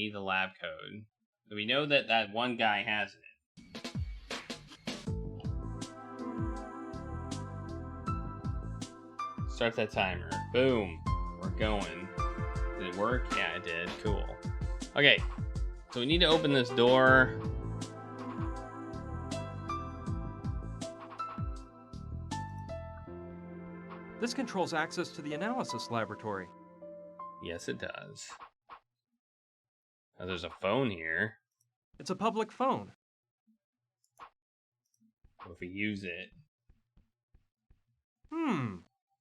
me the lab code. So we know that that one guy has it. Start that timer. Boom. We're going. Did it work? Yeah, it did. Cool. Okay. So we need to open this door. This controls access to the analysis laboratory. Yes, it does. Oh, there's a phone here. It's a public phone. What if we use it?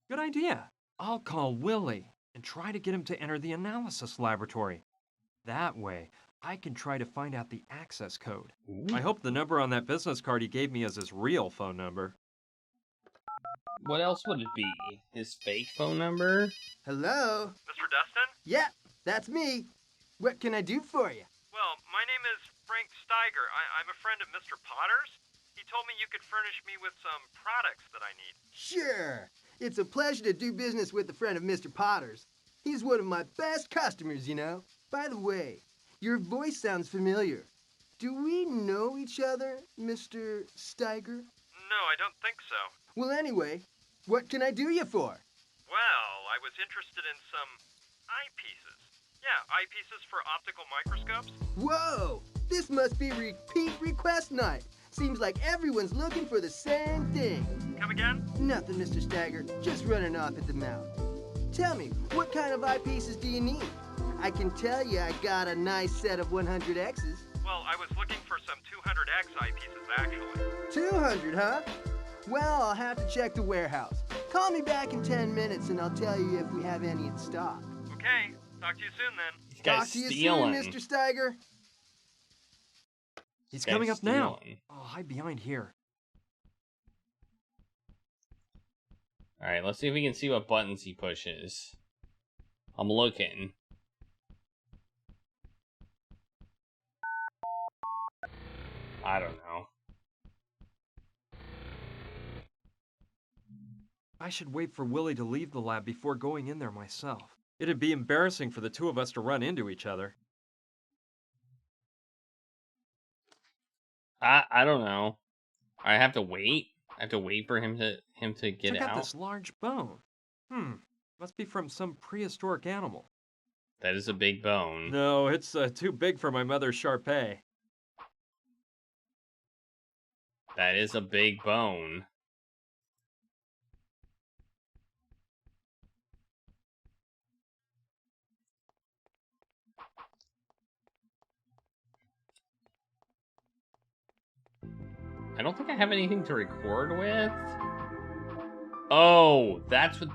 Good idea. I'll call Willie and try to get him to enter the analysis laboratory. That way, I can try to find out the access code. Ooh. I hope the number on that business card he gave me is his real phone number. What else would it be? His fake phone number? Hello? Mr. Dustin? Yeah, that's me. What can I do for you? Well, my name is Frank Steiger. I'm a friend of Mr. Potter's. He told me you could furnish me with some products that I need. Sure. It's a pleasure to do business with a friend of Mr. Potter's. He's one of my best customers, you know. By the way, your voice sounds familiar. Do we know each other, Mr. Steiger? No, I don't think so. Well, anyway, what can I do you for? Well, I was interested in some eyepieces. Yeah, eyepieces for optical microscopes. Whoa! This must be repeat request night. Seems like everyone's looking for the same thing. Come again? Nothing, Mr. Stagger. Just running off at the mouth. Tell me, what kind of eyepieces do you need? I can tell you I got a nice set of 100Xs. Well, I was looking for some 200X eyepieces, actually. 200, huh? Well, I'll have to check the warehouse. Call me back in 10 minutes and I'll tell you if we have any in stock. Okay, talk to you soon then. This guy's Talk to you stealing. soon, Mr. Steiger. He's Guy's coming up now. stealing. Oh, hide behind here. Alright, let's see if we can see what buttons he pushes. I'm looking. I don't know. I should wait for Willie to leave the lab before going in there myself. It'd be embarrassing for the two of us to run into each other. I don't know. I have to wait. I have to wait for him to get Check out. out this large bone. Must be from some prehistoric animal. That is a big bone. No, it's too big for my mother's Shar-Pei. That is a big bone. I don't think I have anything to record with. Oh, that's what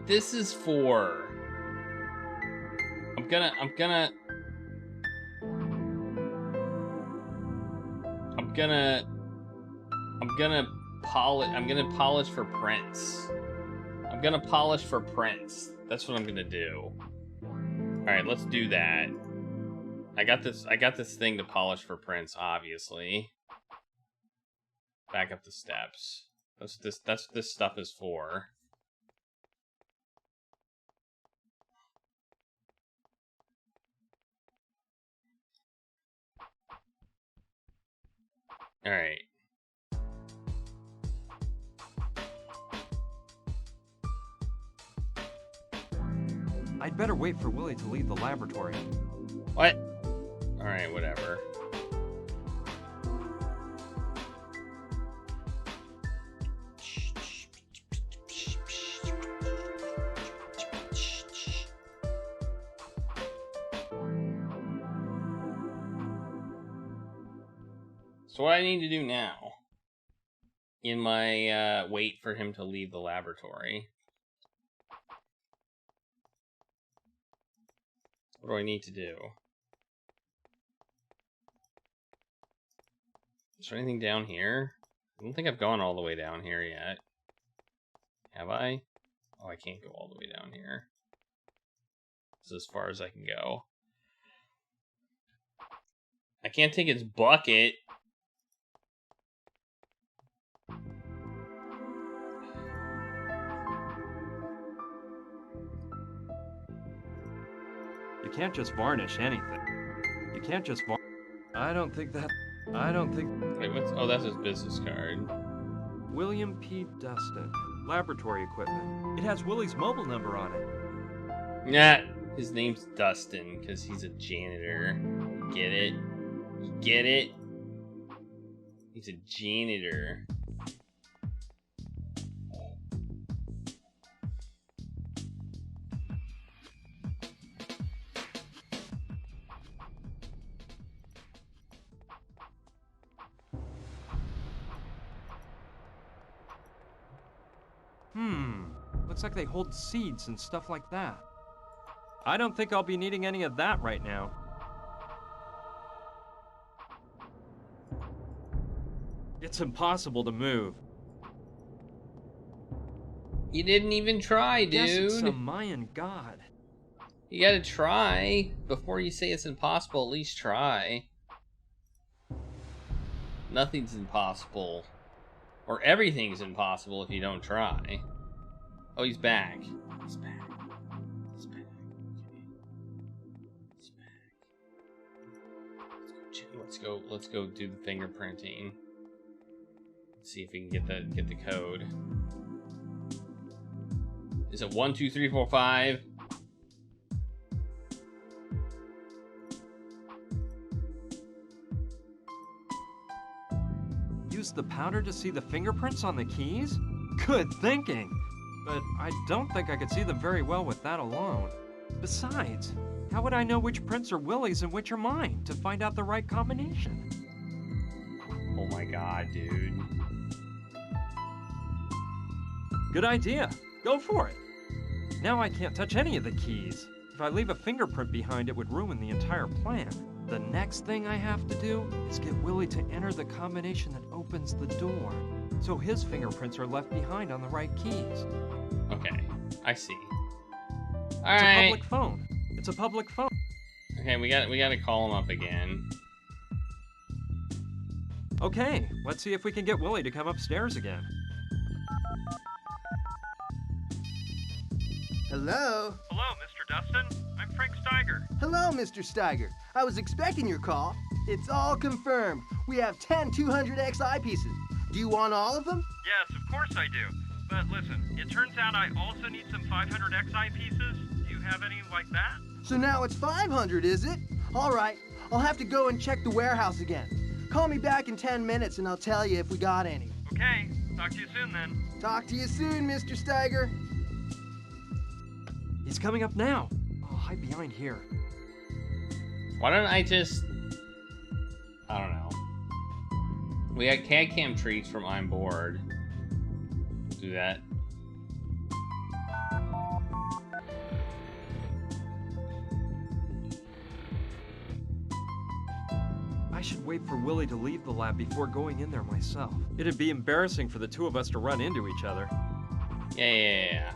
this is for. I'm gonna polish for prints. I'm gonna polish for prints. That's what I'm gonna do. Alright, let's do that. I got this thing to polish for prints, obviously. Back up the steps. That's what this stuff is for. Alright. I'd better wait for Willie to leave the laboratory. What? Alright, whatever. So what I need to do now, in my wait for him to leave the laboratory, what do I need to do? Is there anything down here? I don't think I've gone all the way down here yet. Have I? Oh, I can't go all the way down here. This is as far as I can go. I can't take his bucket. You can't just varnish anything. You can't just I don't think... Wait, what's... Oh, that's his business card. William P. Dustin. Laboratory equipment. It has Willie's mobile number on it. Nah, his name's Dustin, because he's a janitor. You get it? You get it? He's a janitor. Looks like they hold seeds and stuff like that. I don't think I'll be needing any of that right now. It's impossible to move. You didn't even try, dude. Guess it's a Mayan god. You gotta try. Before you say it's impossible, at least try. Nothing's impossible. Or everything's impossible if you don't try. Oh, he's back. He's back. He's back. Okay. He's back. Let's go do the fingerprinting. Let's see if we can get the code. Is it 1, 2, 3, 4, 5? Use the powder to see the fingerprints on the keys? Good thinking! But I don't think I could see them very well with that alone. Besides, how would I know which prints are Willie's and which are mine to find out the right combination? Oh my god, dude. Good idea. Go for it. Now I can't touch any of the keys. If I leave a fingerprint behind, it would ruin the entire plan. The next thing I have to do is get Willie to enter the combination that opens the door, so his fingerprints are left behind on the right keys. Okay, I see. It's Alright. a public phone. It's a public phone. Okay, we gotta call him up again. Okay, let's see if we can get Willie to come upstairs again. Hello? Hello, Mr. Dustin. I'm Frank Steiger. Hello, Mr. Steiger. I was expecting your call. It's all confirmed. We have 10 200X pieces. Do you want all of them? Yes, of course I do. But listen, it turns out I also need some 500 XI pieces. Do you have any like that? So now it's 500, is it? All right, I'll have to go and check the warehouse again. Call me back in 10 minutes and I'll tell you if we got any. Okay, talk to you soon then. Talk to you soon, Mr. Steiger. He's coming up now. I'll hide behind here. Why don't I just... I don't know. We got CAD cam treats from I'm Bored. We'll do that. I should wait for Willie to leave the lab before going in there myself. It'd be embarrassing for the two of us to run into each other. Yeah.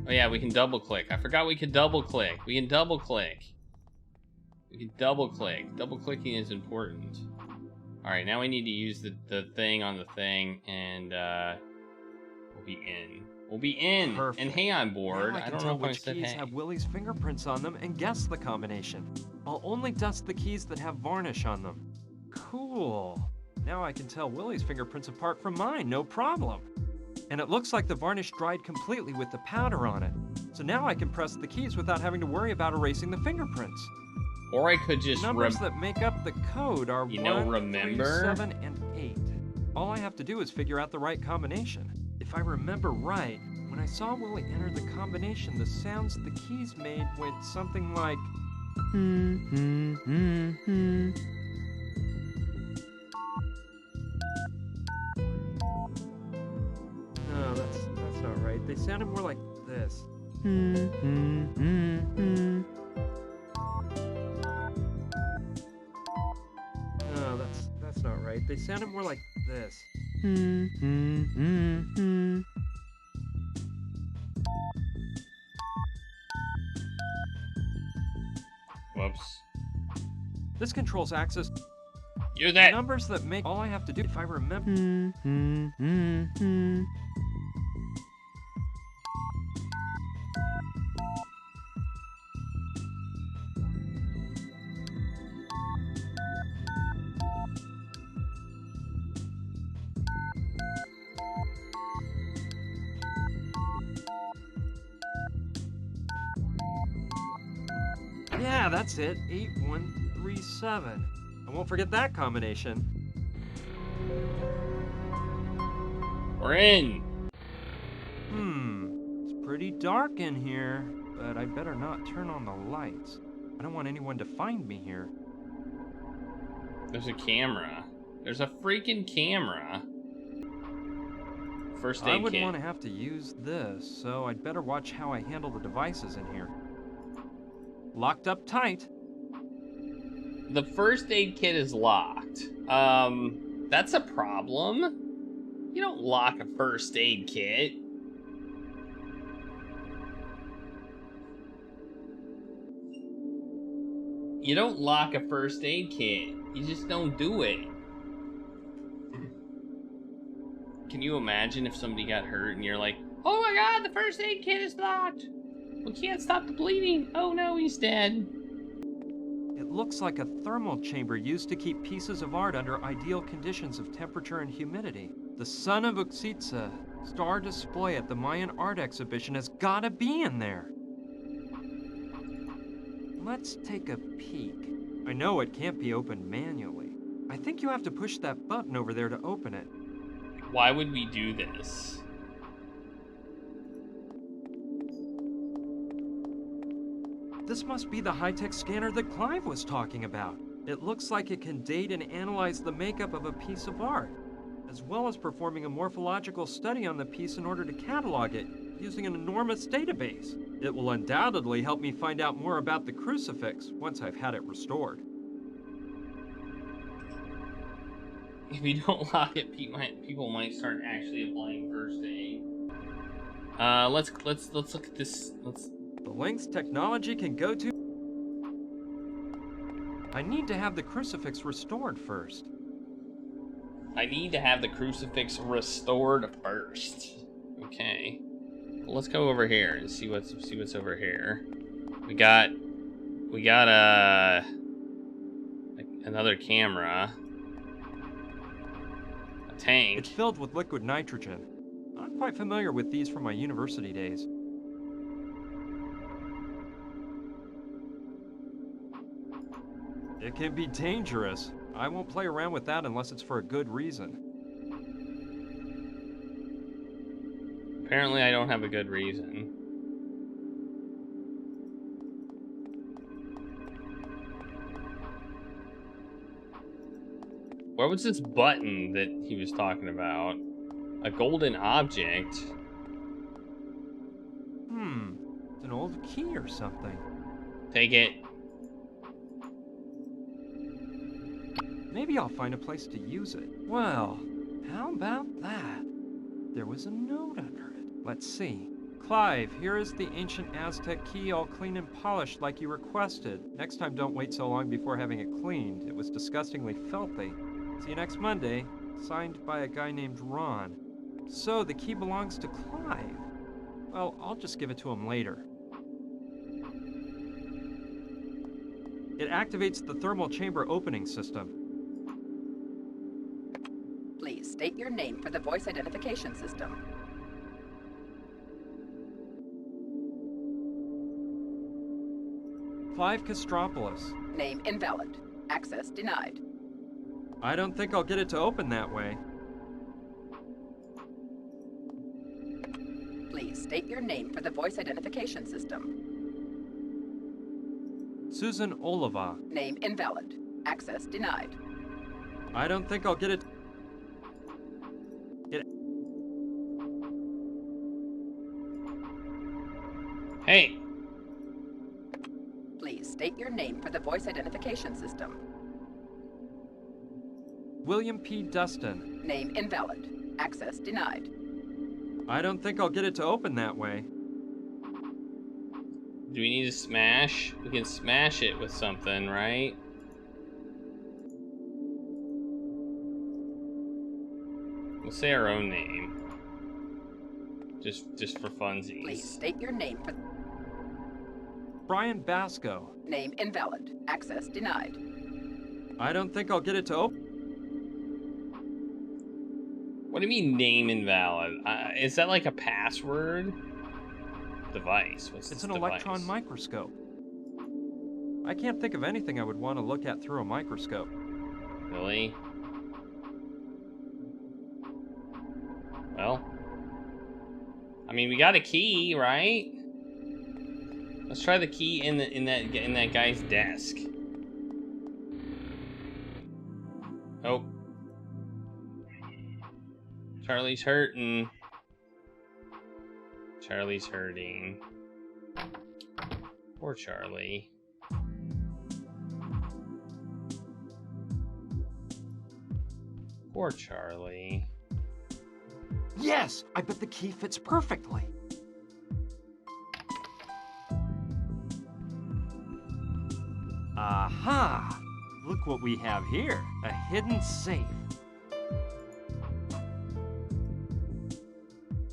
Oh yeah, we can double click. I forgot we could double click. We can double click. We can double click. Double clicking is important. Alright, now we need to use the thing on the thing, and we'll be in. We'll be in! Perfect. And hey, I'm bored. Now I don't tell know if I which said keys hey. have Willie's fingerprints on them and guess the combination. I'll only dust the keys that have varnish on them. Cool. Now I can tell Willie's fingerprints apart from mine, no problem. And it looks like the varnish dried completely with the powder on it. So now I can press the keys without having to worry about erasing the fingerprints. Or I could just Numbers that make up the code are 1, remember? 3, 7, and 8. All I have to do is figure out the right combination. If I remember right, when I saw Willie enter the combination, the sounds the keys made went something like... No, that's not right. They sounded more like this. No, that's not right. They sounded more like this. Whoops. This controls access Use that! numbers that make all I have to do if I remember. Yeah, that's it. 8137. I won't forget that combination. We're in. It's pretty dark in here, but I better not turn on the lights. I don't want anyone to find me here. There's a camera. There's a freaking camera. First aid I wouldn't kit. want to have to use this, so I'd better watch how I handle the devices in here. Locked up tight. The first aid kit is locked. That's a problem. You don't lock a first aid kit. You don't lock a first aid kit. You just don't do it. Can you imagine if somebody got hurt and you're like, oh my god, the first aid kit is locked. We can't stop the bleeding. Oh no, he's dead. It looks like a thermal chamber used to keep pieces of art under ideal conditions of temperature and humidity. The Sun of Uxitsa star display at the Mayan art exhibition has gotta be in there. Let's take a peek. I know it can't be opened manually. I think you have to push that button over there to open it. Why would we do this? This must be the high-tech scanner that Clive was talking about. It looks like it can date and analyze the makeup of a piece of art, as well as performing a morphological study on the piece in order to catalog it, using an enormous database. It will undoubtedly help me find out more about the crucifix once I've had it restored. If you don't lock it, people might start actually applying first aid. Let's look at this. The lengths technology can go to. I need to have the crucifix restored first. I need to have the crucifix restored first. Okay. Well, let's go over here and see what's over here. We got another camera. A tank. It's filled with liquid nitrogen. I'm quite familiar with these from my university days. It can be dangerous. I won't play around with that unless it's for a good reason. Apparently I don't have a good reason. Where was this button that he was talking about? A golden object? It's an old key or something. Take it. Maybe I'll find a place to use it. Well, how about that? There was a note under it. Let's see. Clive, here is the ancient Aztec key all clean and polished like you requested. Next time don't wait so long before having it cleaned. It was disgustingly filthy. See you next Monday. Signed by a guy named Ron. So the key belongs to Clive. Well, I'll just give it to him later. It activates the thermal chamber opening system. Please state your name for the voice identification system. Clive Kastropoulos. Name invalid. Access denied. I don't think I'll get it to open that way. Please state your name for the voice identification system. Susan Oliva. Name invalid. Access denied. I don't think I'll get it. Hey! Please state your name for the voice identification system. William P. Dustin. Name invalid. Access denied. I don't think I'll get it to open that way. Do we need to smash? We can smash it with something, right? We'll say our own name. Just for funsies. Please state your name for... Brian Basco. Name invalid. Access denied. I don't think I'll get it to open. What do you mean name invalid? Is that like a password? Device. What's It's this an device? electron microscope. I can't think of anything I would want to look at through a microscope. Really? Well, I mean, we got a key, right? Let's try the key in that guy's desk. Oh, Charlie's hurting. Charlie's hurting. Poor Charlie. Poor Charlie. Yes! I bet the key fits perfectly. Aha! Look what we have here. A hidden safe.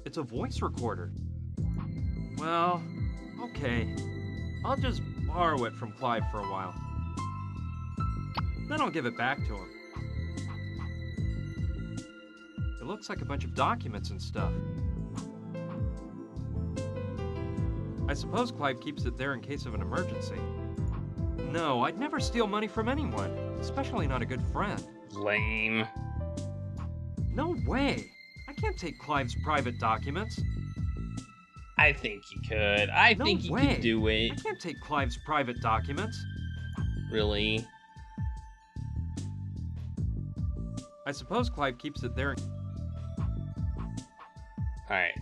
It's a voice recorder. Well, okay. I'll just borrow it from Clive for a while. Then I'll give it back to him. It looks like a bunch of documents and stuff. I suppose Clive keeps it there in case of an emergency. No, I'd never steal money from anyone, especially not a good friend. Lame. No way! I can't take Clive's private documents. I think you could. I No think you way. could do I it. can't take Clive's private documents. Really? I suppose Clive keeps it there. Alright.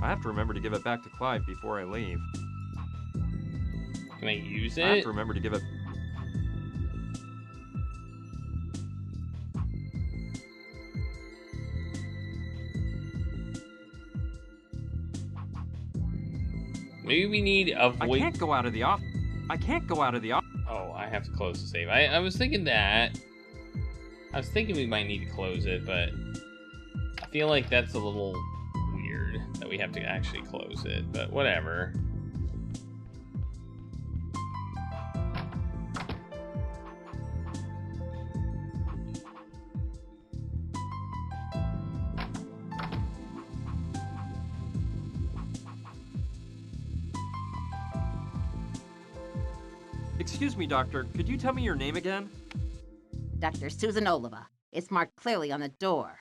I have to remember to give it back to Clive before I leave. Can I use I have it? to remember to give it. Maybe we need a I voice. can't go out of the office. I can't go out of the office. Oh, I have to close the save. I was thinking that. I was thinking we might need to close it, but I feel like that's a little weird that we have to actually close it, but whatever. Excuse me, doctor. Could you tell me your name again? Dr. Susan Oliva. It's marked clearly on the door.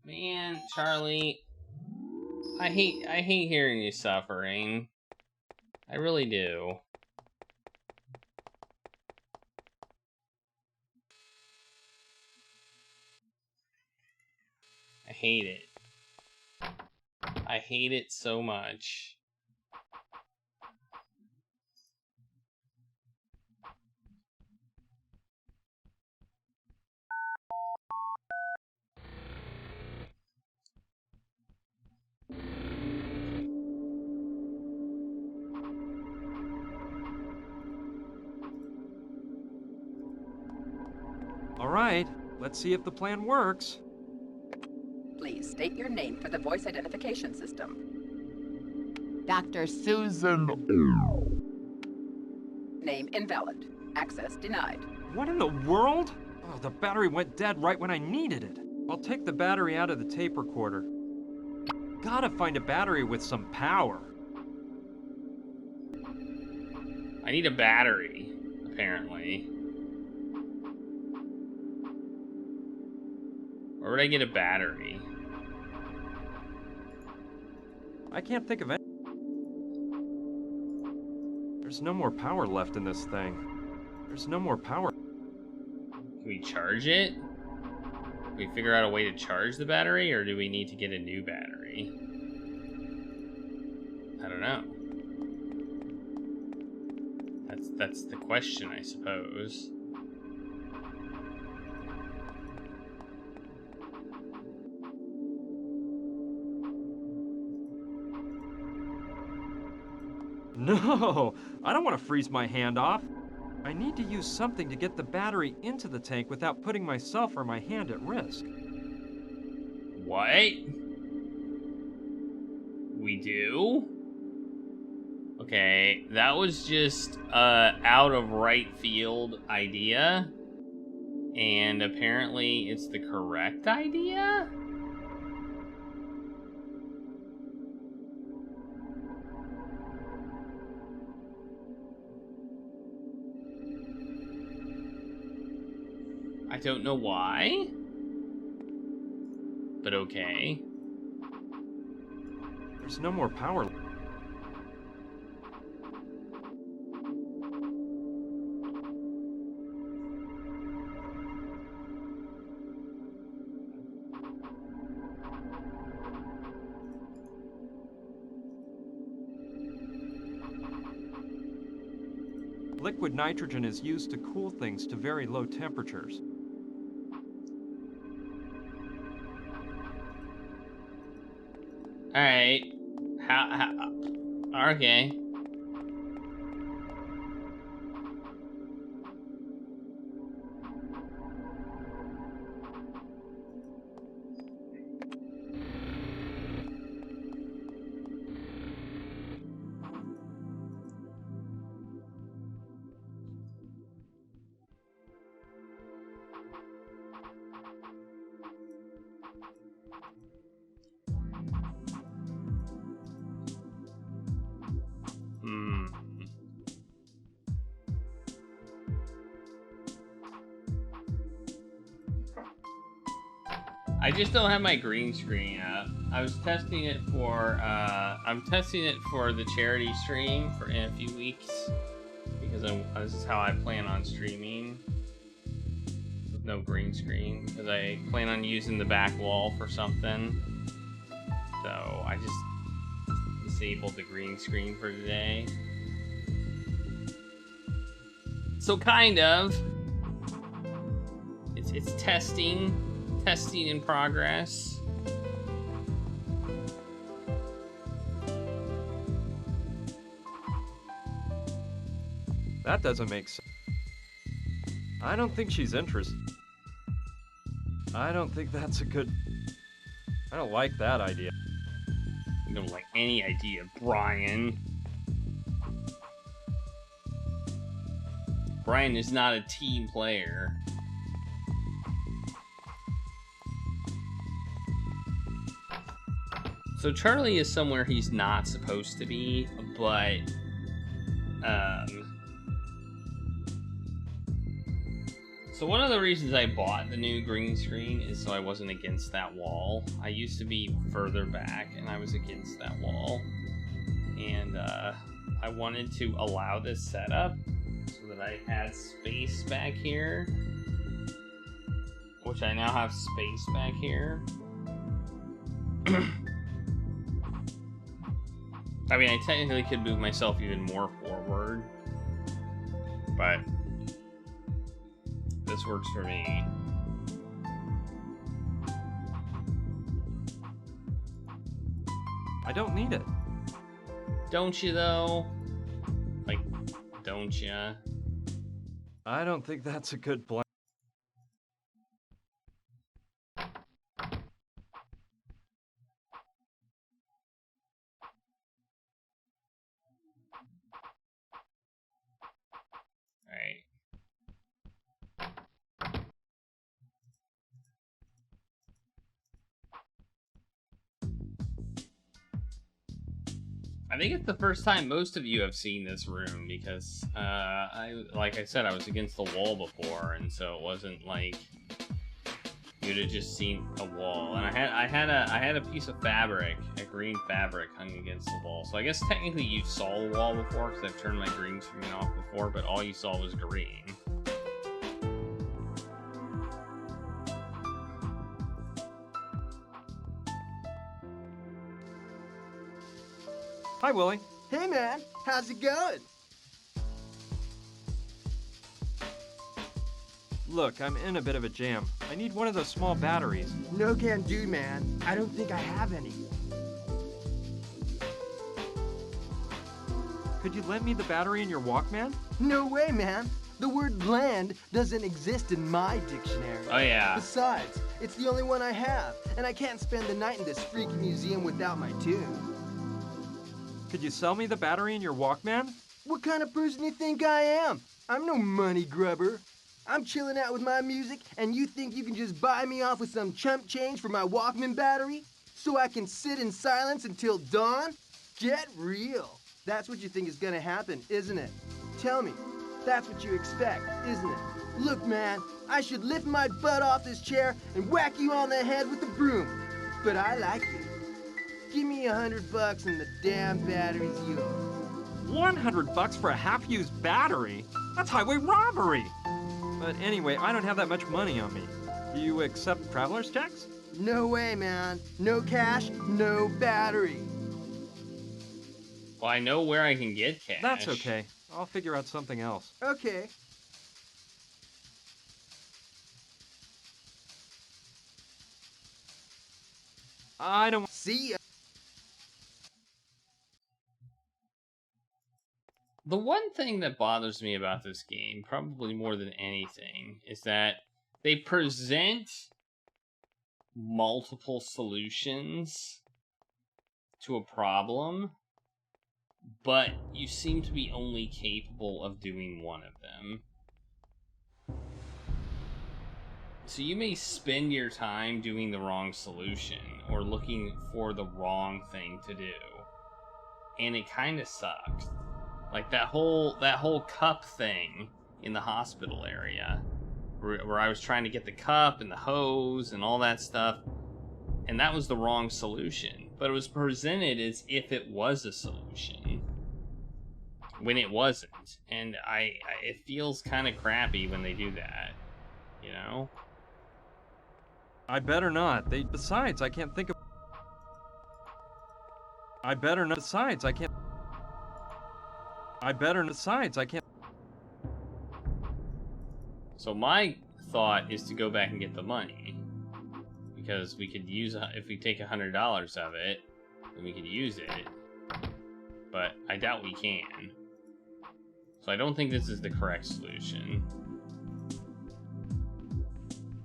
Man, Charlie, I hate hearing you suffering. I really do. I hate it. I hate it so much. All right. Let's see if the plan works. Please state your name for the voice identification system. Dr. Susan. Name invalid. Access denied. What in the world? Oh, the battery went dead right when I needed it. I'll take the battery out of the tape recorder. Gotta find a battery with some power. I need a battery, apparently. Where would I get a battery? I can't think of any. There's no more power left in this thing. There's no more power. Can we charge it? Can we figure out a way to charge the battery, or do we need to get a new battery? I don't know. That's the question, I suppose. No, I don't want to freeze my hand off. I need to use something to get the battery into the tank without putting myself or my hand at risk. What? We do? Okay, that was just out of right field idea. And apparently it's the correct idea? I don't know why. But okay. There's no more power. Liquid nitrogen is used to cool things to very low temperatures. Alright. How? Okay. I just don't have my green screen up. I was testing it for, I'm testing it for the charity stream in a few weeks. Because this is how I plan on streaming. With no green screen. Because I plan on using the back wall for something. So, I just disabled the green screen for today. So, kind of. It's testing. Testing in progress. That doesn't make sense. I don't think she's interested. I don't think that's a good... I don't like that idea. I don't like any idea, Brian. Brian is not a team player. So Charlie is somewhere he's not supposed to be, but so one of the reasons I bought the new green screen is so I wasn't against that wall. I used to be further back and I was against that wall. And I wanted to allow this setup so that I had space back here. Which I now have space back here. I mean, I technically could move myself even more forward, but this works for me. I don't need it. Don't you, though? Like, don't ya? I don't think that's a good plan. Alright. I think it's the first time most of you have seen this room because, like I said, I was against the wall before, and so it wasn't like you'd have just seen a wall. And I had a piece of fabric, a green fabric, hung against the wall. So I guess technically you saw the wall before because I've turned my green screen off before, but all you saw was green. Hi, Willie. Hey, man. How's it going? Look, I'm in a bit of a jam. I need one of those small batteries. No can do, man. I don't think I have any. Could you lend me the battery in your Walkman? No way, man. The word land doesn't exist in my dictionary. Oh, yeah. Besides, it's the only one I have, and I can't spend the night in this freaky museum without my tune. Could you sell me the battery in your Walkman? What kind of person you think I am? I'm no money grubber. I'm chilling out with my music, and you think you can just buy me off with some chump change for my Walkman battery? So I can sit in silence until dawn? Get real. That's what you think is gonna happen, isn't it? Tell me, that's what you expect, isn't it? Look, man, I should lift my butt off this chair and whack you on the head with the broom. But I like you. Give me $100 and the damn battery's yours. 100 bucks for a half-used battery? That's highway robbery! But anyway, I don't have that much money on me. Do you accept traveler's checks? No way, man. No cash, no battery. Well, I know where I can get cash. That's okay. I'll figure out something else. Okay. I don't... See ya. The one thing that bothers me about this game, probably more than anything, is that they present multiple solutions to a problem, but you seem to be only capable of doing one of them. So you may spend your time doing the wrong solution or looking for the wrong thing to do. And it kind of sucks. Like that whole cup thing in the hospital area where I was trying to get the cup and the hose and all that stuff, and that was the wrong solution. But it was presented as if it was a solution when it wasn't. And it feels kind of crappy when they do that, you know? I better not. Besides, I can't think of... I better not. Besides, I can't... So my thought is to go back and get the money, because we could use, if we take $100 of it, then we could use it, but I doubt we can. So I don't think this is the correct solution.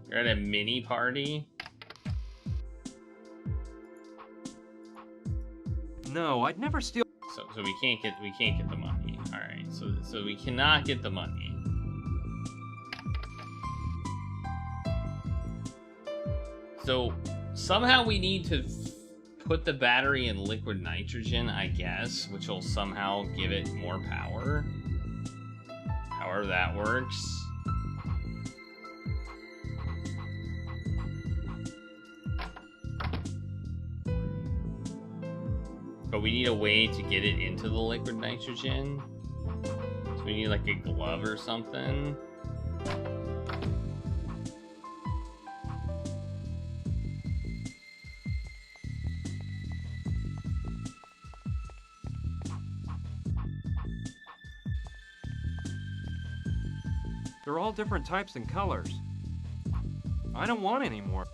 You're at a mini party? No, I'd never steal... So we can't get the money. All right. So we cannot get the money. So somehow we need to put the battery in liquid nitrogen, I guess, which will somehow give it more power. However that works. But we need a way to get it into the liquid nitrogen. So we need like a glove or something. They're all different types and colors. I don't want any more.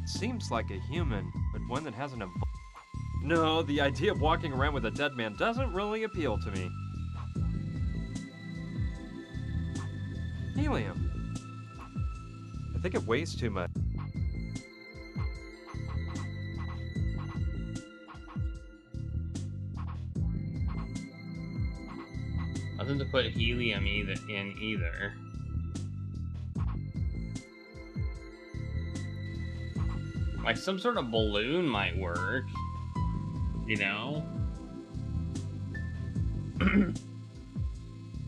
It seems like a human, but one that hasn't evolved. No, the idea of walking around with a dead man doesn't really appeal to me. Helium. I think it weighs too much. Nothing to put helium in either. Like some sort of balloon might work, you know?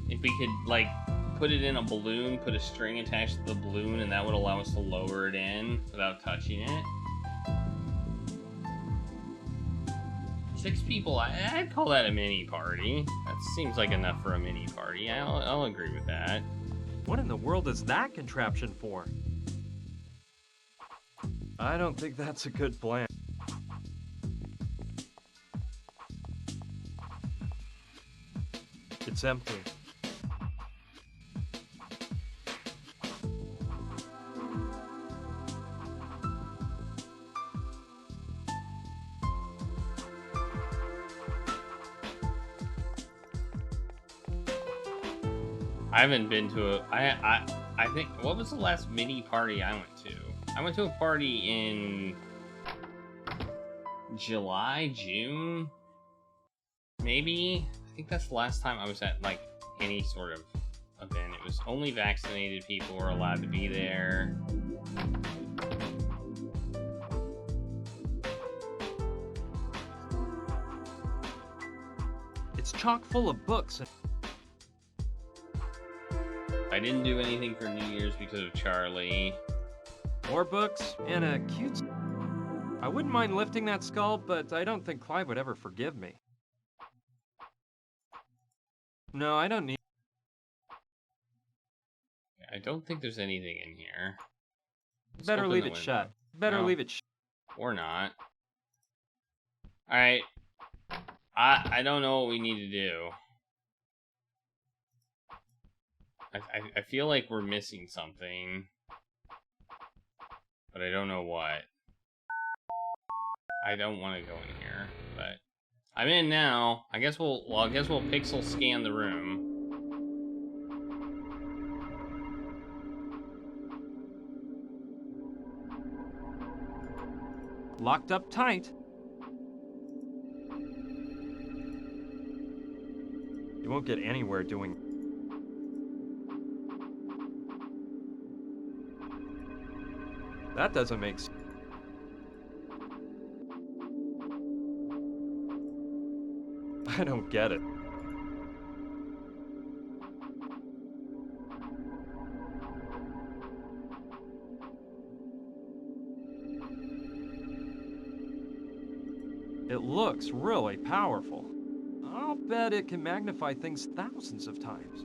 If we could like put it in a balloon, put a string attached to the balloon, and that would allow us to lower it in without touching it. 6 people, I'd call that a mini party. That seems like enough for a mini party. I'll agree with that. What in the world is that contraption for? I don't think that's a good plan. It's empty. I haven't been to I think, what was the last mini party I went to? I went to a party in July, June, maybe. I think that's the last time I was at like any sort of event. It was only vaccinated people were allowed to be there. It's chock full of books. I didn't do anything for New Year's because of Charlie. More books and a cute... I wouldn't mind lifting that skull, but I don't think Clive would ever forgive me. No, I don't need... I don't think there's anything in here. Let's Better open leave the it window. shut. Better No. leave it shut. Or not. Alright. I don't know what we need to do. I feel like we're missing something. But I don't know what. I don't want to go in here, but I'm in now. I guess we'll pixel scan the room. Locked up tight. You won't get anywhere doing... That doesn't make sense. I don't get it. It looks really powerful. I'll bet it can magnify things thousands of times.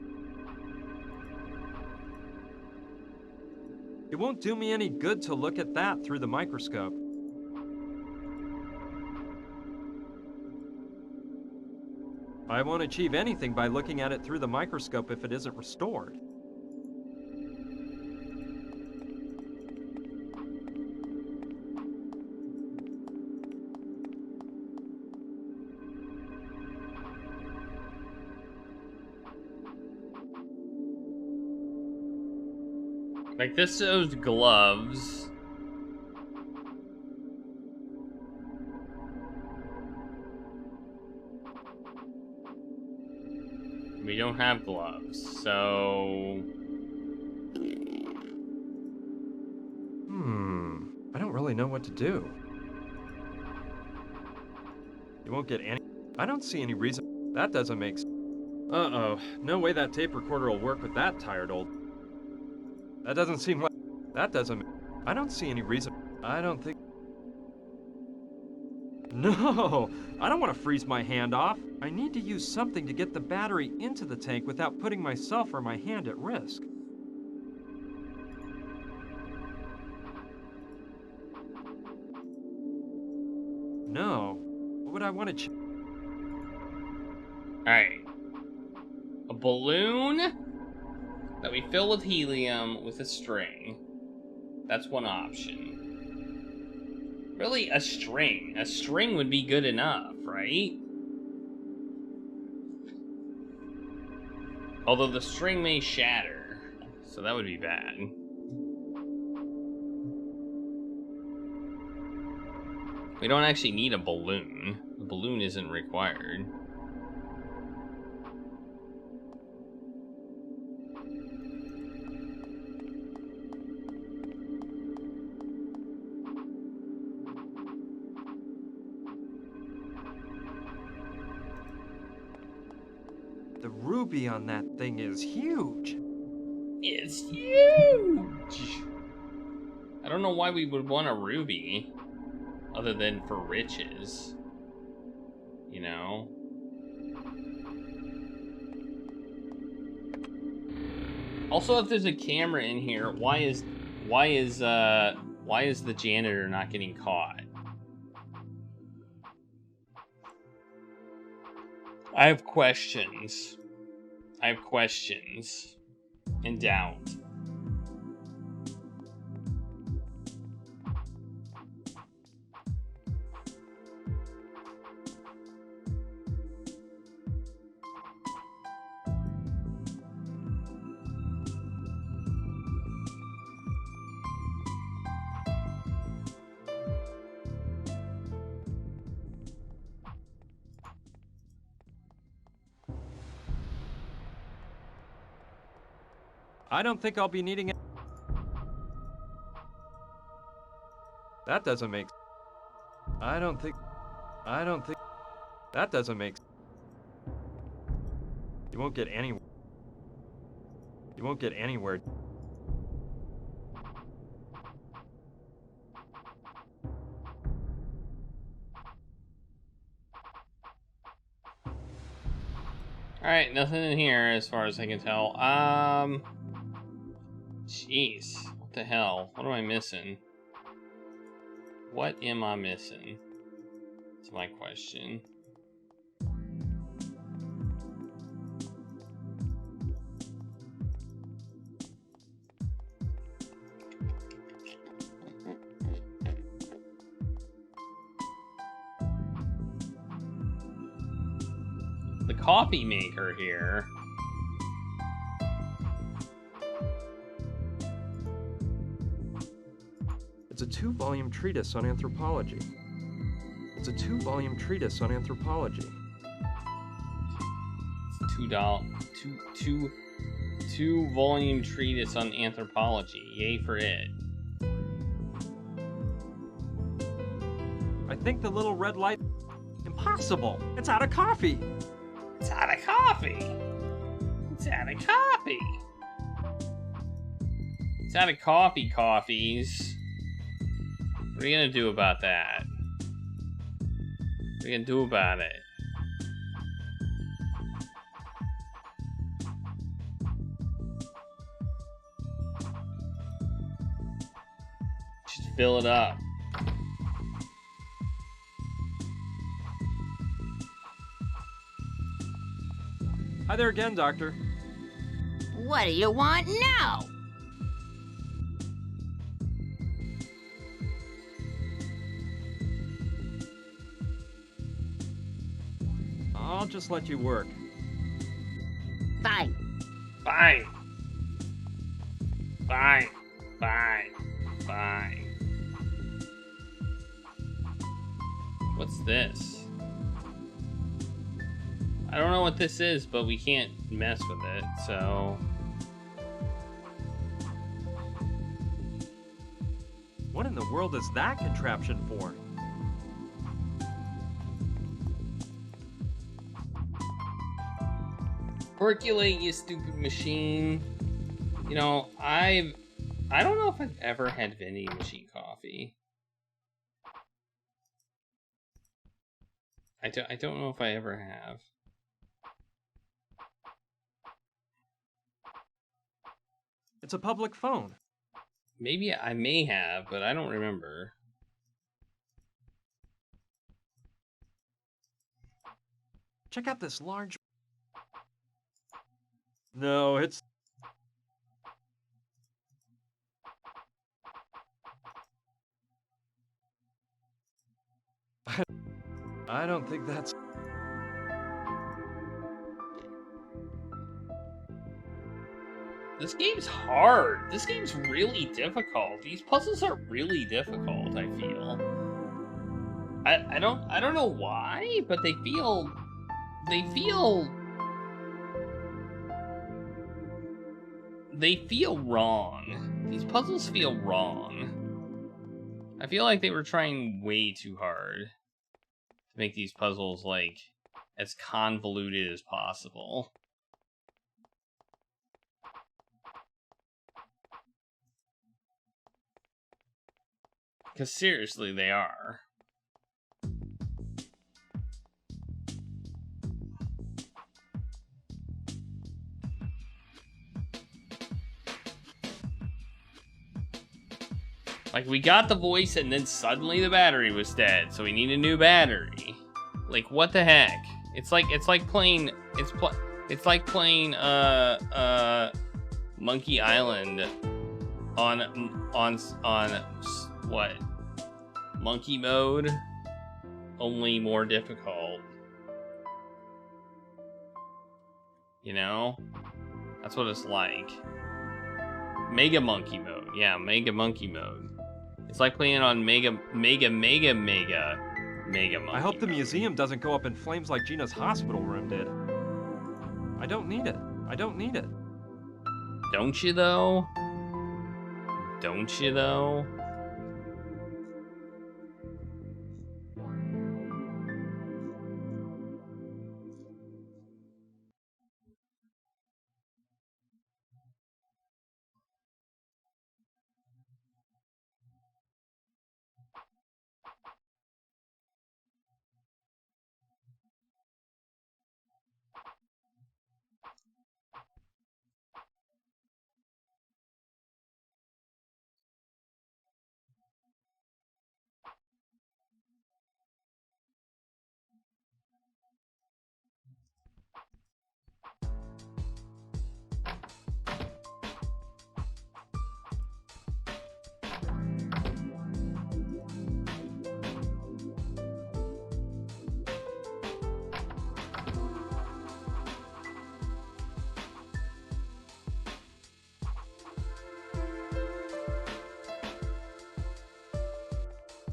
It won't do me any good to look at that through the microscope. I won't achieve anything by looking at it through the microscope if it isn't restored. Like, this shows gloves. We don't have gloves, so... I don't really know what to do. You won't get any... I don't see any reason... That doesn't make sense. Uh-oh. No way that tape recorder will work with that tired old... That doesn't seem like... That doesn't... I don't see any reason... I don't think... No! I don't want to freeze my hand off. I need to use something to get the battery into the tank without putting myself or my hand at risk. No. What would I want to... Alright. A balloon that we fill with helium with a string. That's one option. Really, a string. A string would be good enough, right? Although the string may shatter, so that would be bad. We don't actually need a balloon. A balloon isn't required. The ruby on that thing is huge. It's huge! I don't know why we would want a ruby, other than for riches. You know? Also, if there's a camera in here, why is the janitor not getting caught? I have questions. I have questions and doubt. I don't think I'll be needing it. That doesn't make. I don't think. That doesn't make. You won't get anywhere. You won't get anywhere. Alright, nothing in here as far as I can tell. Jeez. What the hell? What am I missing? What am I missing? That's my question. The coffee maker here. It's a 2-volume treatise on anthropology. It's a 2-volume treatise on anthropology. It's two-volume treatise on anthropology. Yay for it. I think the little red light. Impossible! It's out of coffee! It's out of coffee. It's out of coffee. It's out of coffees. What are you gonna do about that? What are you gonna do about it? Just fill it up. Hi there again, Doctor. What do you want now? I'll just let you work. Fine. Fine. Fine. Fine. Fine. What's this? I don't know what this is, but we can't mess with it, so... What in the world is that contraption for? Percolate, you stupid machine. You know, I don't know if I've ever had vending machine coffee. I don't know if I ever have. It's a public phone. Maybe I may have, but I don't remember. Check out this large... No, it's... I don't think that's... This game's hard. This game's really difficult. These puzzles are really difficult, I feel. I don't know why, but they feel wrong. These puzzles feel wrong. I feel like they were trying way too hard to make these puzzles, like, as convoluted as possible. Because seriously, they are. Like, we got the voice and then suddenly the battery was dead, so we need a new battery. Like, what the heck? It's like playing Monkey Island on what? Monkey mode? Only more difficult. You know? That's what it's like. Mega Monkey mode. Yeah, Mega Monkey mode. It's like playing on Mega Monkey. I hope the museum doesn't go up in flames like Gina's hospital room did. I don't need it. I don't need it. Don't you, though? Don't you, though?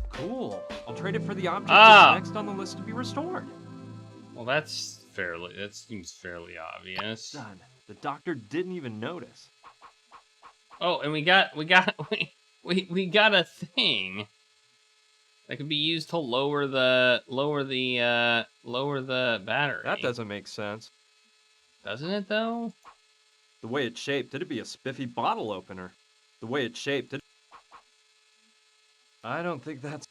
Cool. I'll trade it for the object Ah! that's next on the list to be restored. Well, that seems fairly obvious. Done. The doctor didn't even notice. Oh, and we got a thing that could be used to lower the battery. That doesn't make sense. Doesn't it though? The way it's shaped, it'd be a spiffy bottle opener. The way it's shaped, I don't think that's...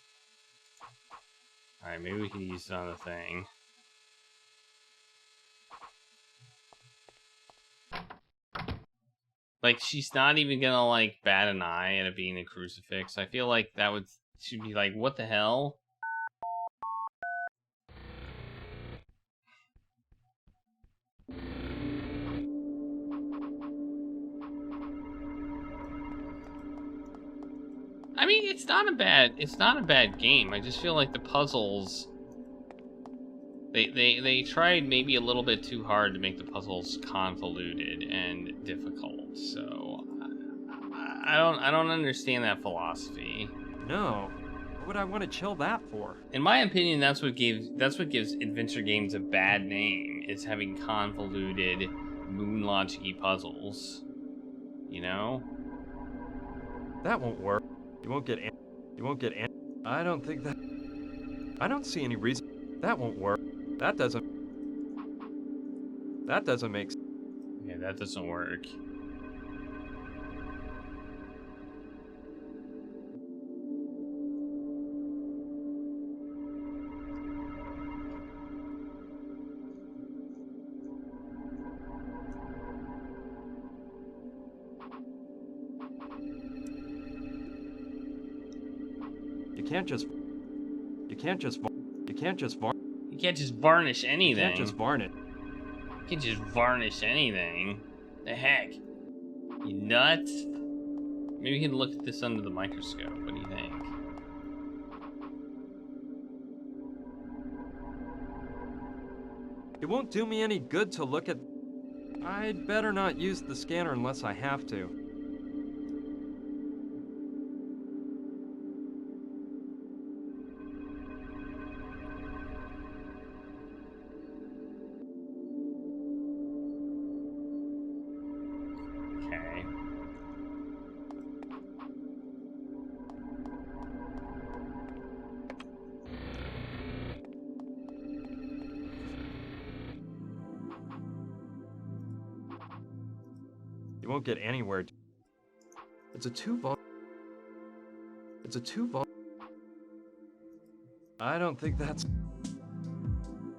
Alright, maybe we can use it on the thing. Like, she's not even gonna, like, bat an eye at it being a crucifix. I feel like she'd be like, what the hell? I mean, it's not a bad game. I just feel like the puzzles, they tried maybe a little bit too hard to make the puzzles convoluted and difficult. So I don't understand that philosophy. No. What would I want to chill that for? In my opinion, that's what gives adventure games a bad name. Is having convoluted, moon logic-y puzzles. You know? That won't work. You won't get I don't think that... I don't see any reason... That won't work. That doesn't make sense. Yeah, that doesn't work. You can't just varnish anything. You can't just varnish. You can't just varnish anything. The heck? You nuts? Maybe we can look at this under the microscope. What do you think? It won't do me any good to look at... I'd better not use the scanner unless I have to. Okay. You won't get anywhere. It's a two-vol... I don't think that's...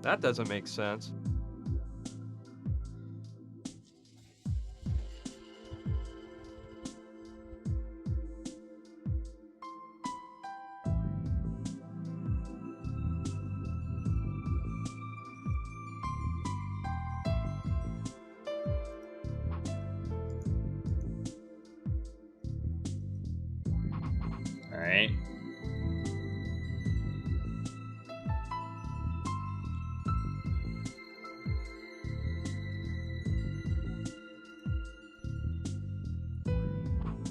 That doesn't make sense. All right.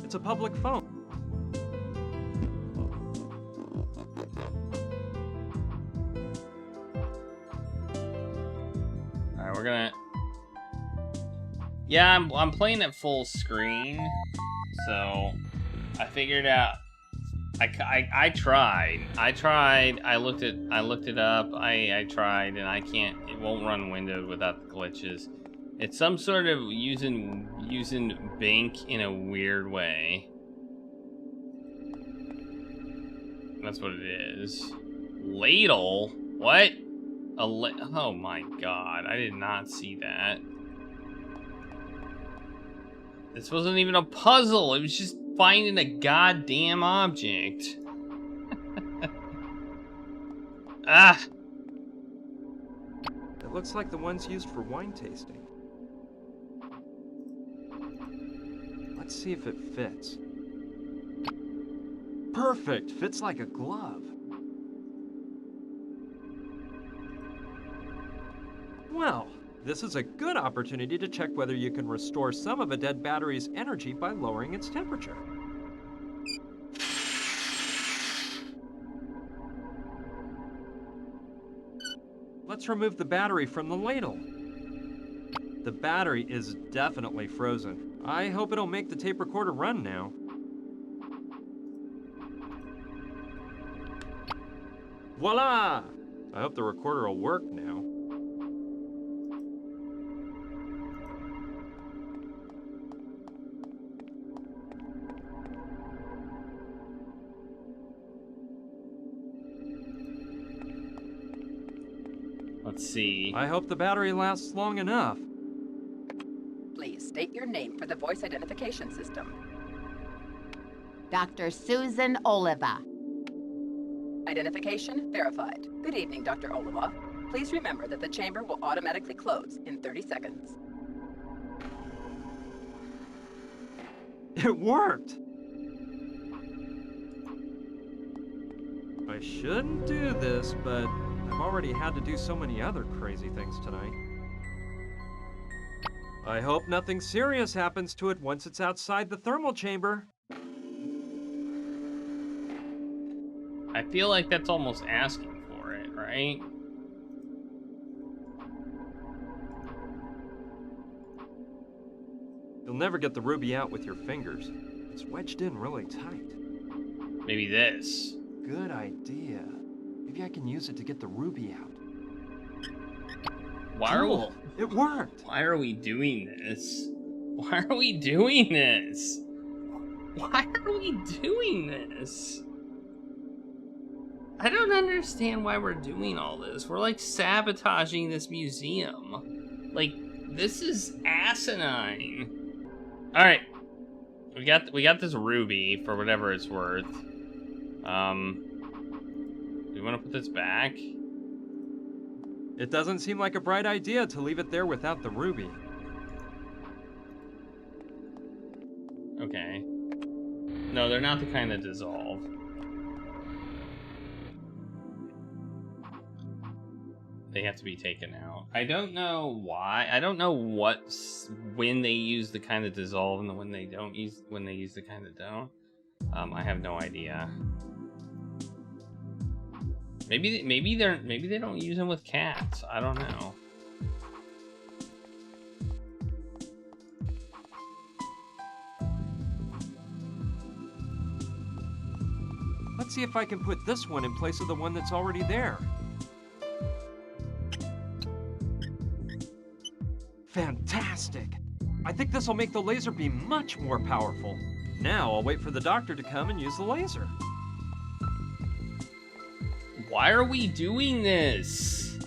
It's a public phone. All right, we're gonna Yeah, I'm playing at full screen, so I figured out. I tried. I looked it up. I tried, and I can't. It won't run windowed without the glitches. It's some sort of using Bink in a weird way. That's what it is. Ladle? What? Oh my god! I did not see that. This wasn't even a puzzle. It was just finding a goddamn object. Ah! It looks like the ones used for wine tasting. Let's see if it fits. Perfect! Fits like a glove. Well, this is a good opportunity to check whether you can restore some of a dead battery's energy by lowering its temperature. Let's remove the battery from the ladle. The battery is definitely frozen. I hope it'll make the tape recorder run now. Voila! I hope the recorder will work now. Let's see. I hope the battery lasts long enough. Please state your name for the voice identification system. Dr. Susan Oliva. Identification verified. Good evening, Dr. Oliva. Please remember that the chamber will automatically close in 30 seconds. It worked! I shouldn't do this, but I've already had to do so many other crazy things tonight. I hope nothing serious happens to it once it's outside the thermal chamber. I feel like that's almost asking for it, right? You'll never get the ruby out with your fingers. It's wedged in really tight. Maybe this. Good idea. Maybe I can use it to get the ruby out. Cool. It worked. Why are we doing this? Why are we doing this? Why are we doing this? I don't understand why we're doing all this. We're like sabotaging this museum. Like, this is asinine. All right, we got this ruby for whatever it's worth. Do we want to put this back? It doesn't seem like a bright idea to leave it there without the ruby. Okay. No, they're not the kind that dissolve. They have to be taken out. I don't know why. I don't know when they use the kind that dissolve and when they use the kind that don't. I have no idea. Maybe they don't use them with cats. I don't know. Let's see if I can put this one in place of the one that's already there. Fantastic! I think this will make the laser beam much more powerful. Now I'll wait for the doctor to come and use the laser. Why are we doing this?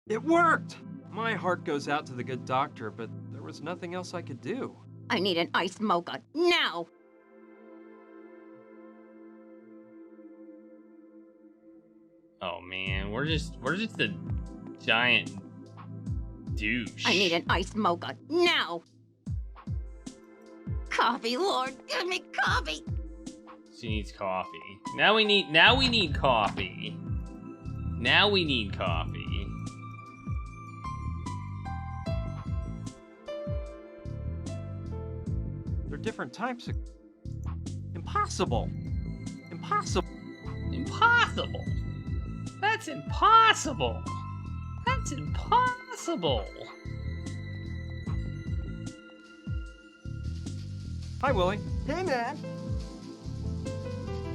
It worked! My heart goes out to the good doctor, but there was nothing else I could do. I need an iced mocha now. Oh man, we're just a giant douche. I need an iced mocha now. Coffee, Lord, give me coffee. She needs coffee. Now we need coffee. Now we need coffee. There different types of... Impossible! Impossible! Impossible! That's impossible! That's impossible! Hi, Willie. Hey, man.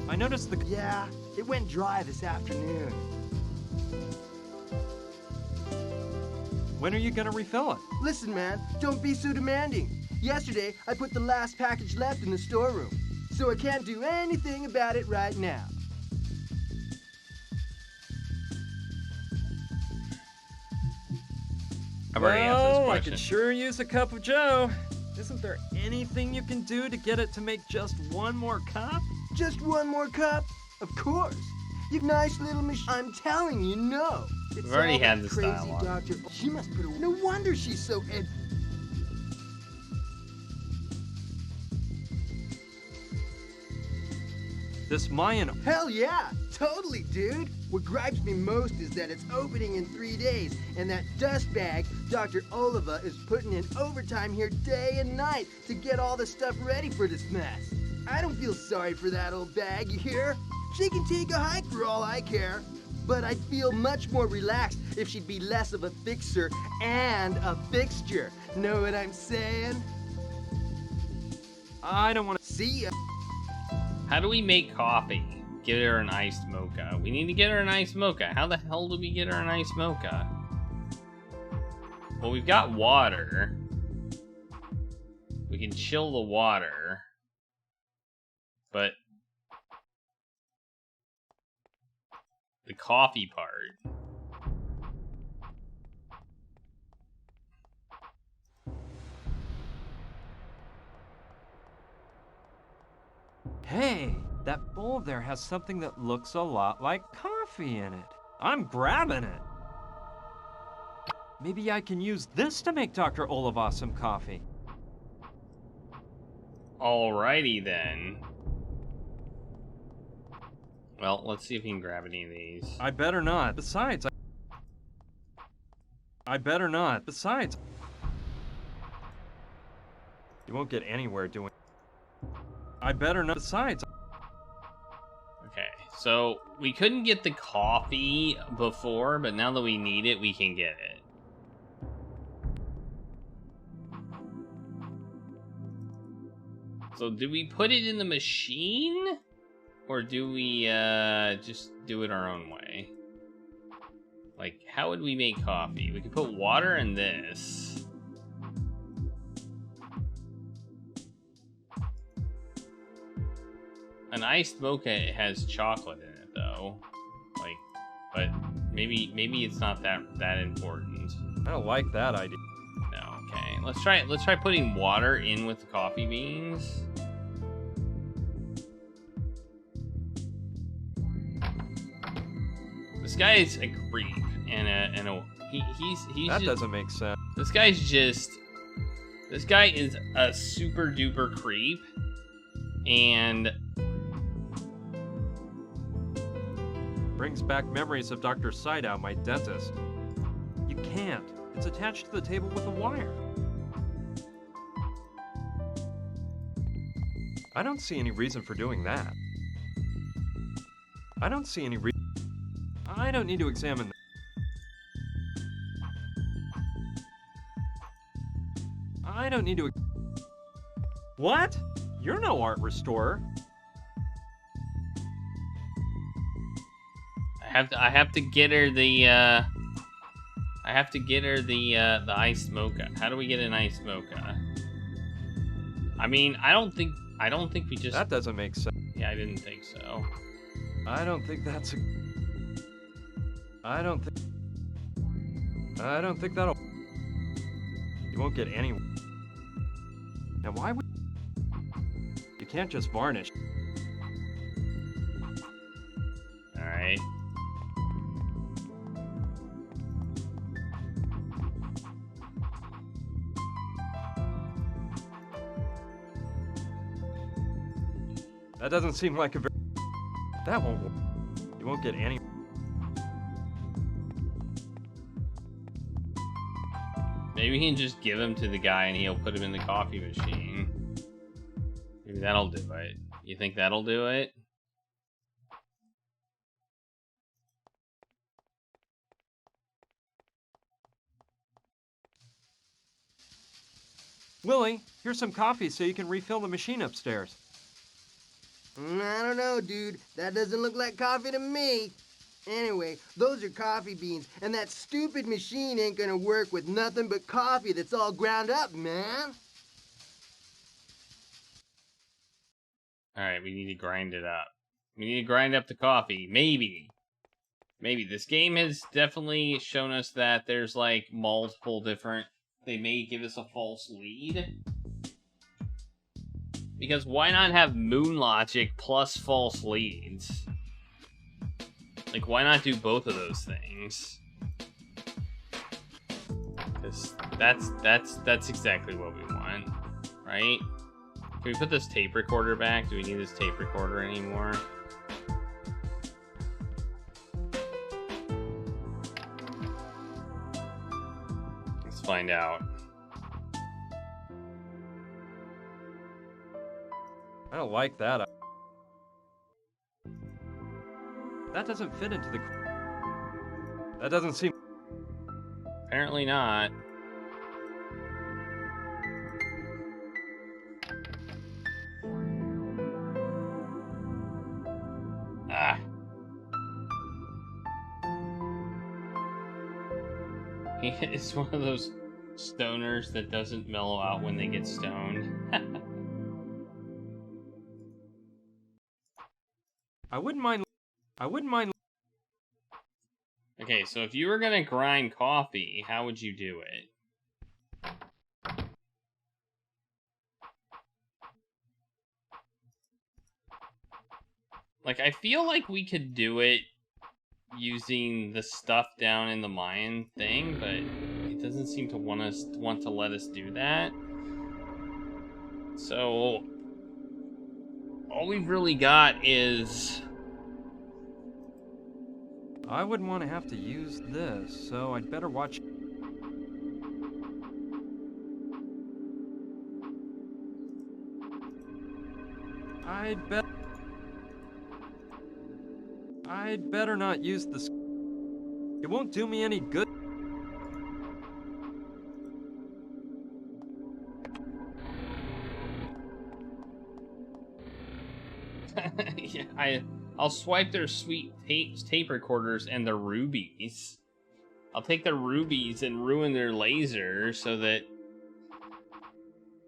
I noticed the... Yeah, it went dry this afternoon. When are you gonna refill it? Listen, man, don't be so demanding. Yesterday, I put the last package left in the storeroom, so I can't do anything about it right now. I've already answered this I question. could sure use a cup of Joe. Isn't there anything you can do to get it to make just one more cup? Just one more cup? Of course. You nice little machine. I'm telling you, no. It's We've already all had that this crazy dialogue. doctor. She must put a... No wonder she's so This Mayan... Hell yeah, totally, dude. What gripes me most is that it's opening in 3 days, and that dustbag, Dr. Oliva, is putting in overtime here day and night to get all the stuff ready for this mess. I don't feel sorry for that old bag, you hear? She can take a hike for all I care. But I'd feel much more relaxed if she'd be less of a fixer and a fixture. Know what I'm saying? I don't want to... See ya. How do we make coffee? Get her an iced mocha. We need to get her an iced mocha. How the hell do we get her an iced mocha? Well, we've got water. We can chill the water. But the coffee part. Hey, that bowl there has something that looks a lot like coffee in it. I'm grabbing it. Maybe I can use this to make Dr. Oliva some coffee. Alrighty then. Well, let's see if we can grab any of these. I better not. Besides, I better not. Besides, you won't get anywhere doing... I better not. Besides... Okay, so we couldn't get the coffee before, but now that we need it, we can get it. So do we put it in the machine? Or do we just do it our own way? Like, how would we make coffee? We could put water in this. An iced mocha has chocolate in it, though. Like, but maybe it's not that important. I don't like that idea. No, okay. Let's try putting water in with the coffee beans. This guy is a creep, he's That just, doesn't make sense. this guy is a super duper creep, and Brings back memories of Dr. Sideout, my dentist. You can't. It's attached to the table with a wire. I don't see any reason for doing that. I don't see any reason. I don't need to examine that. I don't need to... What? You're no art restorer. I have to get her the the iced mocha. How do we get an iced mocha? I mean, I don't think we just... That doesn't make sense. Yeah, I didn't think so. I don't think that's a... I don't think that'll... You won't get any... Now why would... You can't just varnish. Alright. That doesn't seem like a very... That won't work. You won't get any... Maybe we can just give him to the guy and he'll put him in the coffee machine. Maybe that'll do it. You think that'll do it? Willie, here's some coffee so you can refill the machine upstairs. I don't know, dude. That doesn't look like coffee to me. Anyway, those are coffee beans, and that stupid machine ain't gonna work with nothing but coffee that's all ground up, man. Alright, we need to grind it up. We need to grind up the coffee. Maybe. Maybe. This game has definitely shown us that there's, like, multiple different... They may give us a false lead. Because why not have moon logic plus false leads? Like, why not do both of those things? Because that's exactly what we want, right? Can we put this tape recorder back? Do we need this tape recorder anymore? Let's find out. I don't like that. That doesn't fit into the... That doesn't seem... Apparently not. Ah. It's one of those stoners that doesn't mellow out when they get stoned. I wouldn't mind... Okay, so if you were gonna grind coffee, how would you do it? Like, I feel like we could do it using the stuff down in the mine thing, but it doesn't seem to want to let us do that. So all we've really got is... I wouldn't want to have to use this, so I'd better watch... I'd better not use this. It won't do me any good. Yeah, I'll swipe their sweet tape recorders and their rubies. I'll take their rubies and ruin their laser so that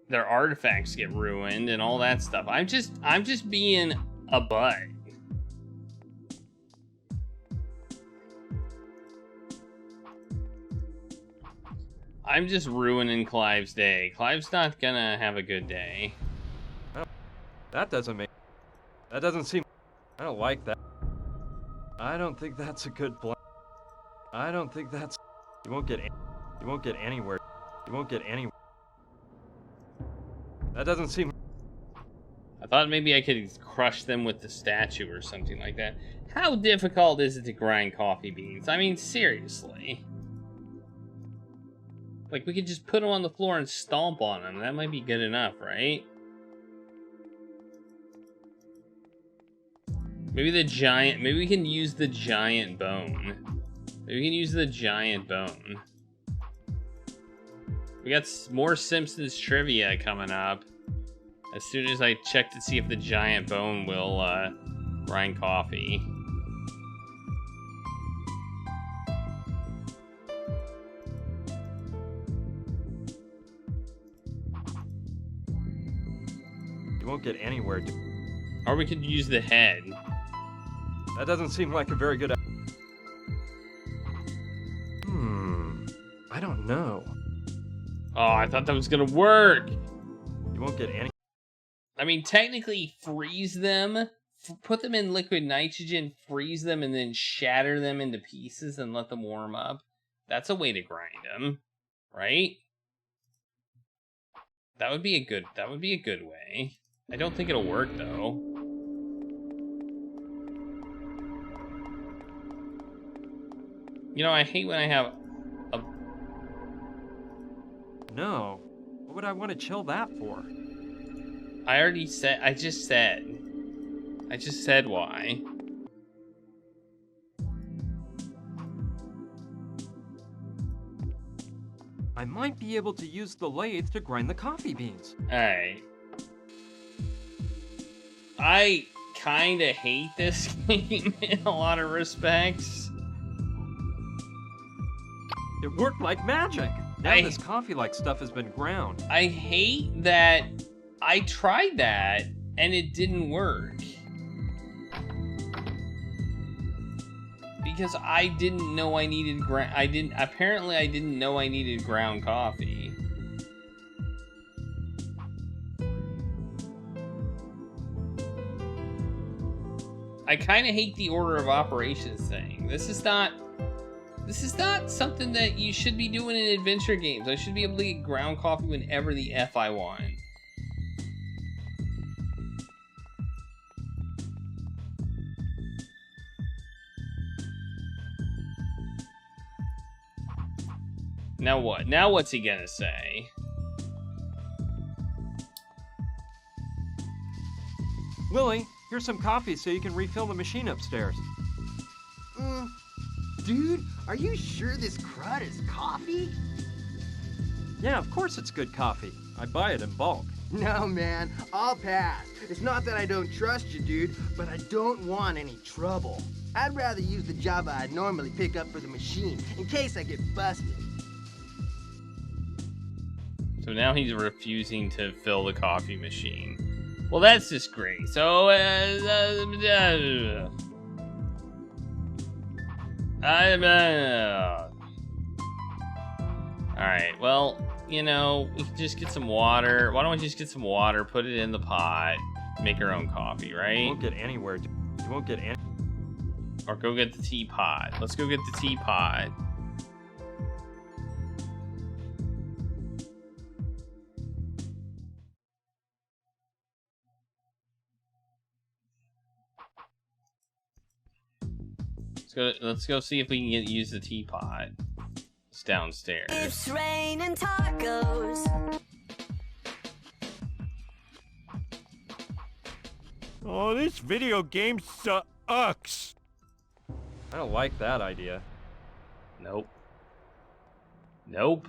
their artifacts get ruined and all that stuff. I'm just being a butt. I'm just ruining Clive's day. Clive's not gonna have a good day. That doesn't seem... I don't like that. I don't think that's a good plan. I don't think that's... You won't get anywhere. You won't get anywhere. That doesn't seem... I thought maybe I could crush them with the statue or something like that. How difficult is it to grind coffee beans? I mean, seriously. Like, we could just put them on the floor and stomp on them. That might be good enough, right? Maybe we can use the giant bone. Maybe we can use the giant bone. We got more Simpsons trivia coming up. As soon as I check to see if the giant bone will grind coffee. You won't get anywhere. Or we could use the head. That doesn't seem like a very good... I don't know. Oh, I thought that was gonna work. You won't get any... I mean, technically, freeze them, put them in liquid nitrogen, freeze them, and then shatter them into pieces and let them warm up. That's a way to grind them, right? That would be a good way. I don't think it'll work though. You know, I hate when I have a... No. What would I want to chill that for? I already said. I just said why. I might be able to use the lathe to grind the coffee beans. Alright. I kinda hate this game in a lot of respects. It worked like magic. Now this coffee-like stuff has been ground. I hate that I tried that and it didn't work. Because I didn't know I needed apparently I didn't know I needed ground coffee. I kind of hate the order of operations thing. This is not something that you should be doing in adventure games. I should be able to get ground coffee whenever the F I want. Now what? Now what's he gonna say? Willie, here's some coffee so you can refill the machine upstairs. Dude, are you sure this crud is coffee? Yeah, of course it's good coffee. I buy it in bulk. No, man, I'll pass. It's not that I don't trust you, dude, but I don't want any trouble. I'd rather use the Java I'd normally pick up for the machine in case I get busted. So now he's refusing to fill the coffee machine. Well, that's just great. So, alright, well, you know, we can just get some water. Why don't we just get some water, put it in the pot, make our own coffee, right? You won't get anywhere. You won't get any. Or go get the teapot. Let's go get the teapot. Let's go see if we can use the teapot. It's downstairs. It's raining tacos. Oh, this video game sucks. I don't like that idea. Nope. Nope.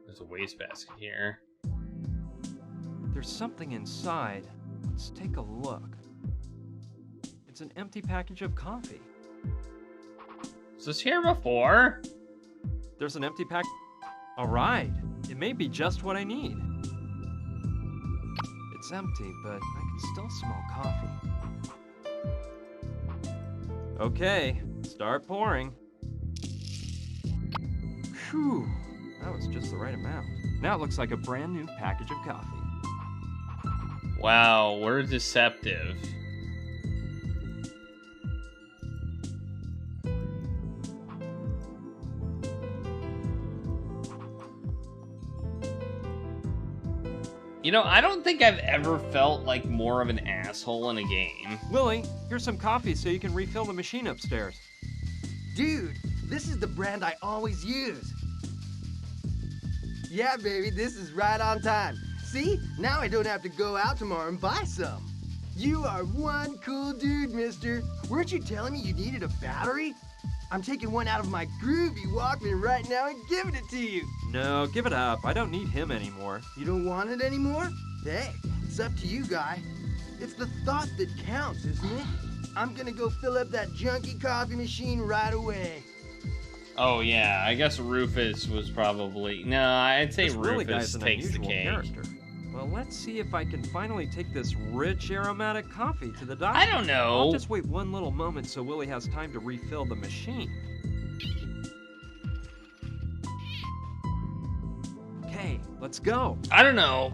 There's a wastebasket here. There's something inside. Let's take a look. It's an empty package of coffee. Was this here before? There's an empty pack. All right. It may be just what I need. It's empty, but I can still smell coffee. Okay, start pouring. Phew, that was just the right amount. Now it looks like a brand new package of coffee. Wow, we're deceptive. You know, I don't think I've ever felt like more of an asshole in a game. Willie, here's some coffee so you can refill the machine upstairs. Dude, this is the brand I always use. Yeah, baby, this is right on time. See? Now I don't have to go out tomorrow and buy some. You are one cool dude, mister. Weren't you telling me you needed a battery? I'm taking one out of my groovy Walkman right now and giving it to you. No, give it up. I don't need him anymore. You don't want it anymore? Hey, it's up to you, guy. It's the thought that counts, isn't it? I'm gonna go fill up that junky coffee machine right away. Oh yeah, I guess Rufus was probably... No, I'd say This Willie Rufus guy's an takes the unusual cake. character. Well, let's see if I can finally take this rich aromatic coffee to the doctor. I don't know. I'll just wait one little moment so Willie has time to refill the machine. Okay, let's go. I don't know.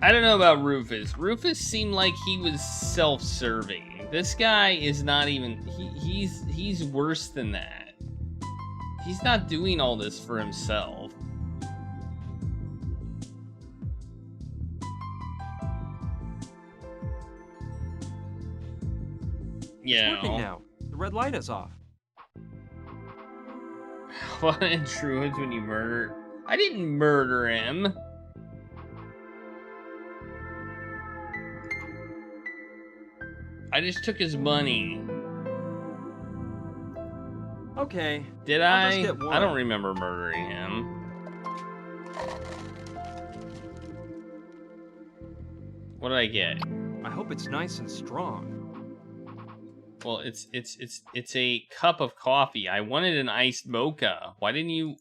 I don't know about Rufus. Rufus seemed like he was self-serving. This guy is not even... He's worse than that. He's not doing all this for himself. It's working now. The red light is off. fun in Druids when you murder. I didn't murder him. I just took his money. Okay. Did I'll I? just get one. I don't remember murdering him. What did I get? I hope it's nice and strong. Well, it's a cup of coffee. I wanted an iced mocha. Why didn't you?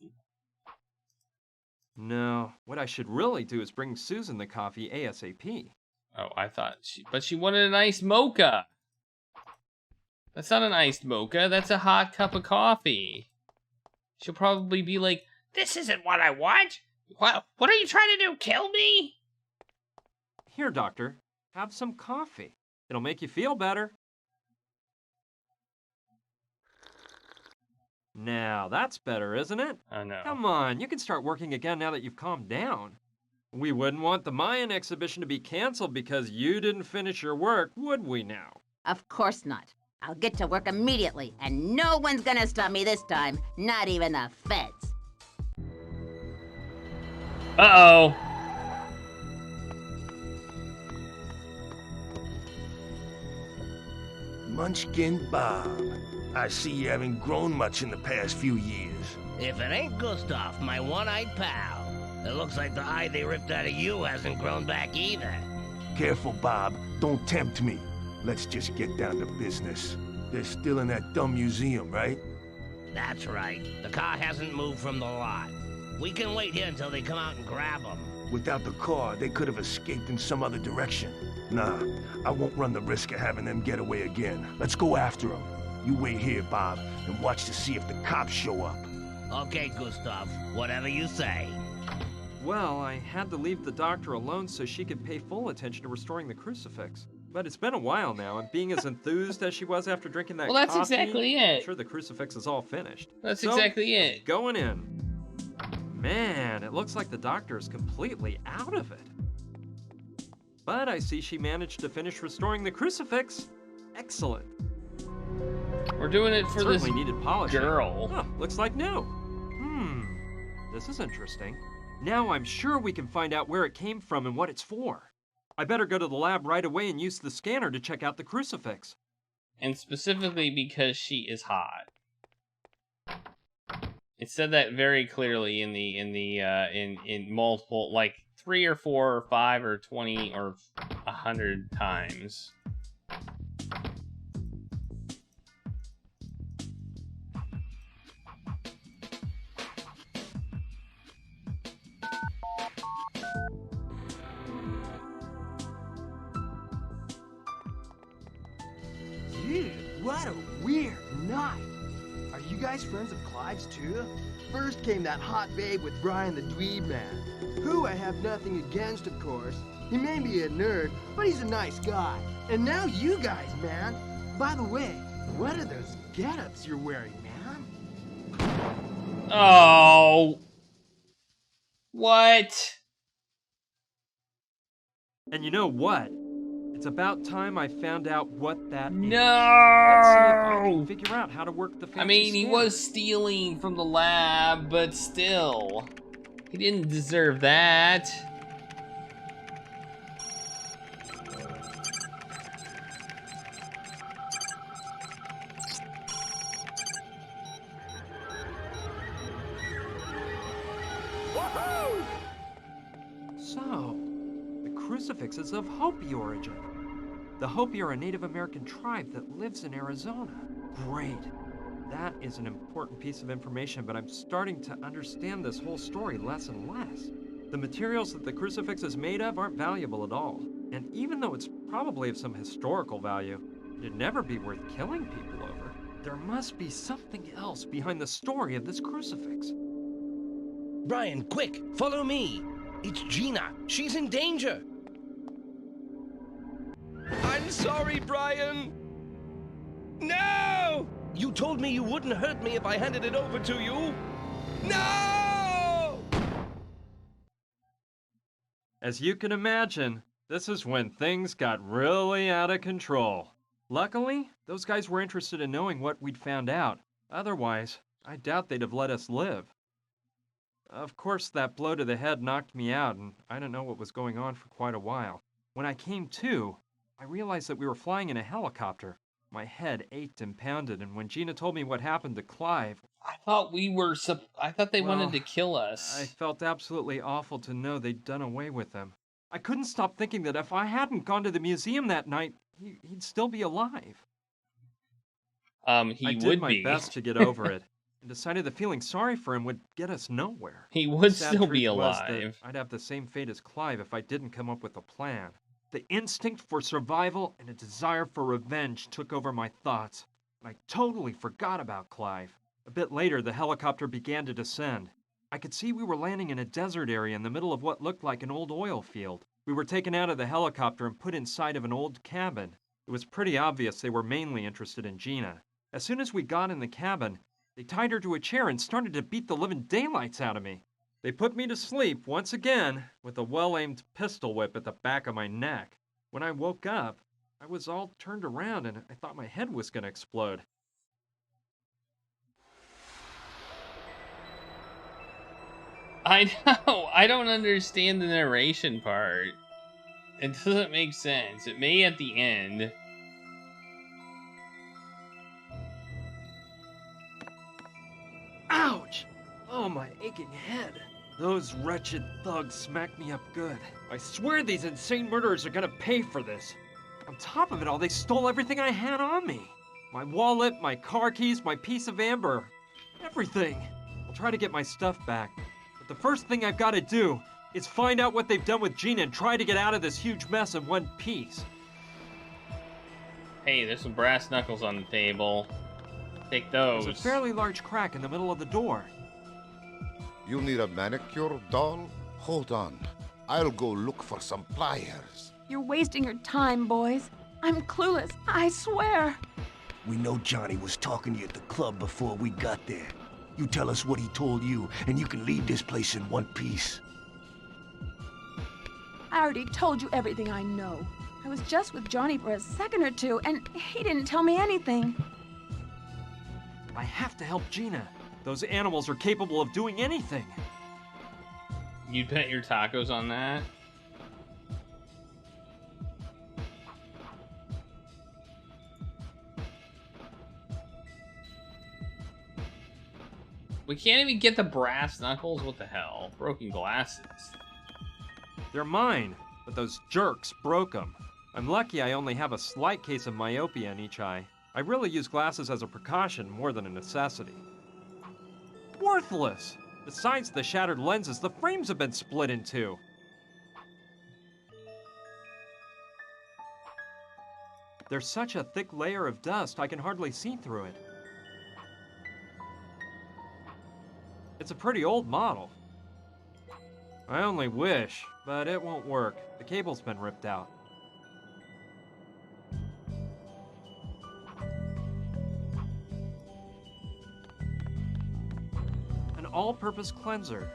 No, what I should really do is bring Susan the coffee ASAP. Oh, I thought but she wanted an iced mocha. That's not an iced mocha. That's a hot cup of coffee. She'll probably be like, "This isn't what I want. What are you trying to do? Kill me?" Here, doctor, have some coffee. It'll make you feel better. Now, that's better, isn't it? I know. Come on, you can start working again now that you've calmed down. We wouldn't want the Mayan exhibition to be canceled because you didn't finish your work, would we now? Of course not. I'll get to work immediately, and no one's gonna stop me this time, not even the feds. Uh-oh. Munchkin Bob. I see you haven't grown much in the past few years. If it ain't Gustav, my one-eyed pal. It looks like the eye they ripped out of you hasn't grown back either. Careful, Bob. Don't tempt me. Let's just get down to business. They're still in that dumb museum, right? That's right. The car hasn't moved from the lot. We can wait here until they come out and grab them. Without the car, they could have escaped in some other direction. Nah, I won't run the risk of having them get away again. Let's go after them. You wait here, Bob, and watch to see if the cops show up. Okay, Gustav. Whatever you say. Well, I had to leave the doctor alone so she could pay full attention to restoring the crucifix. But it's been a while now, and being as enthused as she was after drinking that Well, that's coffee, exactly I'm it. sure the crucifix is all finished. That's So, exactly it. Going in. Man, it looks like the doctor is completely out of it. But I see she managed to finish restoring the crucifix. Excellent. We're doing it for this Certainly needed polishing. girl. Oh, looks like new. This is interesting. Now I'm sure we can find out where it came from and what it's for. I better go to the lab right away and use the scanner to check out the crucifix. And specifically because she is hot. It said that very clearly in multiple, like 3 or 4 or 5 or 20 or 100 times. Dude, what a weird night. Are you guys friends of Clyde's too? First came that hot babe with Brian the Dweeb Man, who I have nothing against, of course. He may be a nerd, but he's a nice guy. And now you guys, man. By the way, what are those get-ups you're wearing, man? Oh. What? And you know what? It's about time I found out what that is. No! Let's see if I can figure out how to work the fancy I mean, he scanner. was stealing from the lab, but still. He didn't deserve that. So, the crucifix is of Hopi origin. The Hopi are a Native American tribe that lives in Arizona. Great. That is an important piece of information, but I'm starting to understand this whole story less and less. The materials that the crucifix is made of aren't valuable at all. And even though it's probably of some historical value, it'd never be worth killing people over. There must be something else behind the story of this crucifix. Brian, quick, follow me. It's Gina. She's in danger. I'm sorry, Brian. No! You told me you wouldn't hurt me if I handed it over to you. No! As you can imagine, this is when things got really out of control. Luckily, those guys were interested in knowing what we'd found out. Otherwise, I doubt they'd have let us live. Of course, that blow to the head knocked me out, and I didn't know what was going on for quite a while. When I came to, I realized that we were flying in a helicopter. My head ached and pounded, and when Gina told me what happened to Clive, I thought I thought they wanted to kill I us. felt absolutely awful to know they'd done away with him. I couldn't stop thinking that if I hadn't gone to the museum that night, he'd still be alive. He I would did my be. best to get over it, and decided that feeling sorry for him would get us nowhere. He The would sad still be truth was that alive. I'd have the same fate as Clive if I didn't come up with a plan. The instinct for survival and a desire for revenge took over my thoughts, and I totally forgot about Clive. A bit later, the helicopter began to descend. I could see we were landing in a desert area in the middle of what looked like an old oil field. We were taken out of the helicopter and put inside of an old cabin. It was pretty obvious they were mainly interested in Gina. As soon as we got in the cabin, they tied her to a chair and started to beat the living daylights out of me. They put me to sleep once again with a well-aimed pistol whip at the back of my neck. When I woke up, I was all turned around and I thought my head was going to explode. I know. I don't understand the narration part. It doesn't make sense. It may at the end. Ouch! Oh, my aching head. Those wretched thugs smacked me up good. I swear these insane murderers are gonna pay for this. On top of it all, they stole everything I had on me. My wallet, my car keys, my piece of amber. Everything. I'll try to get my stuff back. But the first thing I've got to do is find out what they've done with Gina and try to get out of this huge mess in one piece. Hey, there's some brass knuckles on the table. Take those. There's a fairly large crack in the middle of the door. You need a manicure, doll? Hold on. I'll go look for some pliers. You're wasting your time, boys. I'm clueless, I swear. We know Johnny was talking to you at the club before we got there. You tell us what he told you, and you can leave this place in one piece. I already told you everything I know. I was just with Johnny for a second or two, and he didn't tell me anything. I have to help Gina. Those animals are capable of doing anything. You'd bet your tacos on that? We can't even get the brass knuckles? What the hell? Broken glasses. They're mine, but those jerks broke them. I'm lucky I only have a slight case of myopia in each eye. I really use glasses as a precaution more than a necessity. Worthless! Besides the shattered lenses, the frames have been split in two. There's such a thick layer of dust, I can hardly see through it. It's a pretty old model. I only wish, but it won't work. The cable's been ripped out. An all-purpose cleanser.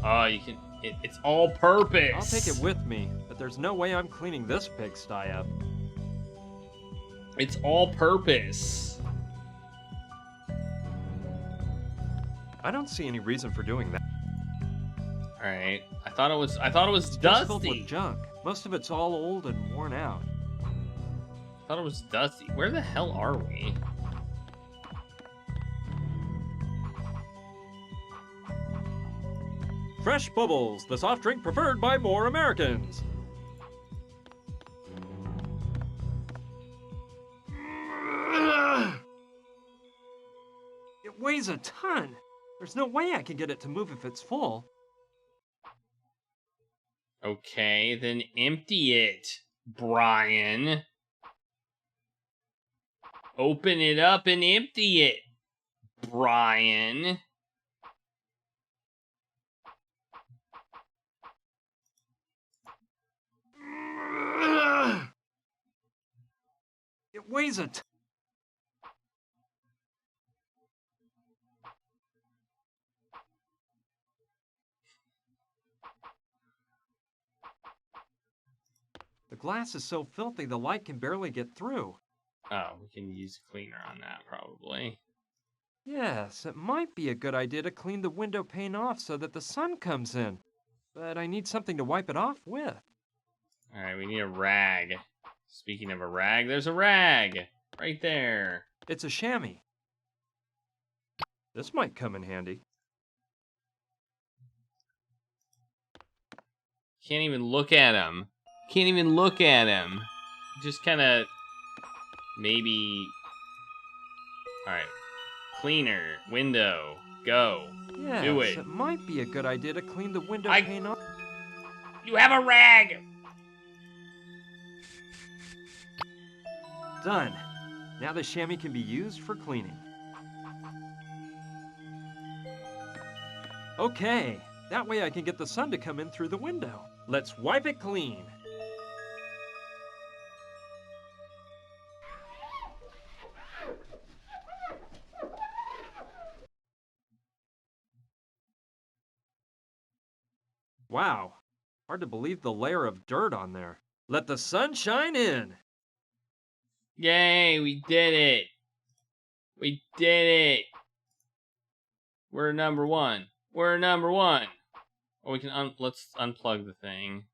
Oh, you can... It's all-purpose! I'll take it with me, but there's no way I'm cleaning this pigsty up. It's all-purpose. I don't see any reason for doing that. All right. I thought it was It's just filled dusty. with junk. Most of it's all old and worn out. I thought it was dusty. Where the hell are we? Fresh Bubbles, the soft drink preferred by more Americans. It weighs a ton. There's no way I can get it to move if it's full. Okay, then empty it, Brian. Open it up and empty it, Brian. It weighs a ton. The glass is so filthy the light can barely get through. Oh, we can use a cleaner on that, probably. Yes, it might be a good idea to clean the window pane off so that the sun comes in. But I need something to wipe it off with. Alright, we need a rag. Speaking of a rag, there's a rag! Right there. It's a chamois. This might come in handy. Can't even look at him. Can't even look at him. Just kind of... Maybe... Alright. Cleaner. Window. Go. Yes, Do it. It might be a good idea to clean the window pane off. You have a rag! Done. Now the chamois can be used for cleaning. Okay, that way I can get the sun to come in through the window. Let's wipe it clean. Wow, hard to believe the layer of dirt on there. Let the sun shine in. Yay, we did it. We did it. We're number one. We're number one. Oh, we can let's unplug the thing.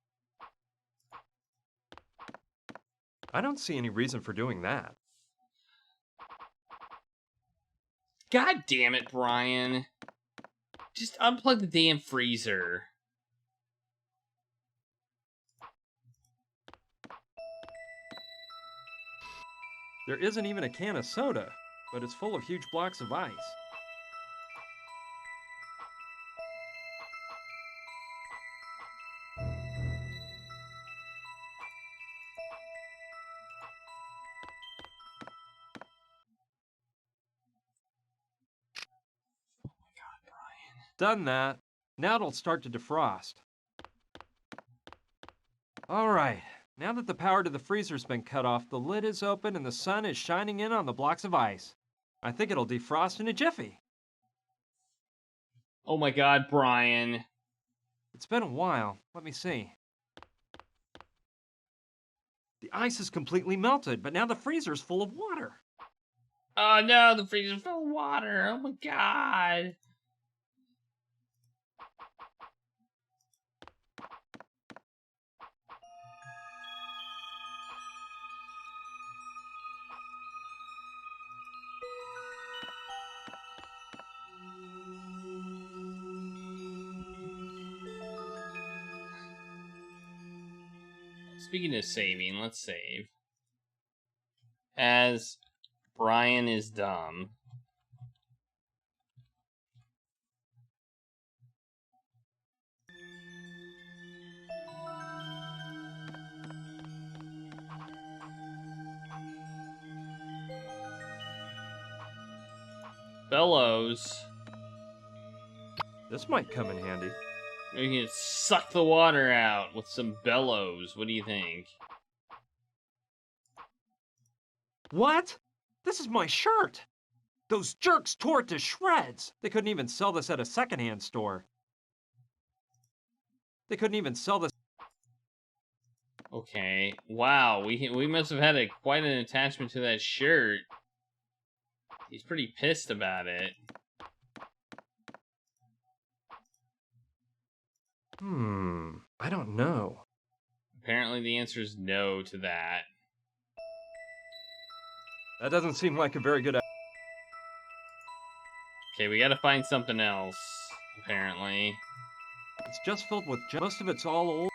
I don't see any reason for doing that. God damn it, Brian. Just unplug the damn freezer. There isn't even a can of soda, but it's full of huge blocks of ice. Done that. Now it'll start to defrost. All right. Now that the power to the freezer's been cut off, the lid is open and the sun is shining in on the blocks of ice. I think it'll defrost in a jiffy. Oh my god, Brian. It's been a while. Let me see. The ice is completely melted, but now the freezer's full of water. Oh no, the freezer's full of water. Oh my god. Speaking of saving, let's save. As Brian is dumb. Bellows. This might come in handy. We can suck the water out with some bellows. What do you think? What? This is my shirt! Those jerks tore it to shreds! They couldn't even sell this at a secondhand store. They couldn't even sell this. Okay. Wow, we must have had quite an attachment to that shirt. He's pretty pissed about it. I don't know. Apparently the answer is no to that. That doesn't seem like a very good idea. Okay, we gotta find something else, apparently. It's just filled with most of it's all old.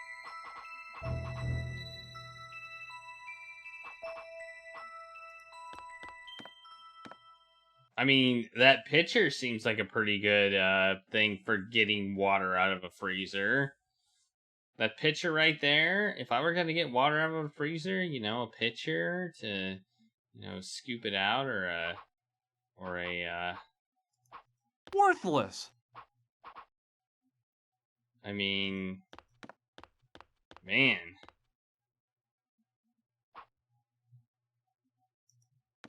I mean, that pitcher seems like a pretty good thing for getting water out of a freezer. That pitcher right there, if I were going to get water out of a freezer, you know, a pitcher to, you know, scoop it out, or a Worthless! I mean, man.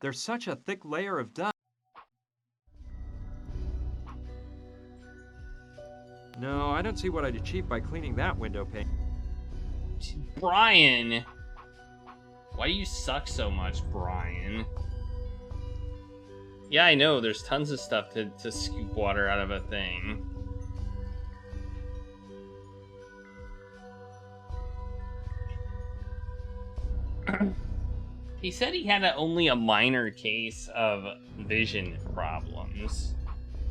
There's such a thick layer of dust. No, I don't see what I'd achieve by cleaning that window pane. Brian! Why do you suck so much, Brian? Yeah, I know. There's tons of stuff to scoop water out of a thing. He said he had only a minor case of vision problems.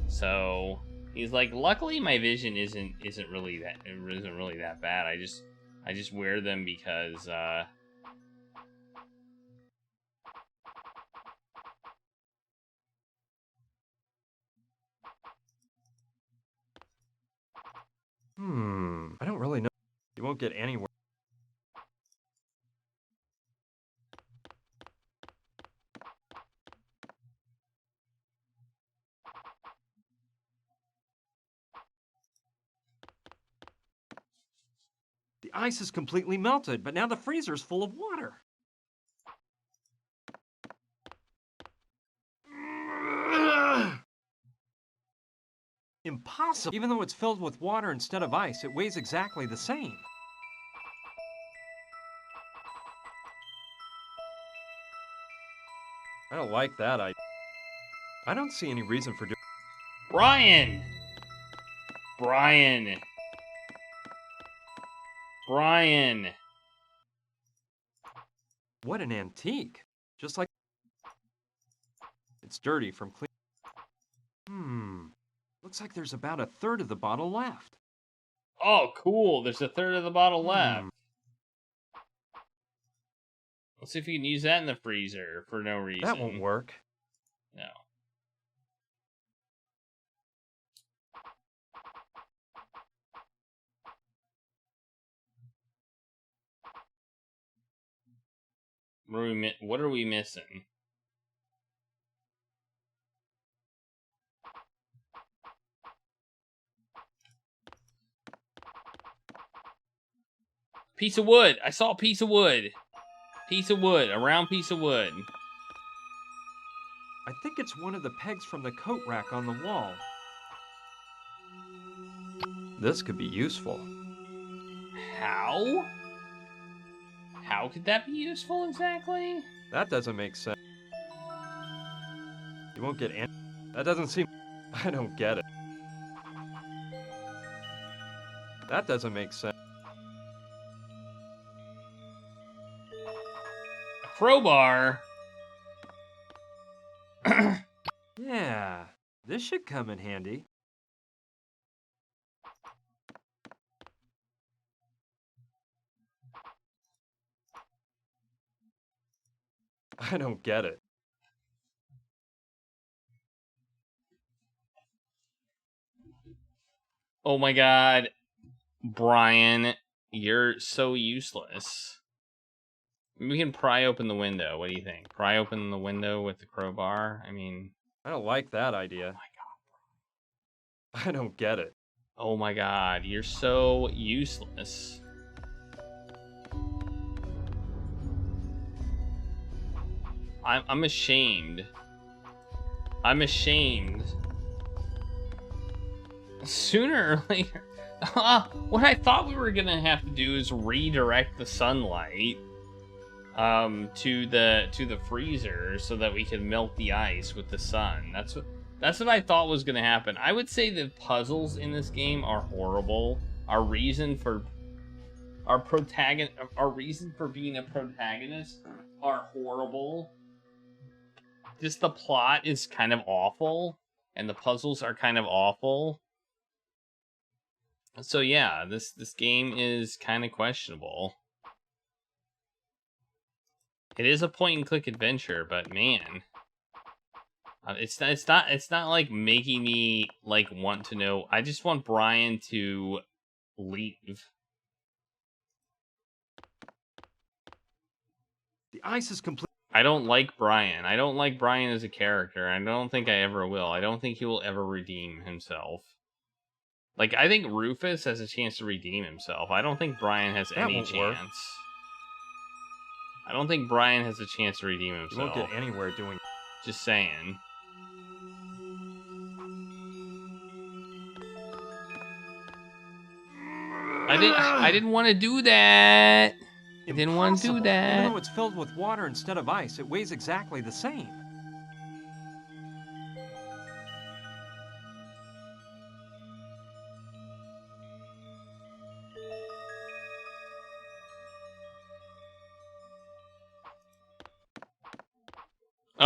So he's like, luckily my vision isn't really that bad. I just wear them because I don't really know. You won't get anywhere. The ice is completely melted, but now the freezer's full of water. Impossible! Even though it's filled with water instead of ice, it weighs exactly the same. I don't like that. I don't see any reason for doing. Brian! What an antique. Just like it's dirty from clean. Looks like there's about a third of the bottle left. Oh, cool. There's a third of the bottle left. Let's see if you can use that in the freezer for no reason. That won't work. No. What are we missing? Piece of wood. I saw a piece of wood. A round piece of wood. I think it's one of the pegs from the coat rack on the wall. This could be useful. How? How could that be useful exactly? That doesn't make sense. You won't get any. That doesn't seem. I don't get it. That doesn't make sense. Crowbar? Yeah, this should come in handy. I don't get it. Oh my god. Brian, you're so useless. We can pry open the window. What do you think? Pry open the window with the crowbar? I mean... I don't like that idea. Oh my god. I don't get it. Oh my god, you're so useless. I'm ashamed. I'm ashamed. Sooner or later... what I thought we were gonna have to do is redirect the sunlight to the freezer so that we could melt the ice with the sun. That's what I thought was gonna happen. I would say the puzzles in this game are horrible. Our reason for being a protagonist are horrible. Just the plot is kind of awful, and the puzzles are kind of awful. So yeah, this game is kind of questionable. It is a point-and-click adventure, but man, it's not like making me like want to know. I just want Brian to leave. The ice is complete. I don't like Brian. I don't like Brian as a character. I don't think I ever will. I don't think he will ever redeem himself. Like, I think Rufus has a chance to redeem himself. I don't think Brian has any chance. Work. I don't think Brian has a chance to redeem himself. You won't get anywhere doing. Just saying. I didn't want to do that. I didn't want to do that. Even though it's filled with water instead of ice, it weighs exactly the same.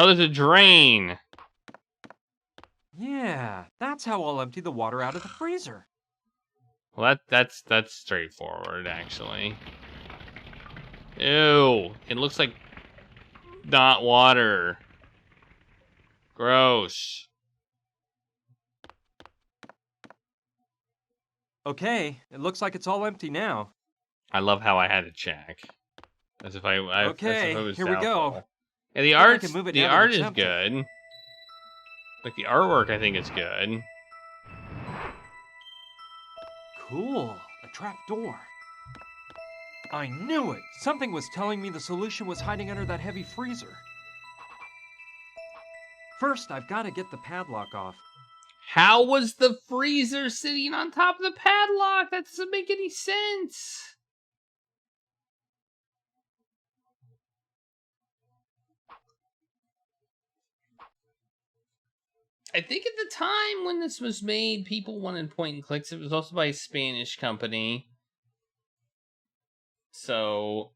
Oh, there's a drain. Yeah, that's how I'll empty the water out of the freezer. Well, that's straightforward, actually. Ew, it looks like not water. Gross. Okay, it looks like it's all empty now. I love how I had to check. As if I Okay, as if it was here we go. doubtful. Yeah, the Think I art can move it the now that art it's is empty. good. Like the artwork, I think is good. Cool, a trap door. I knew it! Something was telling me the solution was hiding under that heavy freezer. First, I've got to get the padlock off. How was the freezer sitting on top of the padlock? That doesn't make any sense. I think at the time when this was made, people wanted point and clicks. It was also by a Spanish company. So,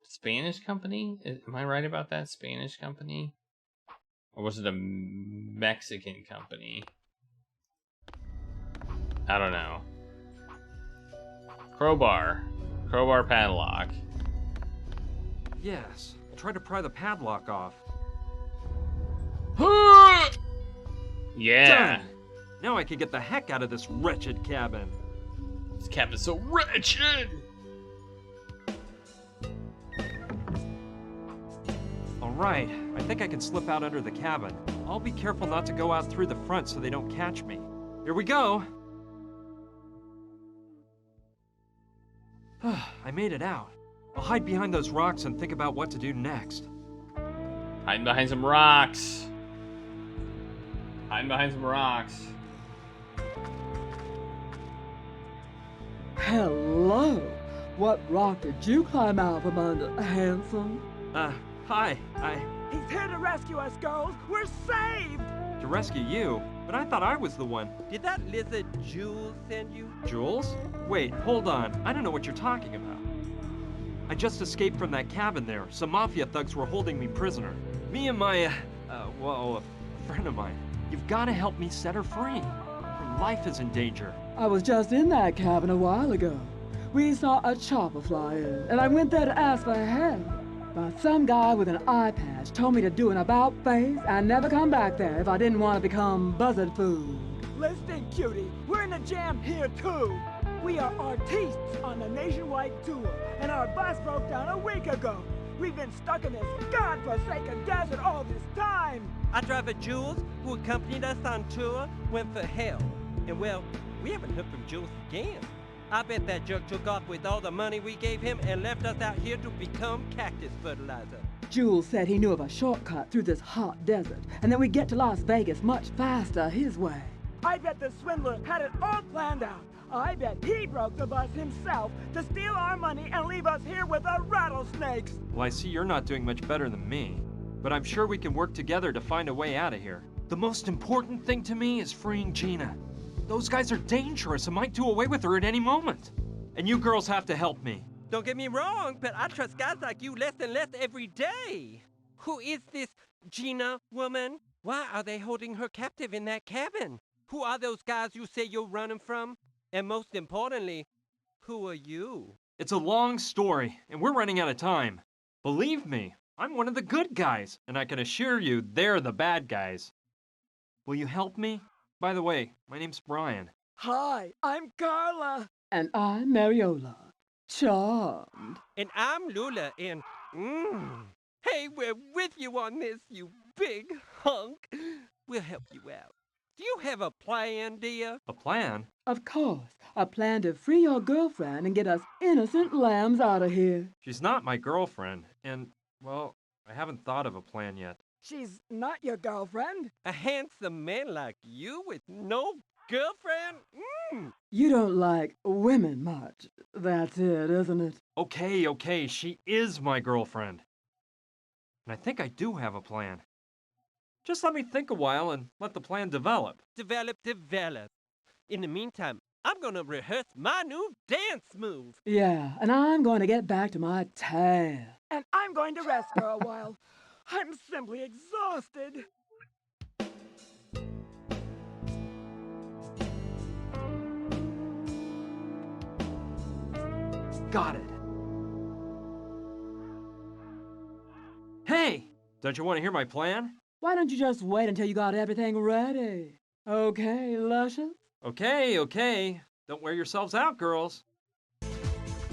Spanish company? Am I right about that? Spanish company? Or was it a Mexican company? I don't know. Crowbar. Crowbar padlock. Yes, try to pry the padlock off. Yeah. Done! Now I can get the heck out of this wretched cabin. This cabin's so wretched! Alright, I think I can slip out under the cabin. I'll be careful not to go out through the front so they don't catch me. Here we go! I made it out. I'll hide behind those rocks and think about what to do next. Hiding behind some rocks. Hiding behind some rocks. Hello. What rock did you climb out from under, handsome? Hi. He's here to rescue us, girls. We're saved! To rescue you? But I thought I was the one. Did that lizard Jules send you? Jules? Wait, hold on. I don't know what you're talking about. I just escaped from that cabin there. Some Mafia thugs were holding me prisoner. Me and my, a friend of mine. You've got to help me set her free. Her life is in danger. I was just in that cabin a while ago. We saw a chopper fly in, and I went there to ask for help. But some guy with an eye patch told me to do an about face and never come back there if I didn't want to become buzzard food. Listen, cutie, we're in a jam here too. We are artistes on a nationwide tour, and our bus broke down a week ago. We've been stuck in this godforsaken desert all this time. Our driver Jules, who accompanied us on tour, went for hell. And well, we haven't heard from Jules again. I bet that jerk took off with all the money we gave him and left us out here to become cactus fertilizer. Jules said he knew of a shortcut through this hot desert, and that we'd get to Las Vegas much faster his way. I bet the swindler had it all planned out. I bet he broke the bus himself to steal our money and leave us here with the rattlesnakes. Well, I see you're not doing much better than me. But I'm sure we can work together to find a way out of here. The most important thing to me is freeing Gina. Those guys are dangerous and might do away with her at any moment. And you girls have to help me. Don't get me wrong, but I trust guys like you less and less every day. Who is this Gina woman? Why are they holding her captive in that cabin? Who are those guys you say you're running from? And most importantly, who are you? It's a long story, and we're running out of time. Believe me, I'm one of the good guys, and I can assure you they're the bad guys. Will you help me? By the way, my name's Brian. Hi, I'm Carla. And I'm Mariola. Charmed. And I'm Lula, and hey, we're with you on this, you big hunk. We'll help you out. Do you have a plan, dear? A plan? Of course. A plan to free your girlfriend and get us innocent lambs out of here. She's not my girlfriend, and, well, I haven't thought of a plan yet. She's not your girlfriend? A handsome man like you with no girlfriend? You don't like women much. That's it, isn't it? Okay, she is my girlfriend. And I think I do have a plan. Just let me think a while and let the plan develop. Develop. In the meantime, I'm gonna rehearse my new dance move. Yeah, and I'm going to get back to my tan. And I'm going to rest for a while. I'm simply exhausted. Got it. Hey! Don't you want to hear my plan? Why don't you just wait until you got everything ready? Okay, Luscious? Okay. Don't wear yourselves out, girls.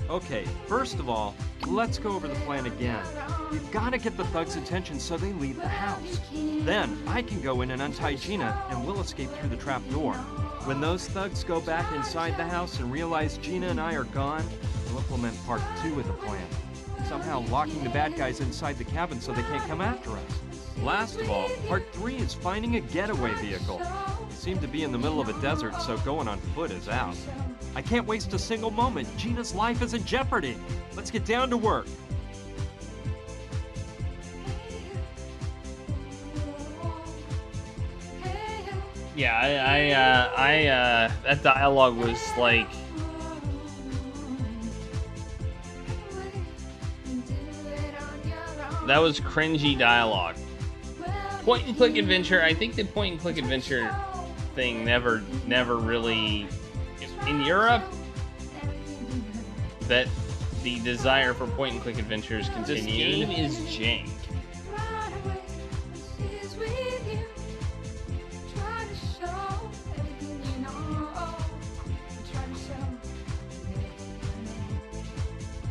Okay, first of all, let's go over the plan again. We've got to get the thugs' attention so they leave the house. Then I can go in and untie Gina, and we'll escape through the trap door. When those thugs go back inside the house and realize Gina and I are gone, we'll implement part 2 of the plan. Somehow locking the bad guys inside the cabin so they can't come after us. Last of all, part 3 is finding a getaway vehicle. We seem to be in the middle of a desert, so going on foot is out. I can't waste a single moment. Gina's life is in jeopardy. Let's get down to work. Yeah, that dialogue was like... That was cringy dialogue. Point and click adventure, I think the point and click adventure thing never really... In Europe, that the desire for point and click adventures continued. This game is jank.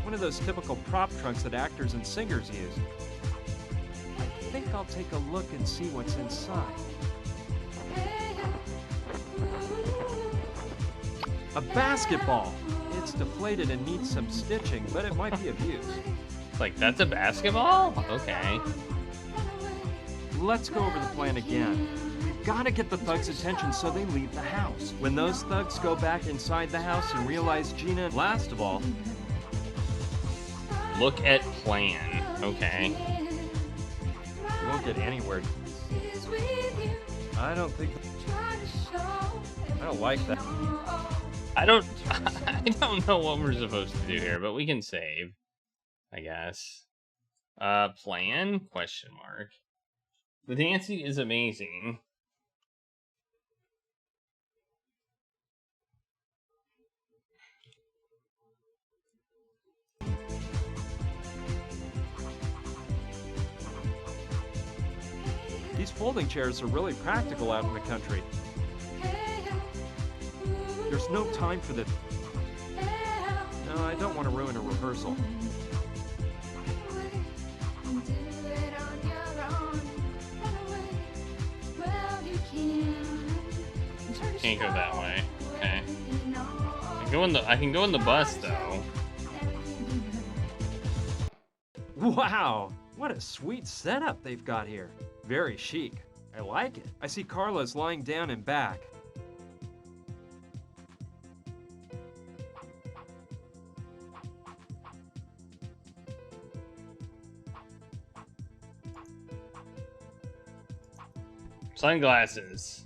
One of those typical prop trunks that actors and singers use. I think I'll take a look and see what's inside. A basketball! It's deflated and needs some stitching, but it might be of use. Like, that's a basketball? Okay. Let's go over the plan again. We've got to get the thugs' attention so they leave the house. When those thugs go back inside the house and realize Gina... Last of all... Look at plan. Okay. We won't get anywhere. I don't like that. I don't know what we're supposed to do here, but we can save, I guess. Plan? Question mark. The dancing is amazing. These folding chairs are really practical out in the country. There's no time for this. No, I don't want to ruin a rehearsal. Can't go that way. Okay. I can go in the bus though. Wow! What a sweet setup they've got here. Very chic. I like it. I see Carla's lying down and back. Sunglasses.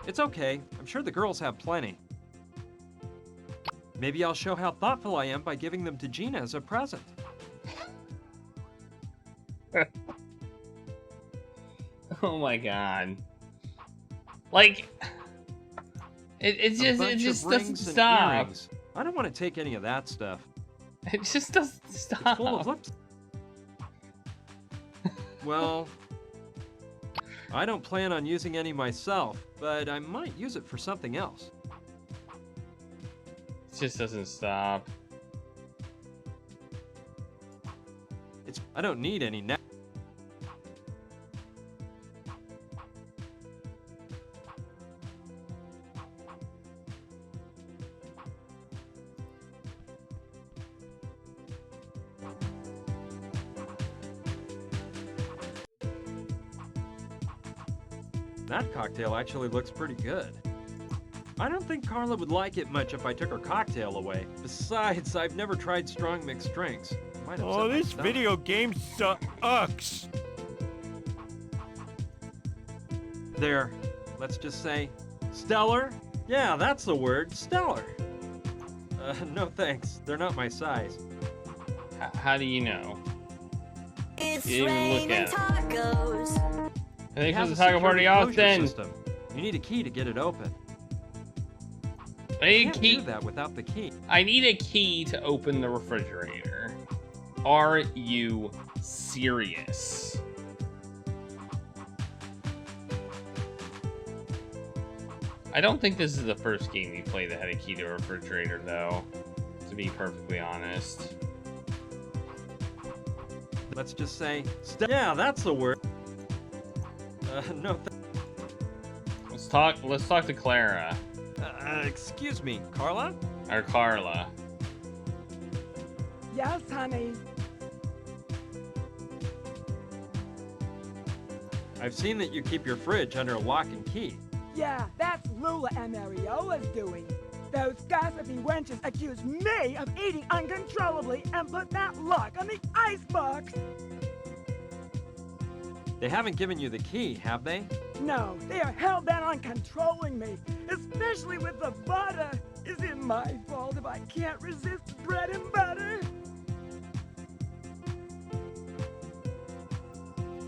It's okay. I'm sure the girls have plenty. Maybe I'll show how thoughtful I am by giving them to Gina as a present. Oh my god. Like, it just doesn't stop. Earrings. I don't want to take any of that stuff. It just doesn't stop. It's full of lips. Well, I don't plan on using any myself, but I might use it for something else. It just doesn't stop. I don't need any now. That cocktail actually looks pretty good. I don't think Carla would like it much if I took her cocktail away. Besides, I've never tried strong mixed drinks. Might upset Oh, my this stomach. video game sucks. There, let's just say, stellar? Yeah, that's the word, stellar. No thanks, they're not my size. How do you know? It's Didn't even look raining at it. tacos. Thanks for has the a taco party, security closure Austin. system. You need a key to get it open. I need a Can't key. do that without the key. I need a key to open the refrigerator. Are you serious? I don't think this is the first game we played that had a key to a refrigerator, though, to be perfectly honest. Let's just say, yeah, that's the word. No. Let's talk to Clara. Excuse me, Carla? Or Carla. Yes, honey. I've seen that you keep your fridge under a lock and key. Yeah, that's Lula and Mariola's doing. Those gossipy wenches accuse me of eating uncontrollably and put that lock on the icebox. They haven't given you the key, have they? No, they are hell-bent on controlling me, especially with the butter. Is it my fault if I can't resist bread and butter?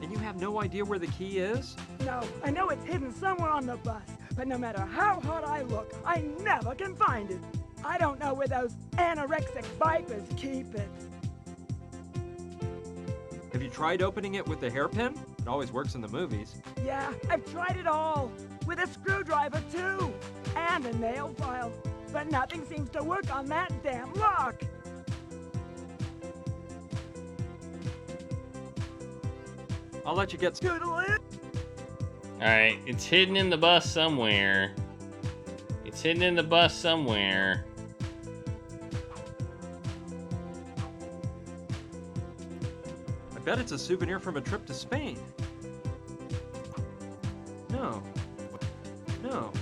And you have no idea where the key is? No, I know it's hidden somewhere on the bus, but no matter how hard I look, I never can find it. I don't know where those anorexic vipers keep it. Have you tried opening it with the hairpin? It always works in the movies. Yeah, I've tried it all. With a screwdriver, too. And a nail file. But nothing seems to work on that damn lock. I'll let you get Toodaloo. Alright, it's hidden in the bus somewhere. It's hidden in the bus somewhere. I bet it's a souvenir from a trip to Spain. No. No.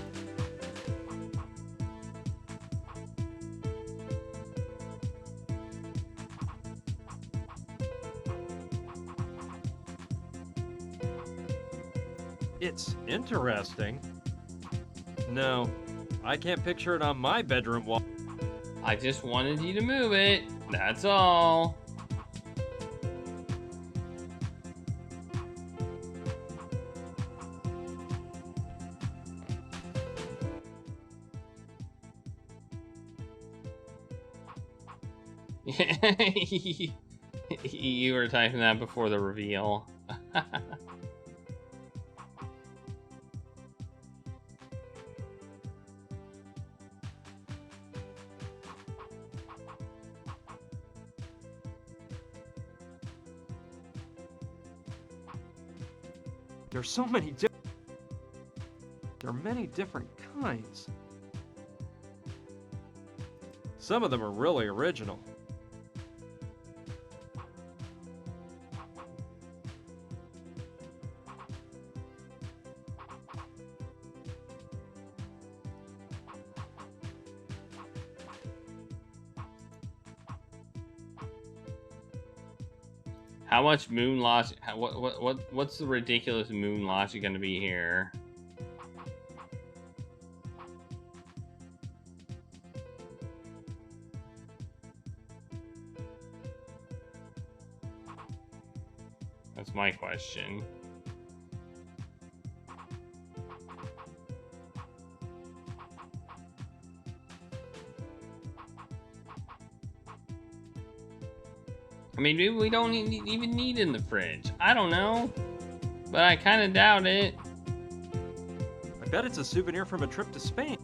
It's interesting. No, I can't picture it on my bedroom wall. I just wanted you to move it. That's all. You were typing that before the reveal. There's so many there are many different kinds. Some of them are really original. How much moon logic? What's the ridiculous moon logic going to be here? That's my question. I mean, maybe we don't even need it in the fridge. I don't know. But I kind of doubt it. I bet it's a souvenir from a trip to Spain.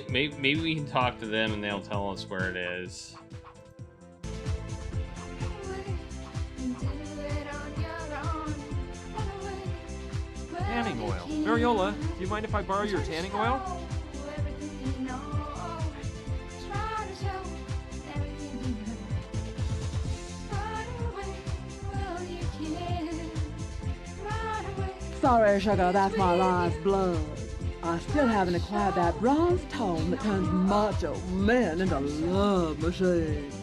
Maybe we can talk to them and they'll tell us where it is. Tanning oil. Mariola, do you mind if I borrow your tanning oil? Sorry, sugar, that's my life's blood. I still haven't acquired that bronze tone that turns macho men into love machines.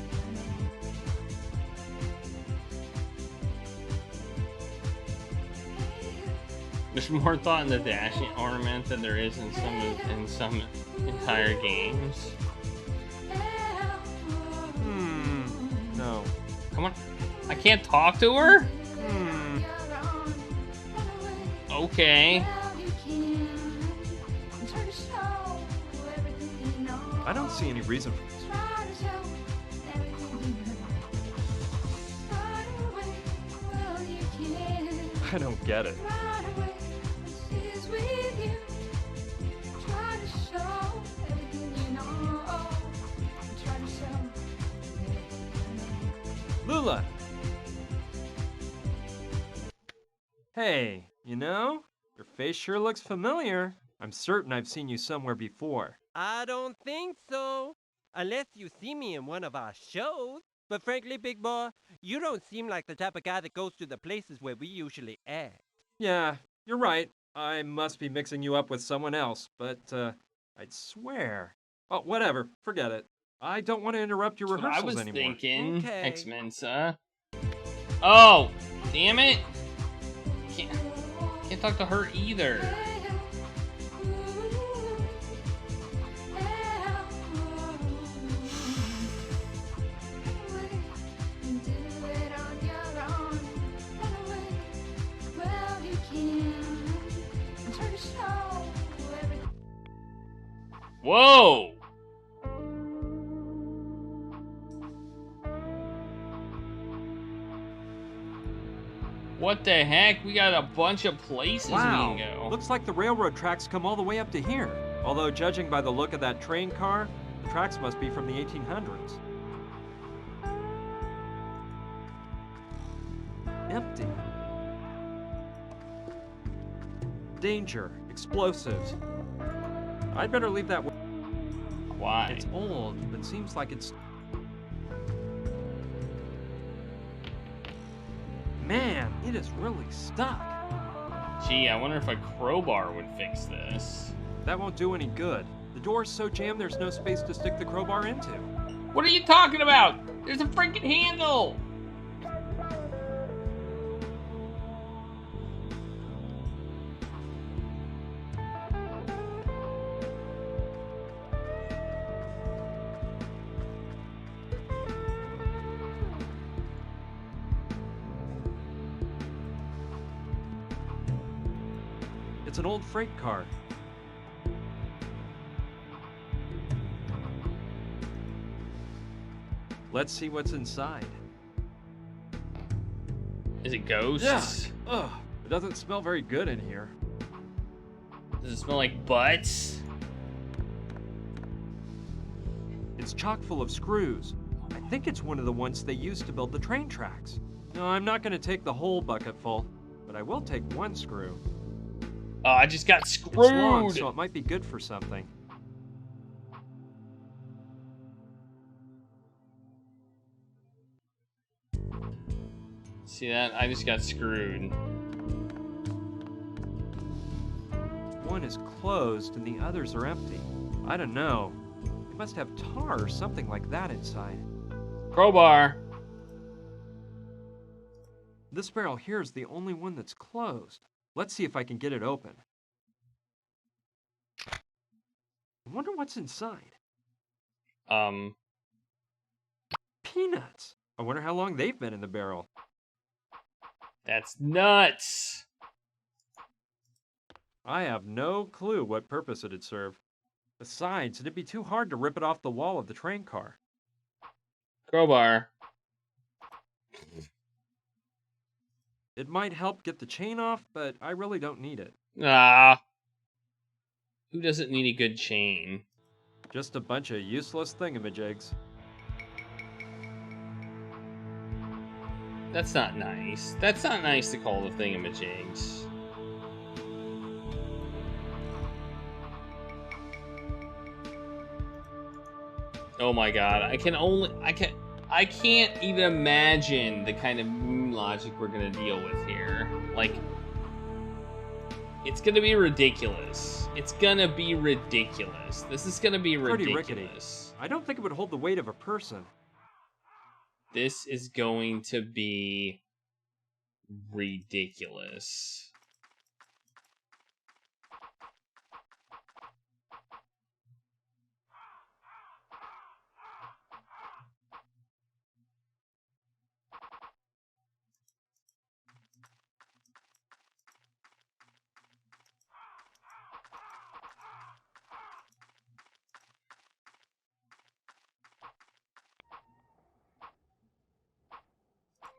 There's more thought in the dashing ornament than there is in some entire games. No. Come on. I can't talk to her? Okay. I don't see any reason for I don't get it. Lula! Hey, you know, your face sure looks familiar. I'm certain I've seen you somewhere before. I don't think so. Unless you see me in one of our shows. But frankly, big boy, you don't seem like the type of guy that goes to the places where we usually act. Yeah, you're right. I must be mixing you up with someone else, but I'd swear. Oh, whatever. Forget it. I don't want to interrupt your That's what rehearsals I was anymore. thinking. Okay. X-Mensa. Oh, damn it! Can't talk to her either. Whoa! What the heck? We got a bunch of places we can go. Looks like the railroad tracks come all the way up to here. Although, judging by the look of that train car, the tracks must be from the 1800s. Empty. Danger. Explosives. I'd better leave that. Why? It's old, but seems like it's... Man, it is really stuck. Gee, I wonder if a crowbar would fix this. That won't do any good. The door's so jammed there's no space to stick the crowbar into. What are you talking about? There's a freaking handle! It's an old freight car. Let's see what's inside. Is it ghosts? Yeah. Ugh, it doesn't smell very good in here. Does it smell like butts? It's chock full of screws. I think it's one of the ones they used to build the train tracks. No, I'm not going to take the whole bucket full, but I will take one screw. Oh, I just got screwed! It's long, so it might be good for something. See that? I just got screwed. One is closed and the others are empty. I don't know. They must have tar or something like that inside. Crowbar! This barrel here is the only one that's closed. Let's see if I can get it open. I wonder what's inside. Peanuts. I wonder how long they've been in the barrel. That's nuts! I have no clue what purpose it'd serve. Besides, it'd be too hard to rip it off the wall of the train car. Crowbar. It might help get the chain off, but I really don't need it. Ah. Who doesn't need a good chain? Just a bunch of useless thingamajigs. That's not nice. That's not nice to call the thingamajigs. Oh my god, I can't even imagine the kind of moon logic we're gonna deal with here. Like, It's gonna be ridiculous. It's gonna be ridiculous. This is gonna be Pretty ridiculous. rickety. I don't think it would hold the weight of a person. This is going to be ridiculous.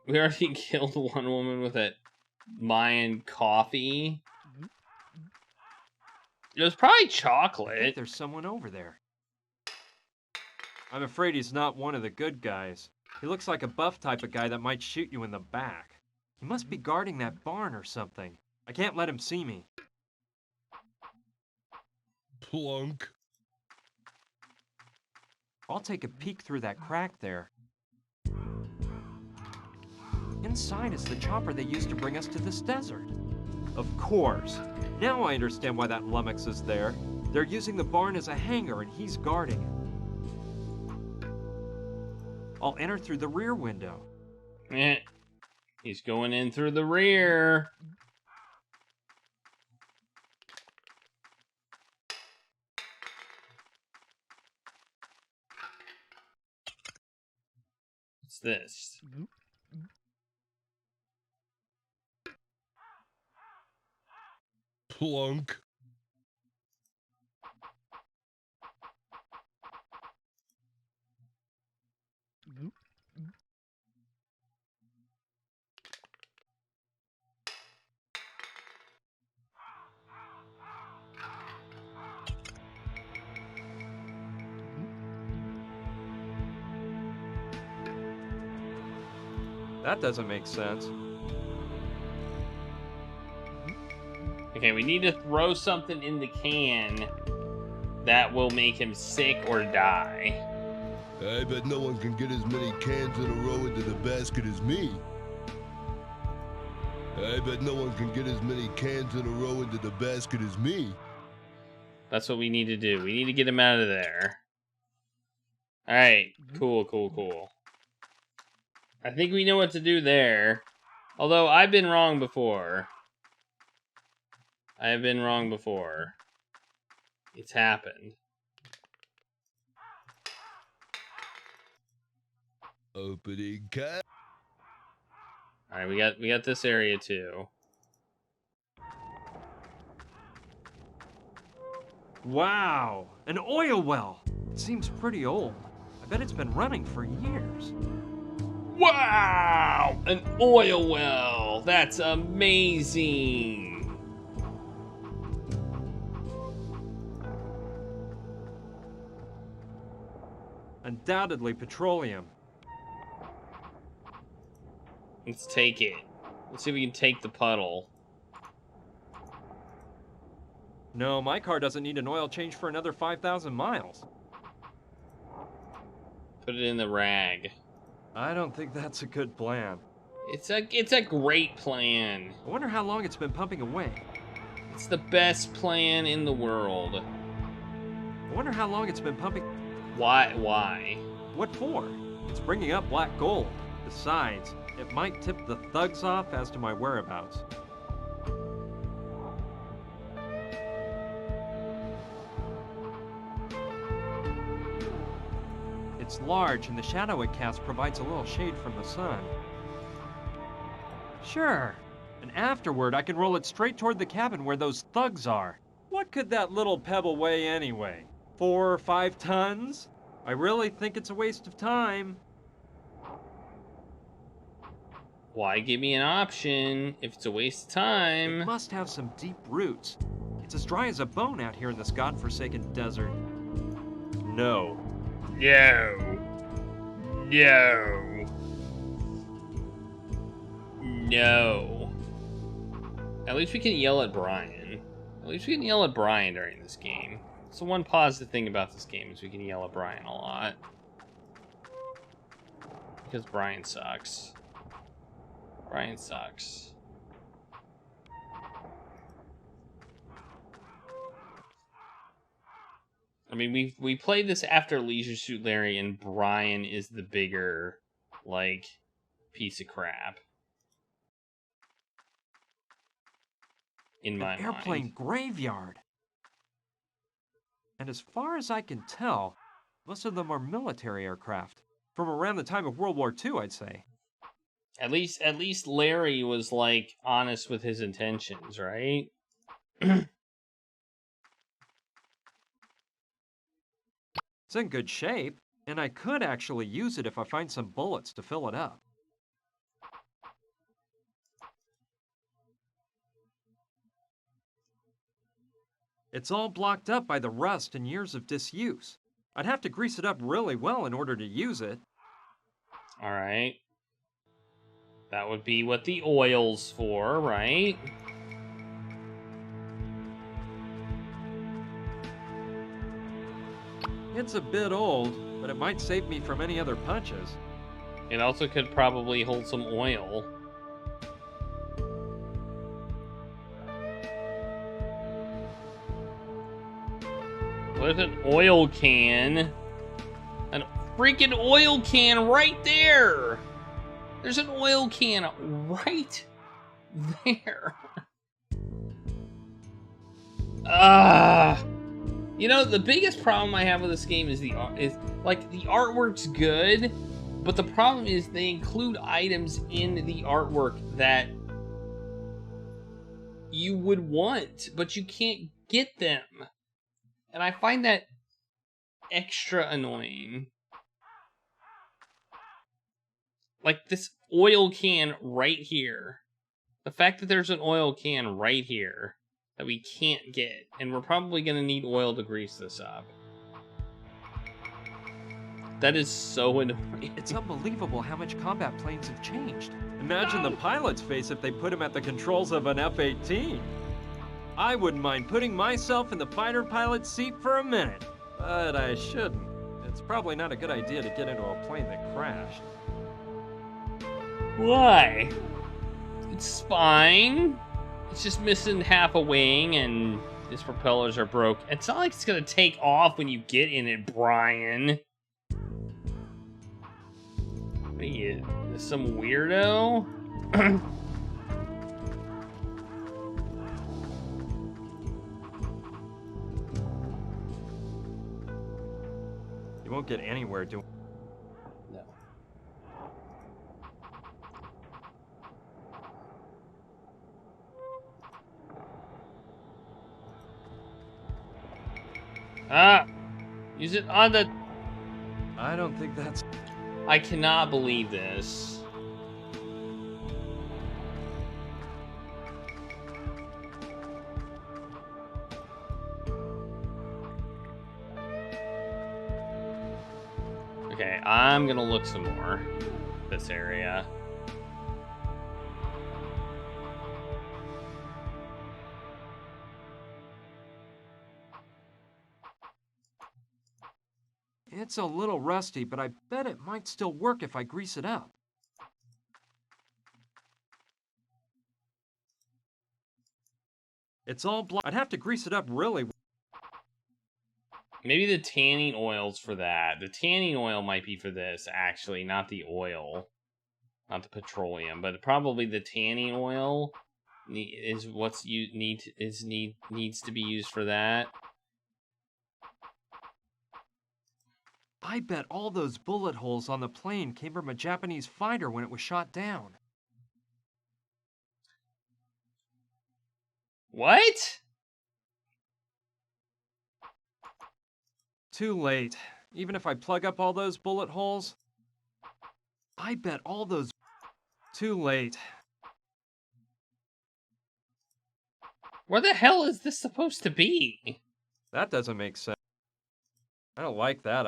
We already killed one woman with a Mayan coffee. It was probably I chocolate. think there's someone over there. I'm afraid he's not one of the good guys. He looks like a buff type of guy that might shoot you in the back. He must be guarding that barn or something. I can't let him see me. Plunk. I'll take a peek through that crack there. Inside is the chopper they used to bring us to this desert. Of course. Now I understand why that lummox is there. They're using the barn as a hangar and he's guarding it. I'll enter through the rear window. He's going in through the rear. What's this? Plunk. That doesn't make sense. Okay, we need to throw something in the can that will make him sick or die. I bet no one can get as many cans in a row into the basket as me. I bet no one can get as many cans in a row into the basket as me. That's what we need to do. We need to get him out of there. Alright, cool. I think we know what to do there. Although, I've been wrong before. I have been wrong before. It's happened. Opening cat. Alright, we got this area too. Wow! An oil well! It seems pretty old. I bet it's been running for years. Wow! An oil well! That's amazing! Undoubtedly petroleum. Let's take it. Let's see if we can take the puddle. No, my car doesn't need an oil change for another 5,000 miles. Put it in the rag. I don't think that's a good plan. It's a great plan. I wonder how long it's been pumping away. It's the best plan in the world. I wonder how long it's been pumping... Why? What for? It's bringing up black gold. Besides, it might tip the thugs off as to my whereabouts. It's large, and the shadow it casts provides a little shade from the sun. Sure. And afterward, I can roll it straight toward the cabin where those thugs are. What could that little pebble weigh anyway? 4 or 5 tons? I really think it's a waste of time. Why give me an option if it's a waste of time? It must have some deep roots. It's as dry as a bone out here in this godforsaken desert. No. No. No. No. At least we can yell at Brian. At least we can yell at Brian during this game. It's the one positive thing about this game is we can yell at Brian a lot. Because Brian sucks. Brian sucks. I mean, we played this after Leisure Suit Larry, and Brian is the bigger, like, piece of crap. In my An airplane mind. graveyard. And as far as I can tell, most of them are military aircraft. From around the time of World War II, I'd say. At least Larry was, like, honest with his intentions, right? It's in good shape, and I could actually use it if I find some bullets to fill it up. It's all blocked up by the rust and years of disuse. I'd have to grease it up really well in order to use it. Alright. That would be what the oil's for, right? It's a bit old, but it might save me from any other punches. It also could probably hold some oil. There's an oil can. An freaking oil can right there! There's an oil can right there. You know, the biggest problem I have with this game is the artwork's good, but the problem is they include items in the artwork that you would want, but you can't get them. And I find that extra annoying. Like this oil can right here. The fact that there's an oil can right here that we can't get, and we're probably going to need oil to grease this up. That is so annoying. It's unbelievable how much combat planes have changed. Imagine the pilot's face if they put him at the controls of an F-18. I wouldn't mind putting myself in the fighter pilot's seat for a minute, but I shouldn't. It's probably not a good idea to get into a plane that crashed. Why? It's fine. It's just missing half a wing and its propellers are broke. It's not like it's gonna take off when you get in it, Brian. What are you, some weirdo? You won't get anywhere doing... No. Use it on the... I don't think that's... I cannot believe this. Okay, I'm gonna look some more. This area. It's a little rusty, but I bet it might still work if I grease it up. It's all I'd have to grease it up really. Maybe the tanning oil's for that. The tanning oil might be for this, actually, not the oil. Not the petroleum, but probably the tanning oil is what's needs to be used for that. I bet all those bullet holes on the plane came from a Japanese fighter when it was shot down. What? Too late. Even if I plug up all those bullet holes, I bet all those... Too late. Where the hell is this supposed to be? That doesn't make sense. I don't like that.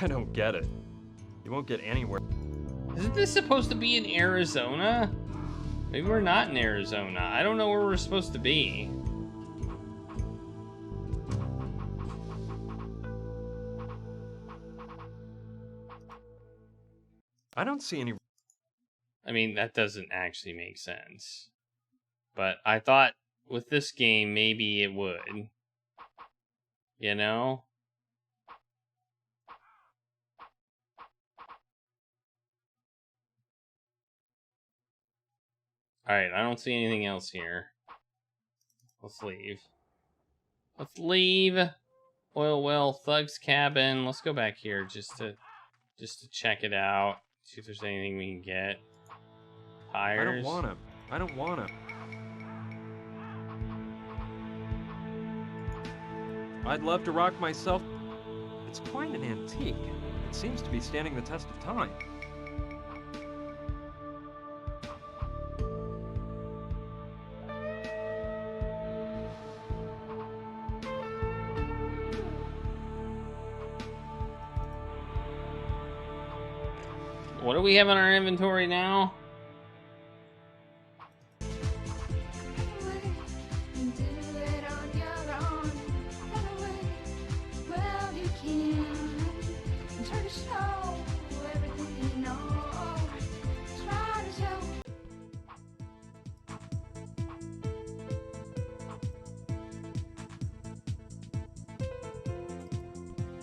I don't get it. You won't get anywhere. Isn't this supposed to be in Arizona? Maybe we're not in Arizona. I don't know where we're supposed to be. I don't see any... I mean, that doesn't actually make sense. But I thought with this game, maybe it would. You know? Alright, I don't see anything else here. Let's leave. Let's leave. Oil well, Thug's cabin. Let's go back here just to check it out. See if there's anything we can get. Tires. I don't want him. I don't want him. I'd love to rock myself. It's quite an antique. It seems to be standing the test of time. What do we have in our inventory now?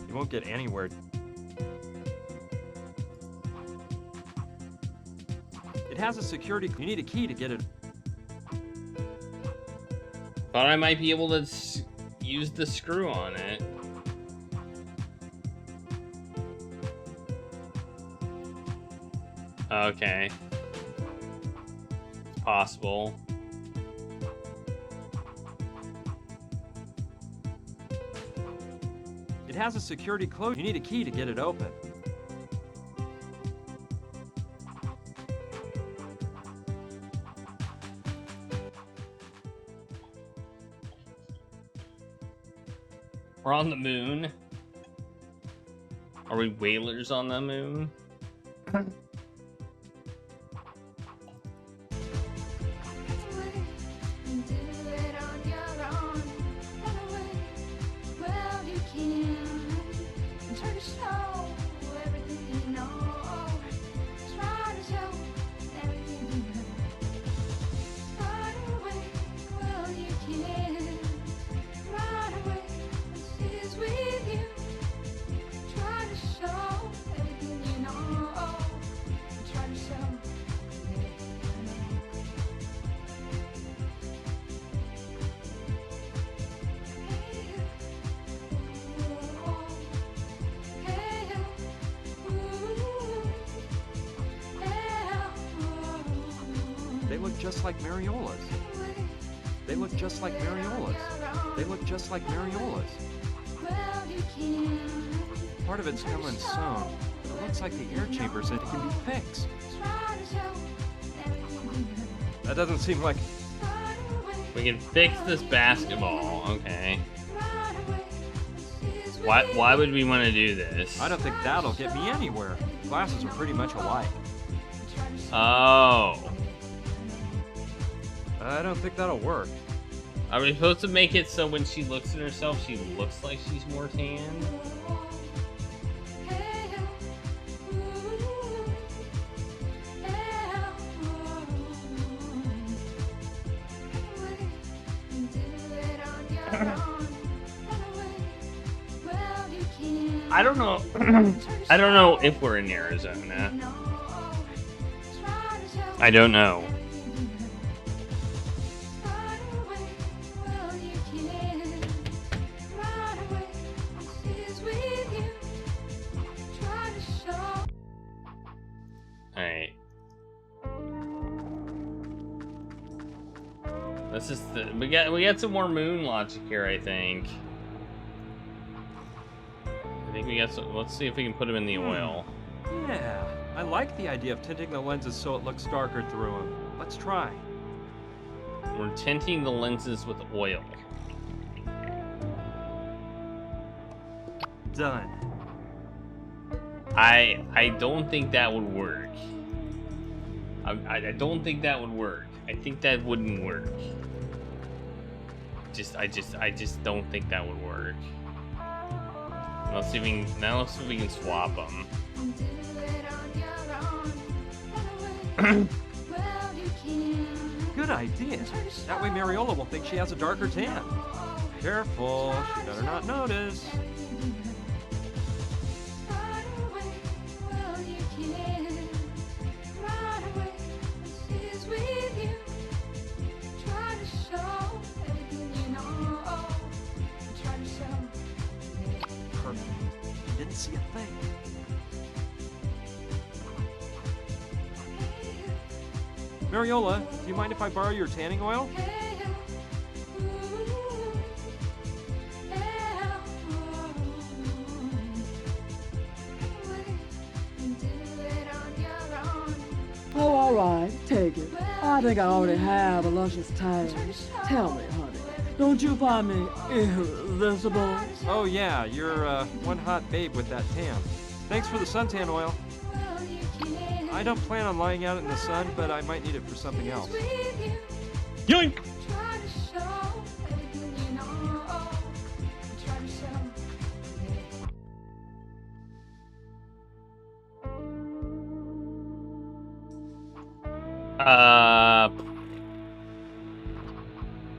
You won't get anywhere. It has a security. You need a key to get it. Thought I might be able to use the screw on it. Okay. It's possible. It has a security close. You need a key to get it open. We're on the moon. Are we whalers on the moon? They look just like Mariola's. They look just like Mariola's. They look just like Mariola's. Part of it's come unsewn, but it looks like the air chambers and it can be fixed. That doesn't seem like... We can fix this basketball. Okay. Why would we want to do this? I don't think that'll get me anywhere. Glasses are pretty much alike. Oh. I don't think that'll work. Are we supposed to make it so when she looks at herself, she looks like she's more tan? I don't know. I don't know if we're in Arizona. I don't know. Alright. This is the we got some more moon logic here, I think. I think we got some. Let's see if we can put them in the oil. Yeah, I like the idea of tinting the lenses so it looks darker through them. Let's try. We're tinting the lenses with oil. Done. I don't think that would work. I don't think that would work. I think that wouldn't work. I just don't think that would work. Let's see if we can, now let's see if we can swap them. Good idea. That way Mariola will think she has a darker tan. Careful, she better not notice. see a thing. Mariola, do you mind if I borrow your tanning oil? Oh, all right, take it. I think I already have a luscious tan. Tell me, honey, don't you find me irresistible? Oh yeah, you're one hot babe with that tan. Thanks for the suntan oil. I don't plan on lying out in the sun, but I might need it for something else. Yoink!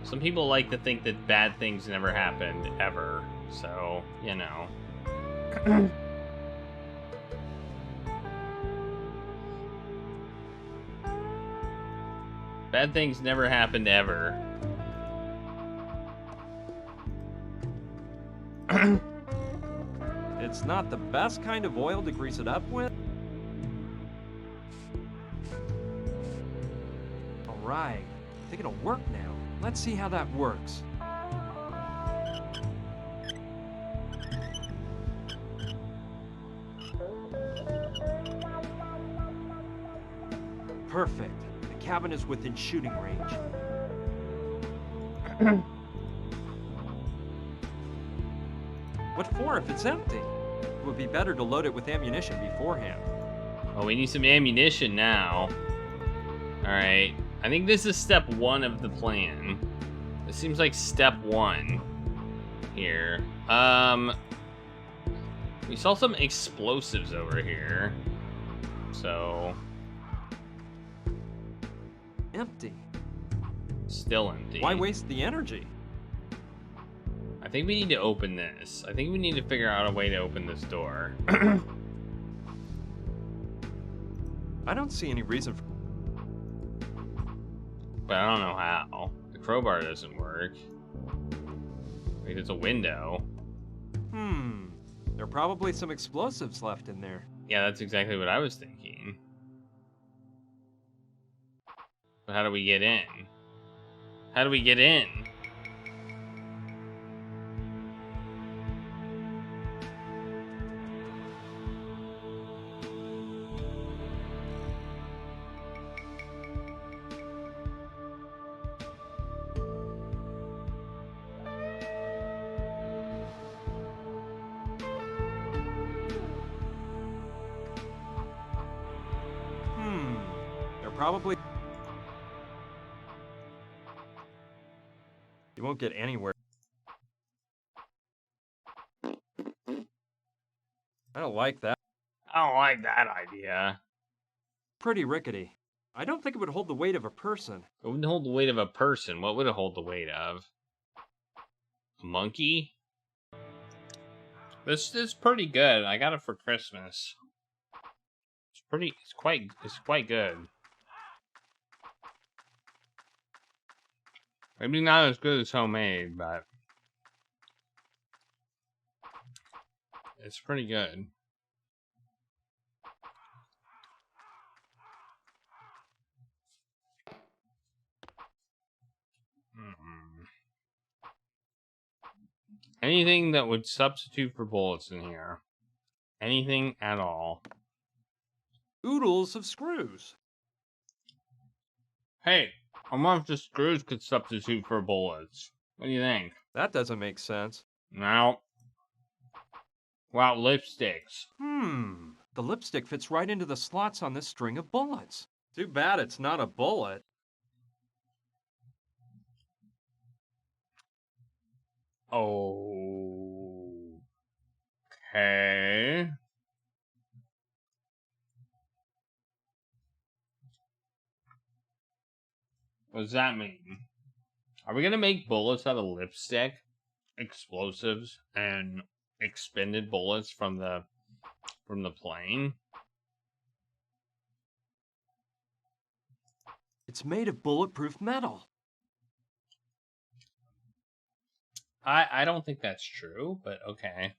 Some people like to think that bad things never happened, ever. So, you know. Bad things never happened, ever. It's not the best kind of oil to grease it up with. All right, I think it'll work now. Let's see how that works. Perfect. The cabin is within shooting range. What for if it's empty? It would be better to load it with ammunition beforehand. Oh, we need some ammunition now. Alright. I think this is step 1 of the plan. This seems like step 1 here. We saw some explosives over here. So... Empty. Still empty. Why waste the energy? I think we need to open this. I think we need to figure out a way to open this door. I don't see any reason for... But I don't know how. The crowbar doesn't work. Wait, there's a window. There are probably some explosives left in there. Yeah, that's exactly what I was thinking. But how do we get in? How do we get in? They're probably... You won't get anywhere. I don't like that. I don't like that idea. Pretty rickety. I don't think it would hold the weight of a person. It wouldn't hold the weight of a person. What would it hold the weight of? A monkey? This is pretty good. I got it for Christmas. It's quite good. Maybe not as good as homemade, but it's pretty good. Anything that would substitute for bullets in here. Anything at all. Oodles of screws. Hey, I wonder if the screws could substitute for bullets. What do you think? That doesn't make sense. No. Wow, lipsticks. The lipstick fits right into the slots on this string of bullets. Too bad it's not a bullet. Okay. What does that mean? Are we gonna make bullets out of lipstick, explosives, and expended bullets from the plane? It's made of bulletproof metal. I don't think that's true, but okay.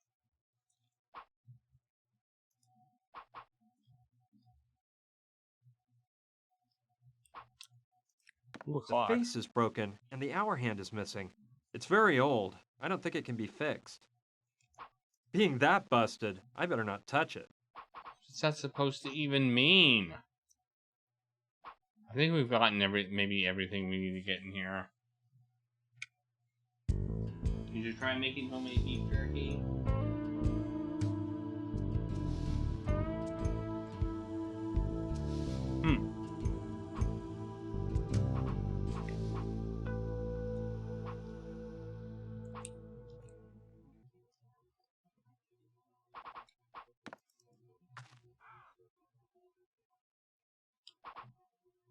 The o'clock. face is broken, and the hour hand is missing. It's very old. I don't think it can be fixed. Being that busted, I better not touch it. What's that supposed to even mean? I think we've gotten maybe everything we need to get in here. Did you try making homemade beef jerky?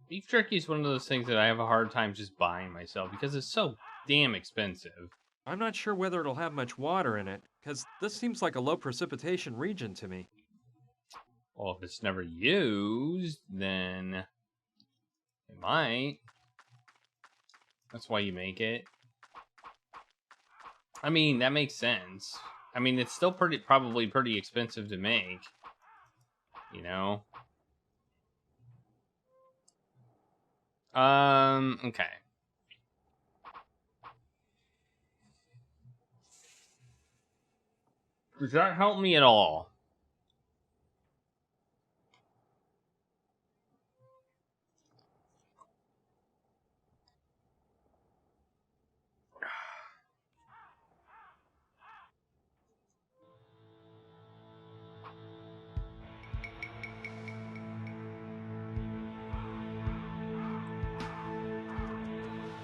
Beef jerky is one of those things that I have a hard time just buying myself because it's so damn expensive. I'm not sure whether it'll have much water in it, because this seems like a low precipitation region to me. Well, if it's never used, then it might. That's why you make it. I mean, that makes sense. I mean, it's still probably pretty expensive to make. You know? Okay. Does that help me at all?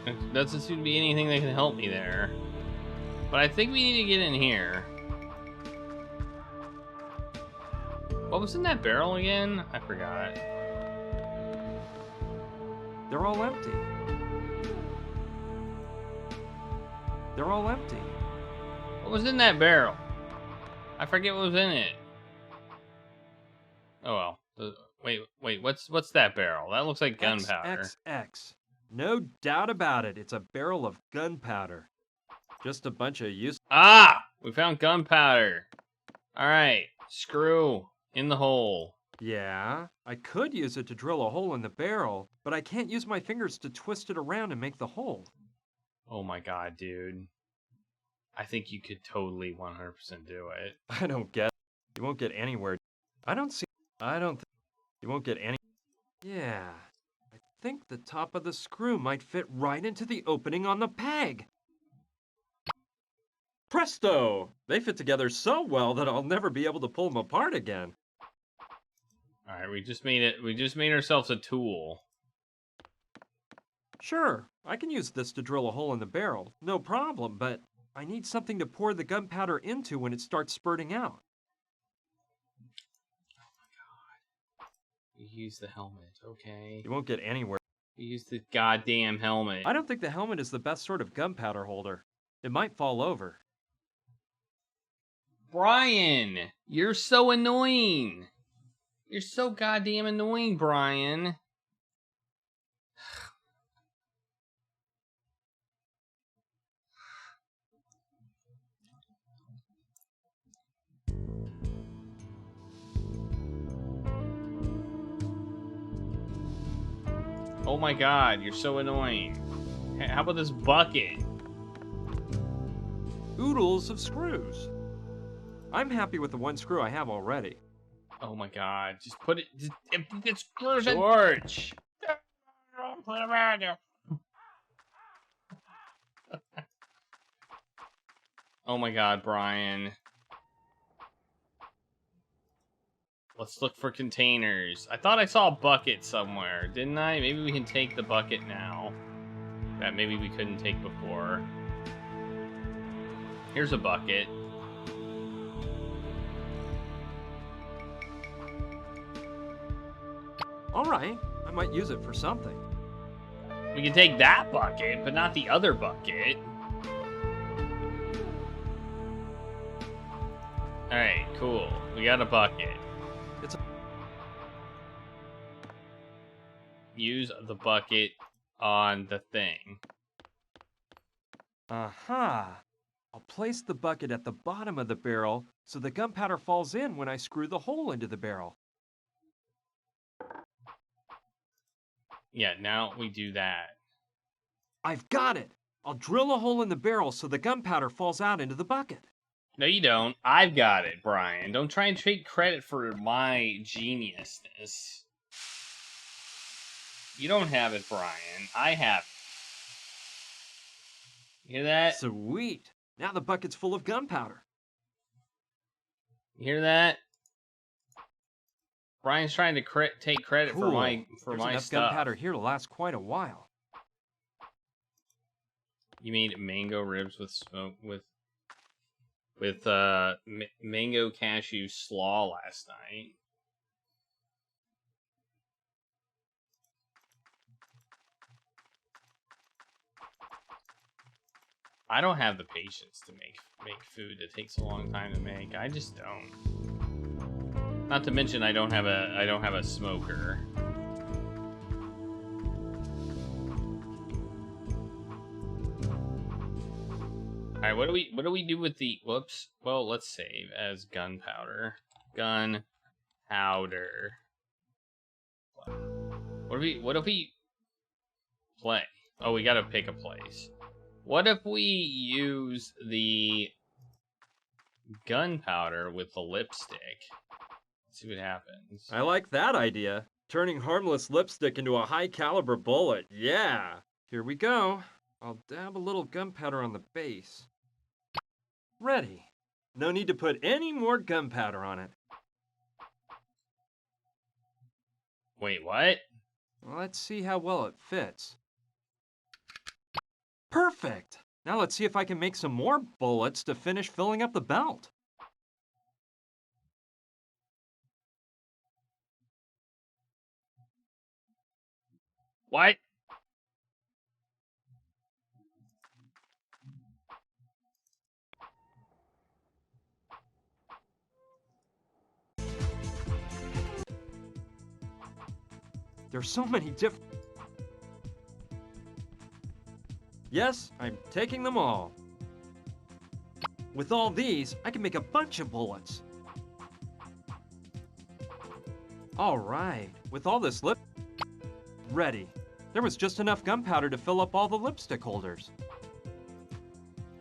There doesn't seem to be anything that can help me there. But I think we need to get in here. What was in that barrel again? I forgot. They're all empty. They're all empty. What was in that barrel? I forget what was in it. Oh well. Wait, what's that barrel? That looks like gunpowder. XXX. No doubt about it, it's a barrel of gunpowder. Just a bunch of use. Ah! We found gunpowder. Alright, screw in the hole. Yeah, I could use it to drill a hole in the barrel, but I can't use my fingers to twist it around and make the hole. Oh my god, dude. I think you could totally 100% do it. I don't get it. You won't get anywhere. I don't think you won't get any. Yeah, I think the top of the screw might fit right into the opening on the peg. Presto! They fit together so well that I'll never be able to pull them apart again. Alright, we just made ourselves a tool. Sure, I can use this to drill a hole in the barrel, no problem, but I need something to pour the gunpowder into when it starts spurting out. Oh my god. We use the helmet, okay? You won't get anywhere. We use the goddamn helmet. I don't think the helmet is the best sort of gunpowder holder. It might fall over. Brian, you're so annoying. You're so goddamn annoying, Brian. Oh my god, you're so annoying. How about this bucket? Oodles of screws. I'm happy with the one screw I have already. Oh my god, just put it. It screws in. George! Oh my god, Brian. Let's look for containers. I thought I saw a bucket somewhere, didn't I? Maybe we can take the bucket now. That maybe we couldn't take before. Here's a bucket. Alright, I might use it for something. We can take that bucket, but not the other bucket. Alright, cool. We got a bucket. Use the bucket on the thing. Aha! I'll place the bucket at the bottom of the barrel so the gunpowder falls in when I screw the hole into the barrel. Yeah, now we do that. I've got it! I'll drill a hole in the barrel so the gunpowder falls out into the bucket. No, you don't. I've got it, Brian. Don't try and take credit for my geniusness. You don't have it, Brian. I have it. You hear that? Sweet. Now the bucket's full of gunpowder. You hear that? Brian's trying to take credit Cool. for my enough stuff. Gunpowder here to last quite a while. You made mango ribs with smoke with mango cashew slaw last night. I don't have the patience to make food that takes a long time to make. I just don't. Not to mention I don't have a smoker. Alright, what do we do with the whoops? Well, let's save as gunpowder. Gunpowder. What if we play? Oh, we gotta pick a place. What if we use the gunpowder with the lipstick? Let's see what happens. I like that idea. Turning harmless lipstick into a high-caliber bullet. Yeah. Here we go. I'll dab a little gunpowder on the base. Ready. No need to put any more gunpowder on it. Wait, what? Well, let's see how well it fits. Perfect! Now let's see if I can make some more bullets to finish filling up the belt. What? There's so many different... Yes, I'm taking them all. With all these, I can make a bunch of bullets. All right, with all this ready. There was just enough gunpowder to fill up all the lipstick holders.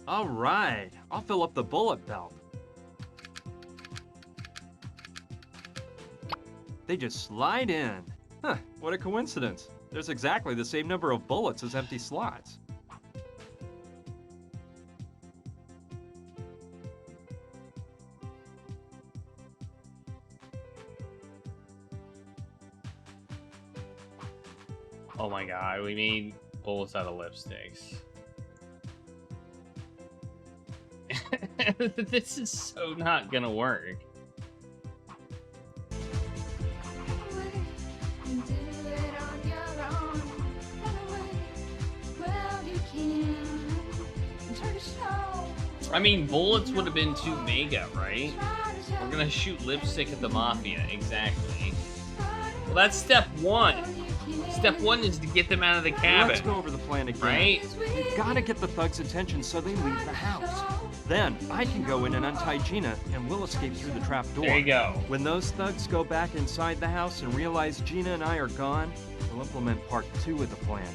All right, I'll fill up the bullet belt. They just slide in. Huh, what a coincidence. There's exactly the same number of bullets as empty slots. Oh my god, we made bullets out of lipsticks. This is so not gonna work. I mean, bullets would have been too mega, right? We're gonna shoot lipstick at the Mafia, exactly. Well, that's step one. Step one is to get them out of the cabin. Let's go over the plan again. Right? We've got to get the thugs' attention so they leave the house. Then I can go in and untie Gina, and we'll escape through the trap door. There you go. When those thugs go back inside the house and realize Gina and I are gone, we'll implement part 2 of the plan.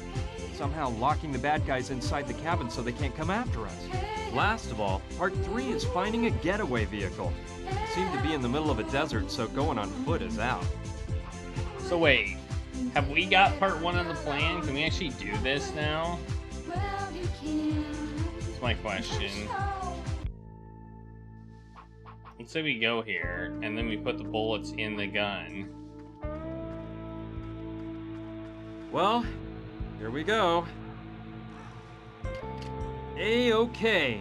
Somehow locking the bad guys inside the cabin so they can't come after us. Last of all, part 3 is finding a getaway vehicle. We seem to be in the middle of a desert, so going on foot is out. So wait, have we got part 1 on the plan? Can we actually do this now? That's my question. Let's say we go here, and then we put the bullets in the gun. Well, here we go. A-okay.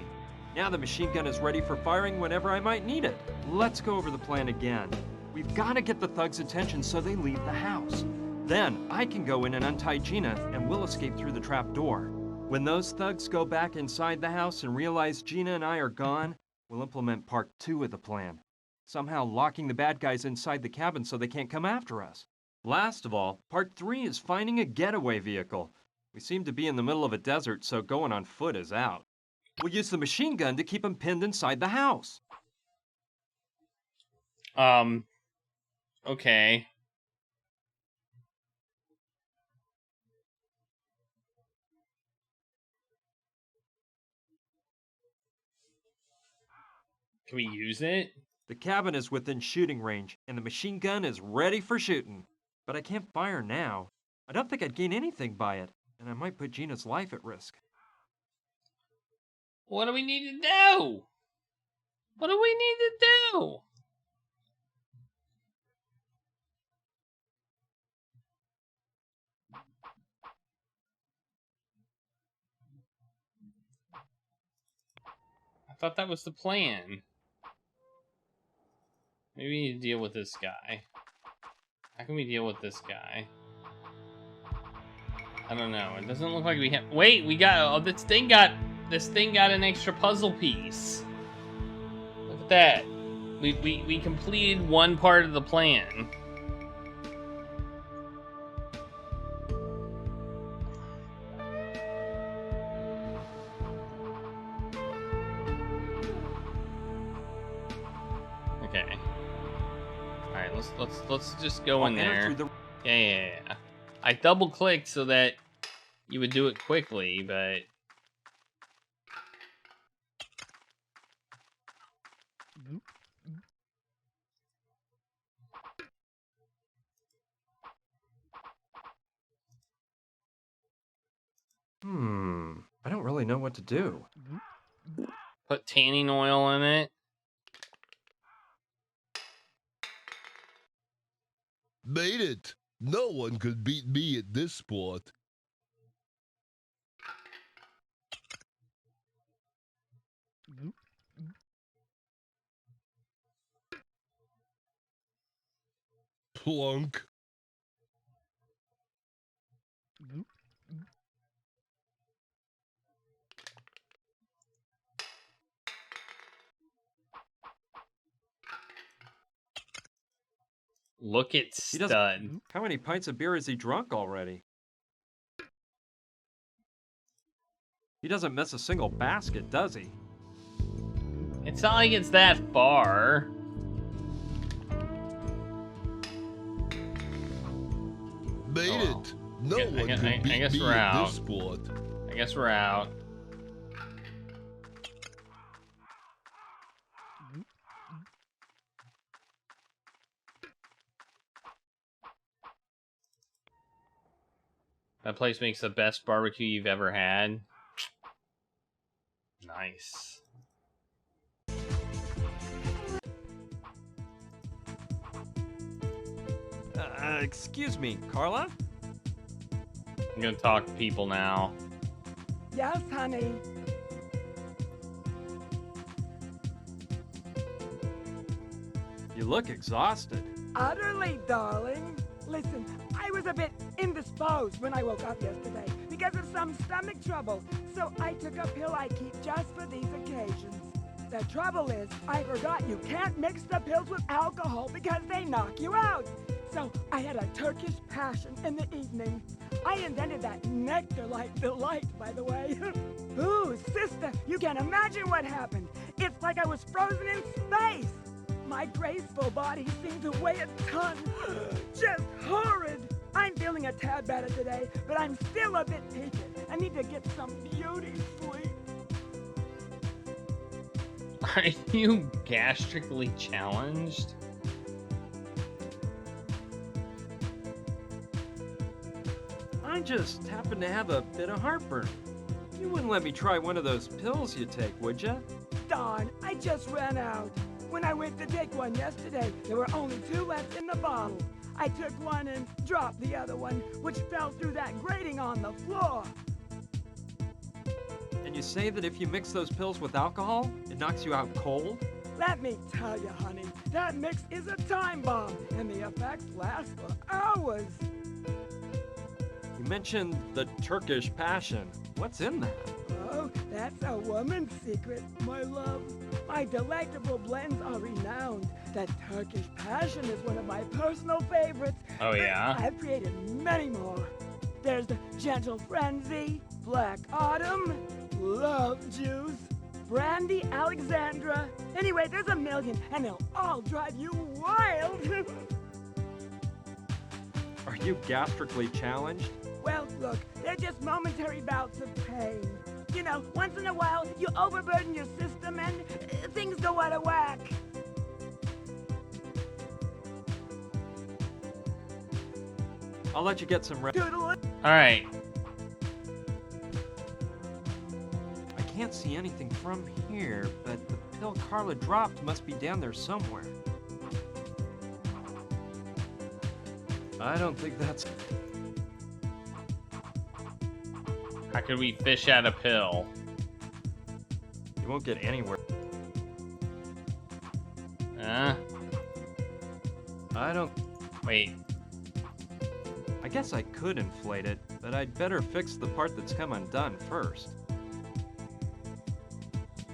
Now the machine gun is ready for firing whenever I might need it. Let's go over the plan again. We've got to get the thugs' attention so they leave the house. Then I can go in and untie Gina, and we'll escape through the trap door. When those thugs go back inside the house and realize Gina and I are gone, we'll implement part 2 of the plan. Somehow locking the bad guys inside the cabin so they can't come after us. Last of all, part 3 is finding a getaway vehicle. We seem to be in the middle of a desert, so going on foot is out. We'll use the machine gun to keep them pinned inside the house. Okay. Can we use it? The cabin is within shooting range, and the machine gun is ready for shooting. But I can't fire now. I don't think I'd gain anything by it, and I might put Gina's life at risk. What do we need to do? What do we need to do? I thought that was the plan. Maybe we need to deal with this guy. How can we deal with this guy? I don't know. It doesn't look like we have. Wait, we got. Oh, this thing got an extra puzzle piece. Look at that. We completed one part of the plan. Okay. All right. Let's just go in there. Yeah. I double clicked so that you would do it quickly, but I don't really know what to do. put tanning oil in it. Made it. No one could beat me at this sport. Plunk. Look at Stud. How many pints of beer has he drunk already? He doesn't miss a single basket, does he? It's not like it's that far. Made it. No one could beat I guess me we're at out. this sport. I guess we're out. That place makes the best barbecue you've ever had. Nice. Excuse me, Carla? I'm gonna talk to people now. Yes, honey. You look exhausted. Utterly, darling. Listen, I was a bit indisposed when I woke up yesterday because of some stomach trouble, so I took a pill I keep just for these occasions. The trouble is, I forgot you can't mix the pills with alcohol because they knock you out. So I had a Turkish passion in the evening. I invented that nectar-like delight, by the way. Ooh, sister, you can't imagine what happened. It's like I was frozen in space. My graceful body seemed to weigh a ton. Just horrid. I'm feeling a tad better today, but I'm still a bit peaked. I need to get some beauty sleep. Are you gastrically challenged? I just happen to have a bit of heartburn. You wouldn't let me try one of those pills you take, would ya? Darn, I just ran out. When I went to take one yesterday, there were only 2 left in the bottle. I took one and dropped the other one, which fell through that grating on the floor. And you say that if you mix those pills with alcohol, it knocks you out cold? Let me tell you, honey, that mix is a time bomb, and the effects last for hours. You mentioned the Turkish passion. What's in that? Oh, that's a woman's secret, my love. My delectable blends are renowned. That Turkish passion is one of my personal favorites. Oh, yeah? I've created many more. There's the Gentle Frenzy, Black Autumn, Love Juice, Brandy Alexandra. Anyway, there's a million, and they'll all drive you wild. Are you gastrically challenged? Well, look, they're just momentary bouts of pain. You know, once in a while, you overburden your system and things go out of whack. I'll let you get some rest. Alright. I can't see anything from here, but the pill Carla dropped must be down there somewhere. I don't think that's... How could we fish out a pill? You won't get anywhere. I don't... Wait. I guess I could inflate it, but I'd better fix the part that's come undone first.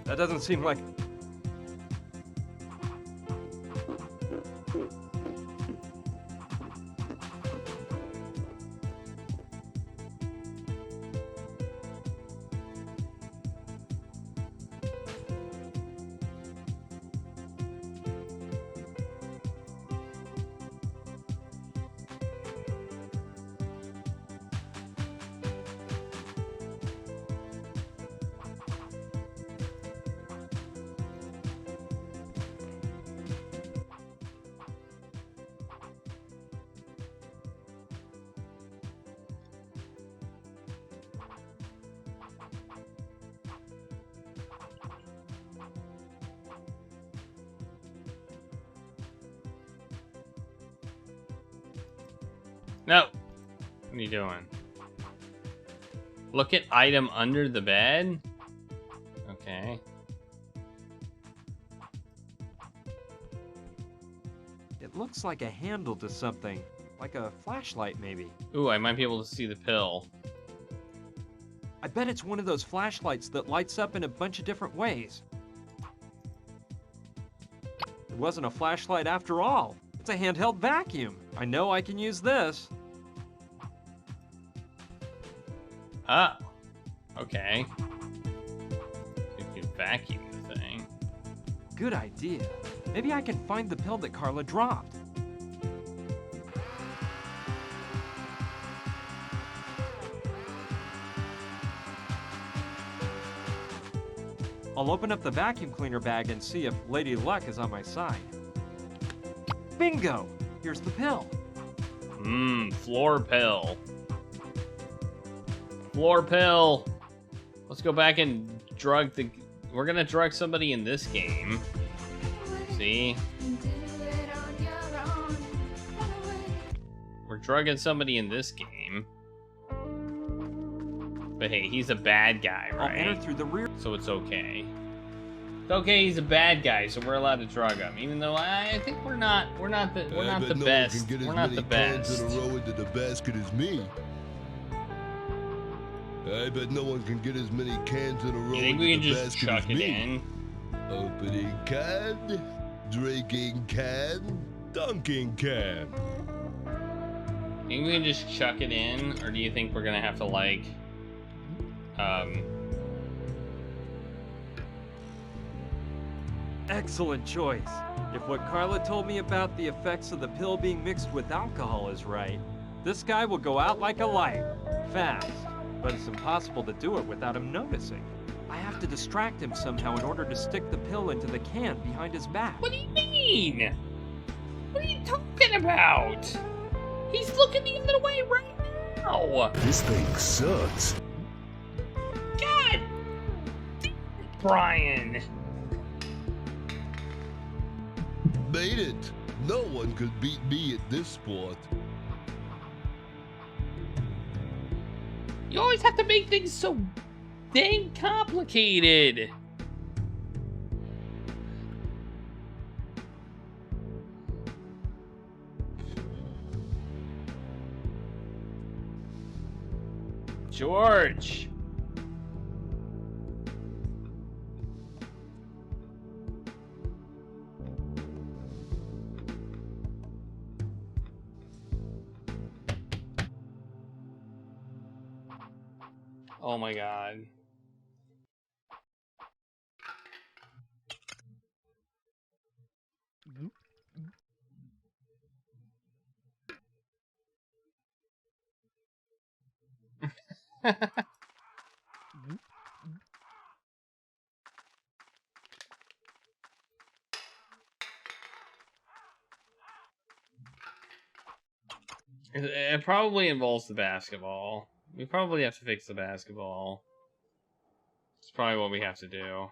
That doesn't seem like... No. What are you doing? Look at item under the bed? Okay. It looks like a handle to something. Like a flashlight, maybe. Ooh, I might be able to see the pill. I bet it's one of those flashlights that lights up in a bunch of different ways. It wasn't a flashlight after all. It's a handheld vacuum. I know I can use this. Ah. Okay. You can vacuum the thing. Good idea. Maybe I can find the pill that Carla dropped. I'll open up the vacuum cleaner bag and see if Lady Luck is on my side. Bingo! Here's the pill. Floor pill. Floor pill. Let's go back and drug the... We're gonna drug somebody in this game. See? We're drugging somebody in this game. But hey, he's a bad guy, right? I'll enter through the rear. So it's okay. It's okay, he's a bad guy, so we're allowed to drug him. Even though I think we're not the best. We're not the best. In a row into the basket as me. I bet no one can get as many cans in a row You think into we can the just basket chuck as it me. in? Opening can, drinking can, dunking can. Think we can just chuck it in, or do you think we're gonna have to like, Excellent choice. If what Carla told me about the effects of the pill being mixed with alcohol is right, this guy will go out like a light. Fast. But it's impossible to do it without him noticing. I have to distract him somehow in order to stick the pill into the can behind his back. What do you mean? What are you talking about? He's looking the other way right now. This thing sucks. God damn it, Brian. Made it. No one could beat me at this sport. You always have to make things so dang complicated. George. Oh my god. It probably involves the basketball. We probably have to fix the basketball. It's probably what we have to do.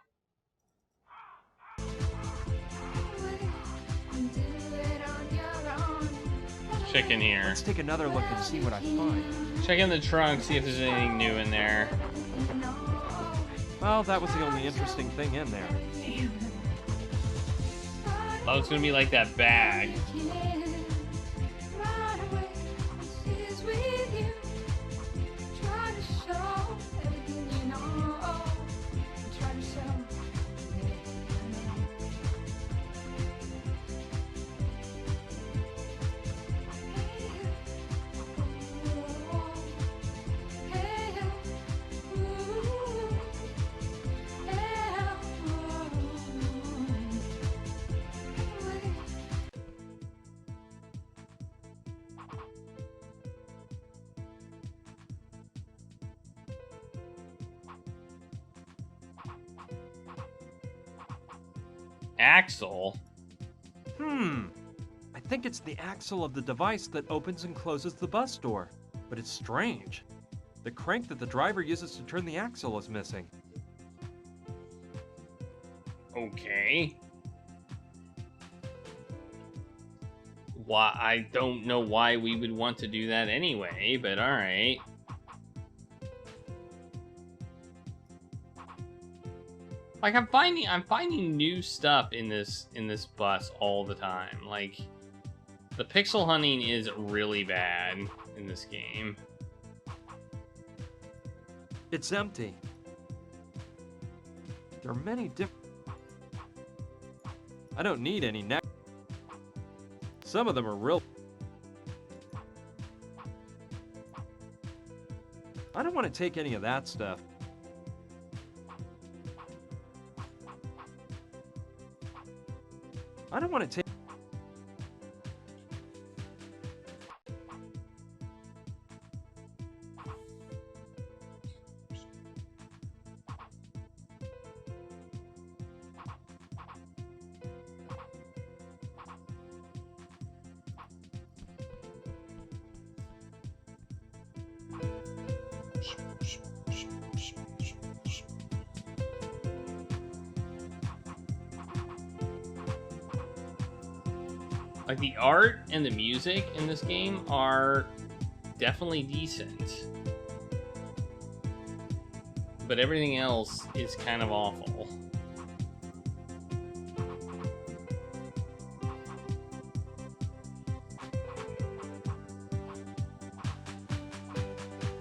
Check in here. Let's take another look and see what I find. Check in the trunk, see if there's anything new in there. Well, that was the only interesting thing in there. Oh, it's gonna be like that bag. Axle? I think it's the axle of the device that opens and closes the bus door. But it's strange. The crank that the driver uses to turn the axle is missing. Okay. Why? I don't know why we would want to do that anyway, but alright. Like I'm finding new stuff in this bus all the time. Like the pixel hunting is really bad in this game. It's empty. There are many different... I don't need any neck. Some of them are real... I don't want to take any of that stuff. I don't want to take... Like the art and the music in this game are definitely decent. But everything else is kind of awful.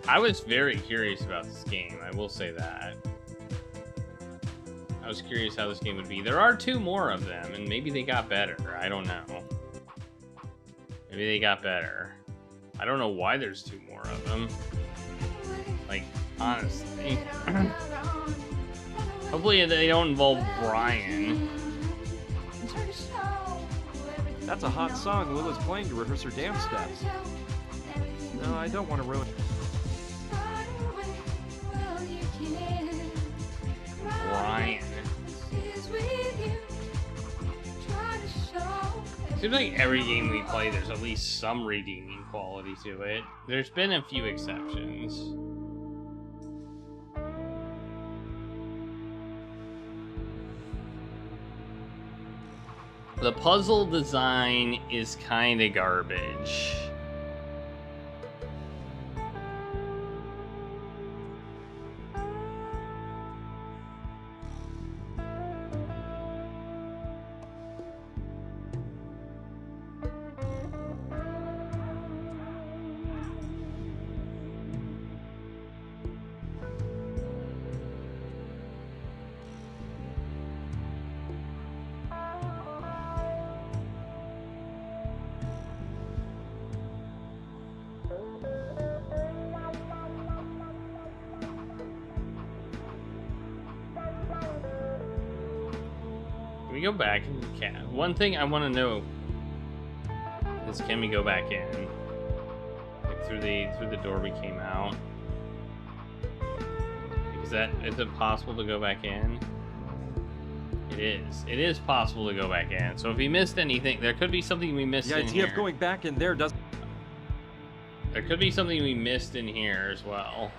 I was very curious about this game, I will say that. I was curious how this game would be. There are 2 more of them, and maybe they got better. I don't know. Maybe they got better. I don't know why there's 2 more of them. Like, honestly. Hopefully they don't involve Brian. That's a hot song Lila's playing to rehearse her dance steps. No, I don't want to ruin... Brian. Seems like every game we play, there's at least some redeeming quality to it. There's been a few exceptions. The puzzle design is kind of garbage. Can we go back in the cab? One thing I want to know is, can we go back in? Like through the door we came out? Is it possible to go back in? It is. It is possible to go back in. So if we missed anything, there could be something we missed The in idea here. of going back in there doesn't... There could be something we missed in here as well.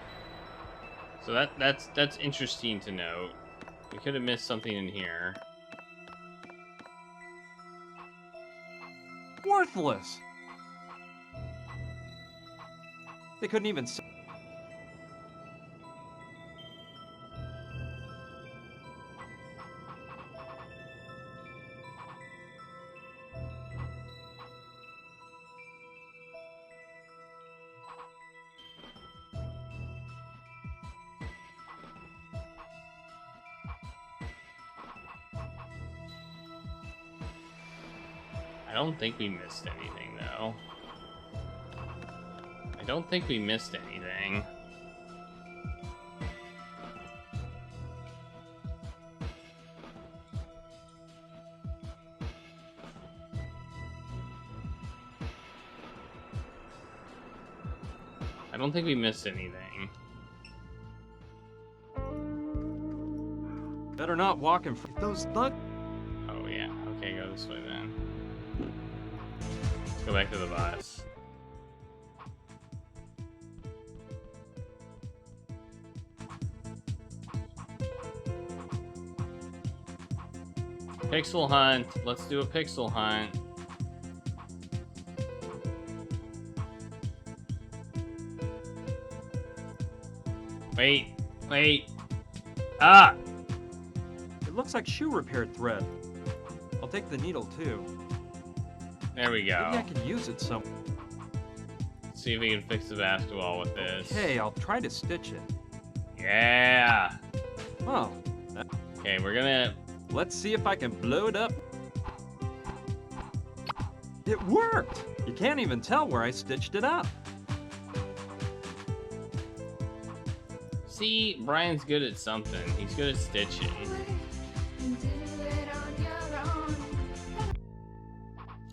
So that's interesting to note. We could have missed something in here. Worthless! They couldn't even say. I don't think we missed anything, though. I don't think we missed anything. I don't think we missed anything. Better not walk in front of those thugs. Oh, yeah. Okay, go this way then. Let's go back to the bus. Pixel hunt. Let's do a pixel hunt. Wait. Ah! It looks like shoe repair thread. I'll take the needle too. There we go. Maybe I can use it some. See if we can fix the basketball with this. Okay, I'll try to stitch it. Yeah. Oh. Okay, we're gonna. Let's see if I can blow it up. It worked! You can't even tell where I stitched it up. See, Brian's good at something. He's good at stitching.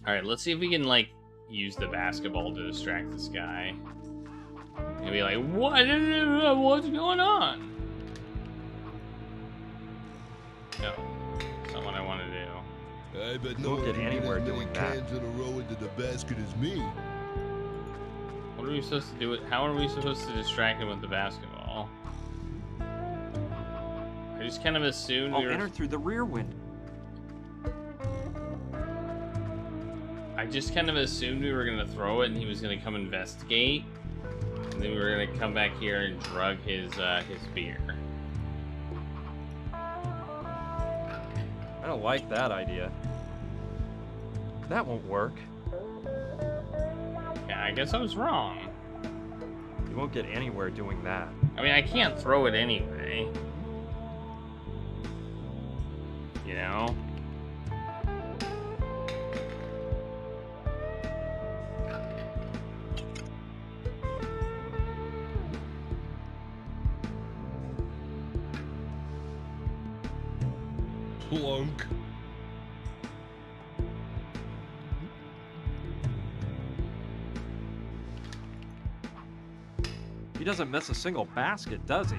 Alright, let's see if we can, like, use the basketball to distract this guy. And be like, what's going on? No, that's not what I want to do. I bet no Don't one get can anywhere get as many doing that. cans in a row into the basket as me. What are we supposed to do with, how are we supposed to distract him with the basketball? I just kind of assumed I'll we were... enter through the rear window. I just kind of assumed we were going to throw it and he was going to come investigate. And then we were going to come back here and drug his beer. I don't like that idea. That won't work. Yeah, I guess I was wrong. You won't get anywhere doing that. I mean, I can't throw it anyway. You know? Plunk. He doesn't miss a single basket, does he?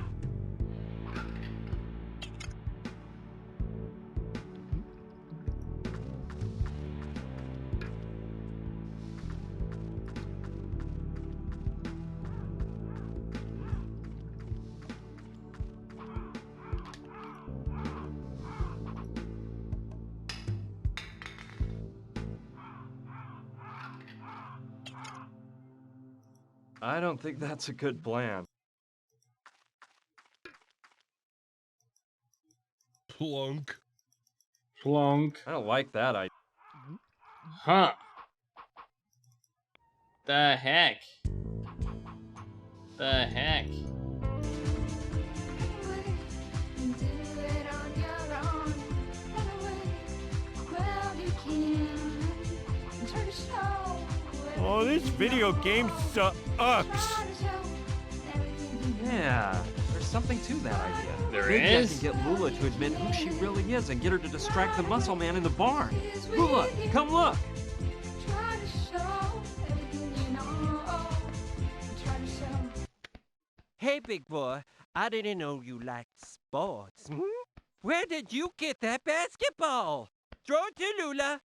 I don't think that's a good plan. Plunk. Plunk. I don't like that idea. Huh. The heck? The heck? Oh, this video game sucks. Yeah, there's something to that idea. There Maybe is? I can get Lula to admit who she really is and get her to distract the muscle man in the barn. Lula, come look! Hey, big boy, I didn't know you liked sports. Hmm? Where did you get that basketball? Throw it to Lula.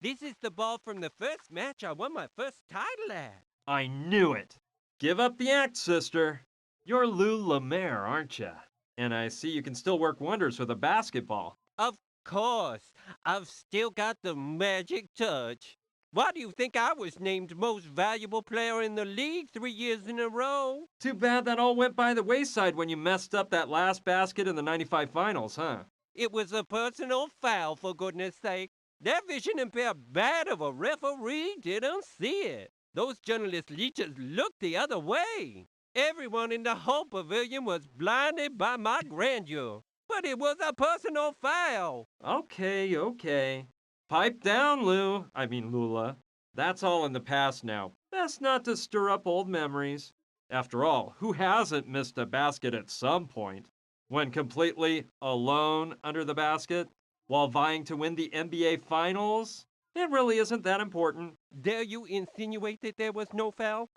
This is the ball from the first match I won my first title at. I knew it. Give up the act, sister. You're Lou Lemaire, aren't you? And I see you can still work wonders with a basketball. Of course. I've still got the magic touch. Why do you think I was named most valuable player in the league 3 years in a row? Too bad that all went by the wayside when you messed up that last basket in the 95 finals, huh? It was a personal foul, for goodness sake. That vision impaired bad of a referee didn't see it. Those journalist leeches looked the other way. Everyone in the whole pavilion was blinded by my grandeur. But it was a personal foul. Okay. Pipe down, Lula. That's all in the past now. Best not to stir up old memories. After all, who hasn't missed a basket at some point? When completely alone under the basket? While vying to win the NBA Finals? It really isn't that important. Dare you insinuate that there was no foul,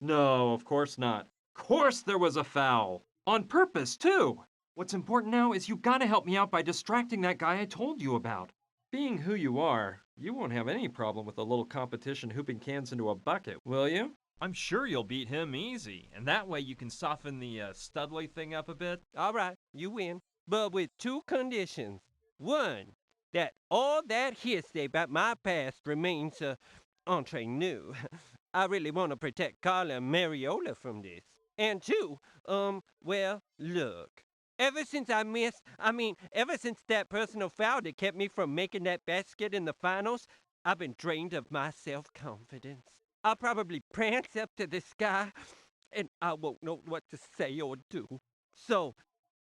No, of course not. Of course there was a foul. On purpose, too. What's important now is you gotta help me out by distracting that guy I told you about. Being who you are, you won't have any problem with a little competition hooping cans into a bucket, will you? I'm sure you'll beat him easy, and that way you can soften the Studley thing up a bit. All right, you win, but with 2 conditions. 1, that all that hearsay about my past remains entre nous. I really want to protect Carla and Mariola from this. And 2, well, look. Ever since that personal foul that kept me from making that basket in the finals, I've been drained of my self-confidence. I'll probably prance up to this guy, and I won't know what to say or do. So,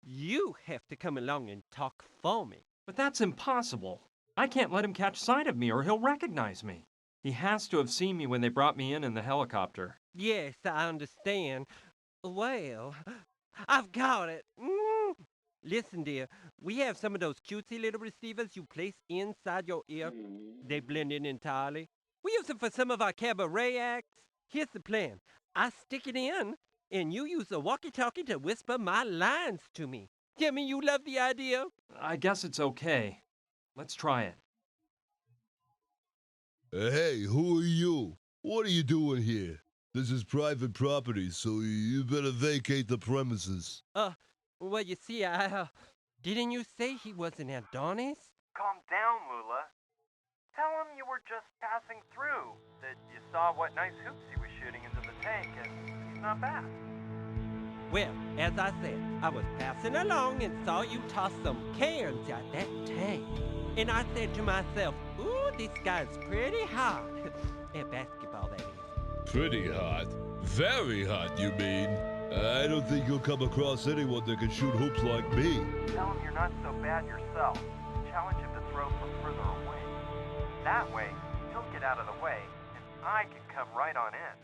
you have to come along and talk for me. But that's impossible. I can't let him catch sight of me or he'll recognize me. He has to have seen me when they brought me in the helicopter. Yes, I understand. Well, I've got it. Listen, dear, we have some of those cutesy little receivers you place inside your ear. They blend in entirely. We use them for some of our cabaret acts. Here's the plan. I stick it in, and you use the walkie-talkie to whisper my lines to me. Tell me you love the idea? I guess it's okay. Let's try it. Hey, who are you? What are you doing here? This is private property, so you better vacate the premises. Well, you see, didn't you say he was an Adonis? Calm down, Lula. Tell him you were just passing through, that you saw what nice hoops he was shooting into the tank, and he's not back. Well, as I said, I was passing along and saw you toss some cans at that tank. And I said to myself, ooh, this guy's pretty hot. At basketball, that is. Pretty hot? Very hot, you mean? I don't think you'll come across anyone that can shoot hoops like me. Tell him you're not so bad yourself. Challenge him to throw from further away. That way, he'll get out of the way, and I can come right on in.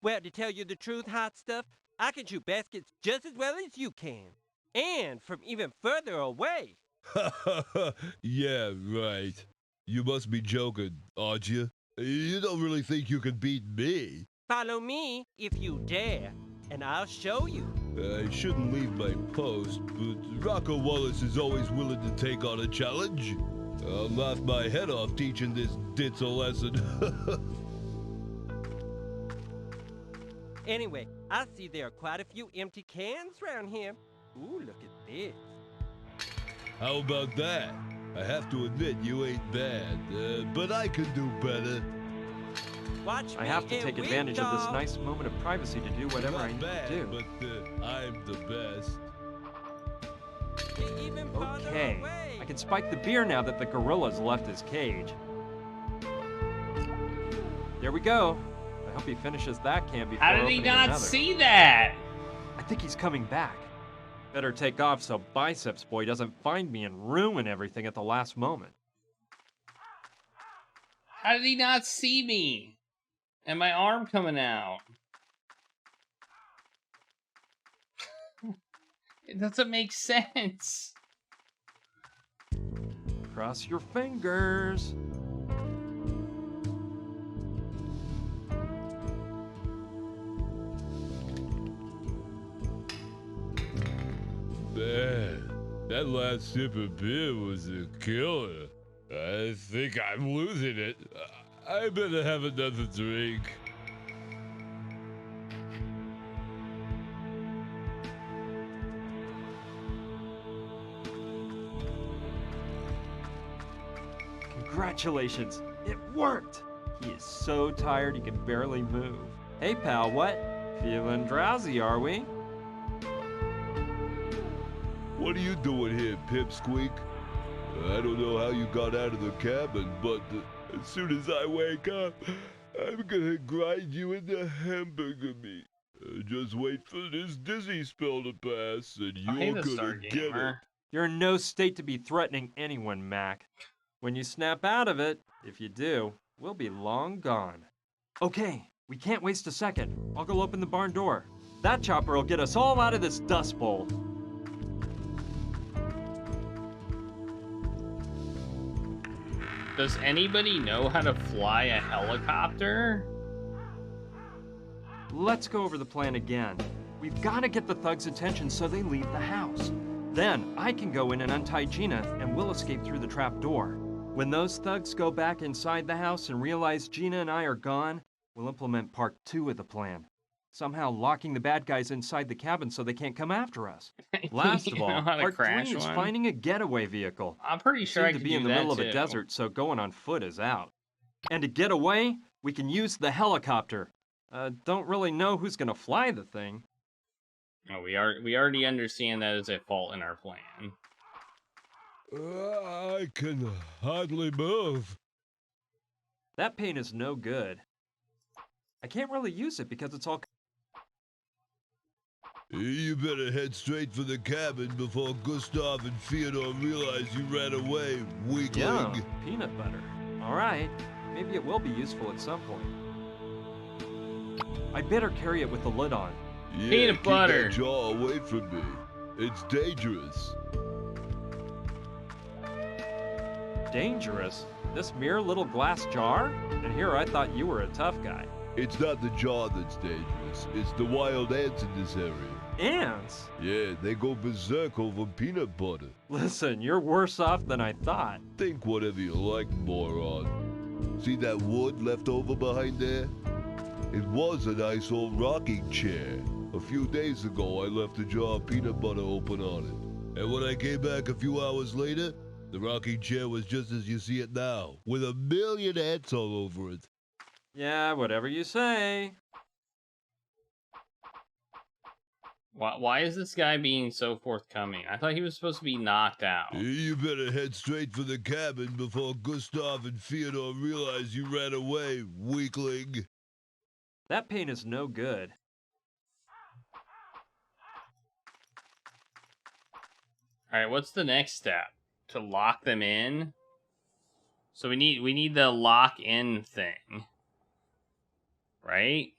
Well, to tell you the truth, hot stuff, I can shoot baskets just as well as you can. And from even further away. Yeah, right. You must be joking, aren't you? You don't really think you can beat me? Follow me if you dare, and I'll show you. I shouldn't leave my post, but Rocco Wallace is always willing to take on a challenge. I'll laugh my head off teaching this ditz a lesson. Anyway, I see there are quite a few empty cans around here. Ooh, look at this. How about that? I have to admit you ain't bad, but I can do better. Watch I me have to and take win, advantage of this dog. nice moment of privacy to do whatever I need bad, to do. But I'm the best. Even farther Okay, away. I can spike the beer now that the gorilla's left his cage. There we go. I hope he finishes that can before How did he opening not another. see that? I think he's coming back. Better take off so Biceps Boy doesn't find me and ruin everything at the last moment. How did he not see me? And my arm coming out. It doesn't make sense. Cross your fingers. Man, that last sip of beer was a killer. I think I'm losing it. I better have another drink. Congratulations, it worked! He is so tired he can barely move. Hey pal, what? Feeling drowsy, are we? What are you doing here, Pipsqueak? I don't know how you got out of the cabin, but as soon as I wake up, I'm gonna grind you into hamburger meat. Just wait for this dizzy spell to pass, and Oh, hey, you're the gonna Star get it. Gamer. You're in no state to be threatening anyone, Mac. When you snap out of it, if you do, we'll be long gone. Okay, we can't waste a second. I'll go open the barn door. That chopper will get us all out of this dust bowl. Does anybody know how to fly a helicopter? Let's go over the plan again. We've got to get the thugs' attention so they leave the house. Then I can go in and untie Gina, and we'll escape through the trap door. When those thugs go back inside the house and realize Gina and I are gone, we'll implement part 2 of the plan. Somehow locking the bad guys inside the cabin so they can't come after us. Last of You know all, how to part 3 crash is one? finding a getaway vehicle. I'm pretty We sure I seem to could be do in the that middle of too. a desert, so going on foot is out. And to get away, we can use the helicopter. Don't really know who's gonna fly the thing. Oh, we already understand that is a fault in our plan. I can hardly move. That paint is no good. I can't really use it because it's all... You better head straight for the cabin before Gustav and Fyodor realize you ran away, weakling. Yum, peanut butter. All right, maybe it will be useful at some point. I'd better carry it with the lid on. Yeah, Peanut butter. Keep that jaw away from me. It's dangerous. Dangerous? This mere little glass jar? And here I thought you were a tough guy. It's not the jaw that's dangerous. It's the wild ants in this area. Ants? Yeah, they go berserk over peanut butter. Listen, you're worse off than I thought. Think whatever you like, moron. See that wood left over behind there? It was a nice old rocking chair. A few days ago, I left a jar of peanut butter open on it. And when I came back a few hours later, the rocking chair was just as you see it now, with a million ants all over it. Yeah, whatever you say. Why is this guy being so forthcoming? I thought he was supposed to be knocked out. You better head straight for the cabin before Gustav and Fyodor realize you ran away, weakling. That paint is no good. Alright, what's the next step? To lock them in? So we need the lock in thing. Right?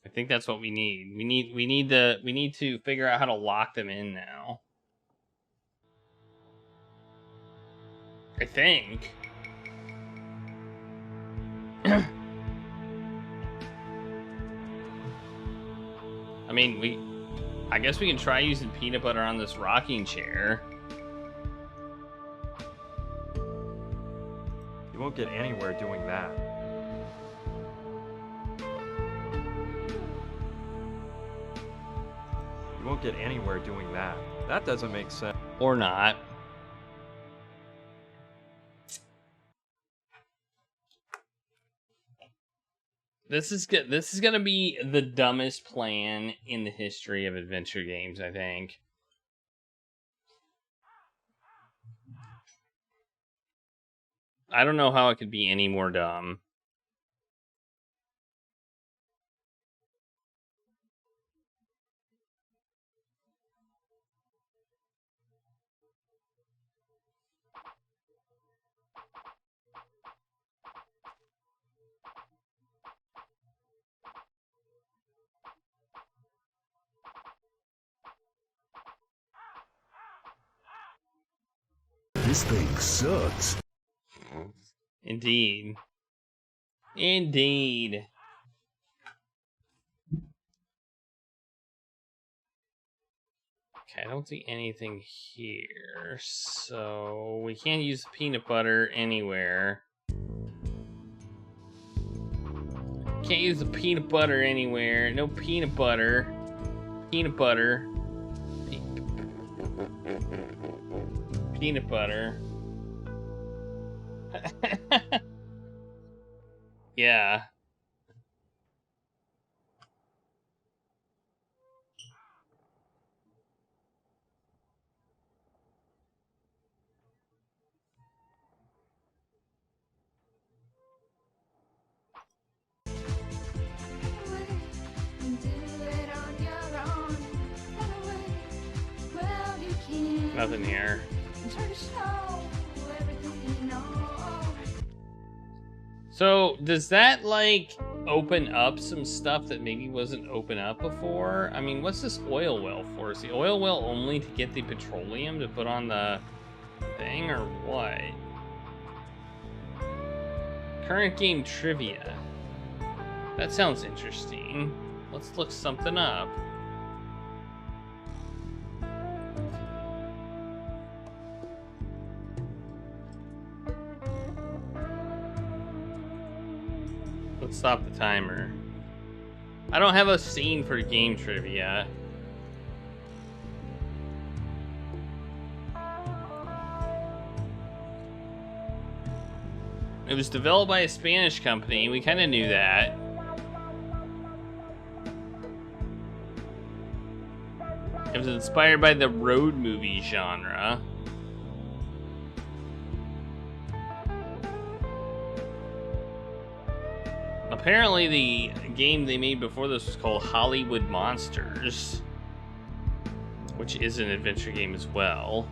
I think that's what we need. We need to figure out how to lock them in now. I think. I mean, I guess we can try using peanut butter on this rocking chair. You won't get anywhere doing that. You won't get anywhere doing that. That doesn't make sense. Or not. This is good. This is gonna be the dumbest plan in the history of adventure games, I think. I don't know how it could be any more dumb. This thing sucks. Indeed. Indeed. Okay, I don't see anything here, so we can't use peanut butter anywhere. Can't use the peanut butter anywhere. No peanut butter. Peanut butter. Peanut butter. Yeah. Nothing here. So, does that, like, open up some stuff that maybe wasn't open up before? I mean, what's this oil well for? Is the oil well only to get the petroleum to put on the thing, or what? Current game trivia. That sounds interesting. Let's look something up. Let's stop the timer. I don't have a scene for game trivia. It was developed by a Spanish company. We kind of knew that. It was inspired by the road movie genre. Apparently, the game they made before this was called Hollywood Monsters, which is an adventure game as well.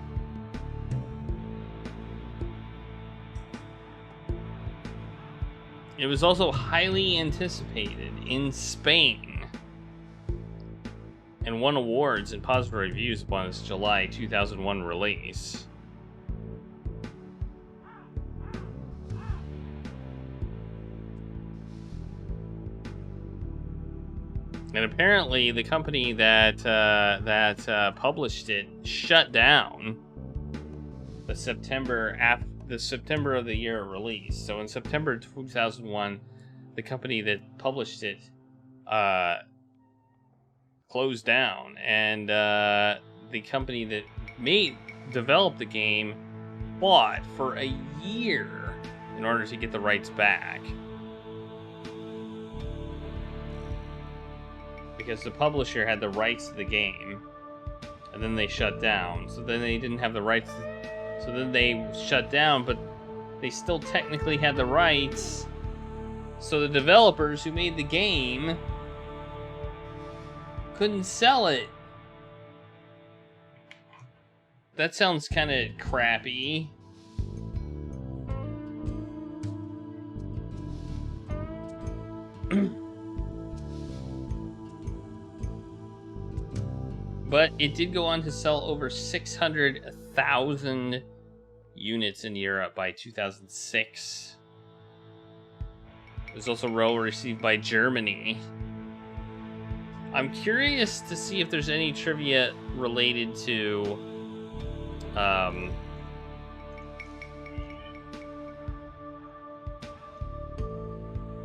It was also highly anticipated in Spain and won awards and positive reviews upon its July 2001 release. And apparently, the company that published it shut down the September of the year it released. So in September 2001, the company that published it closed down, and the company that developed the game fought for a year in order to get the rights back. Because the publisher had the rights to the game, and then they shut down. So then they didn't have the rights. So then they shut down, but they still technically had the rights. So the developers who made the game couldn't sell it. That sounds kind of crappy. But it did go on to sell over 600,000 units in Europe by 2006. It was also well received by Germany. I'm curious to see if there's any trivia related to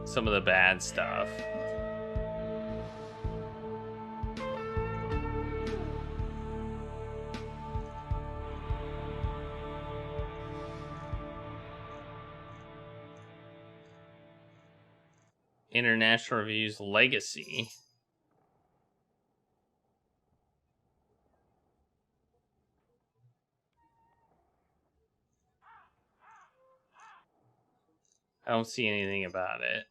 some of the bad stuff. International Reviews Legacy. I don't see anything about it.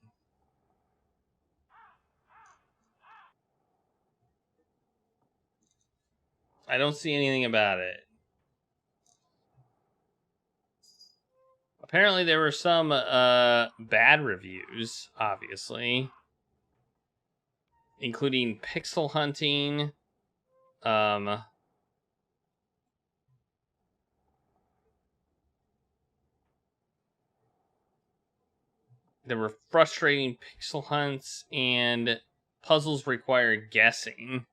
I don't see anything about it. Apparently there were some bad reviews, obviously. Including pixel hunting. There were frustrating pixel hunts, and puzzles required guessing.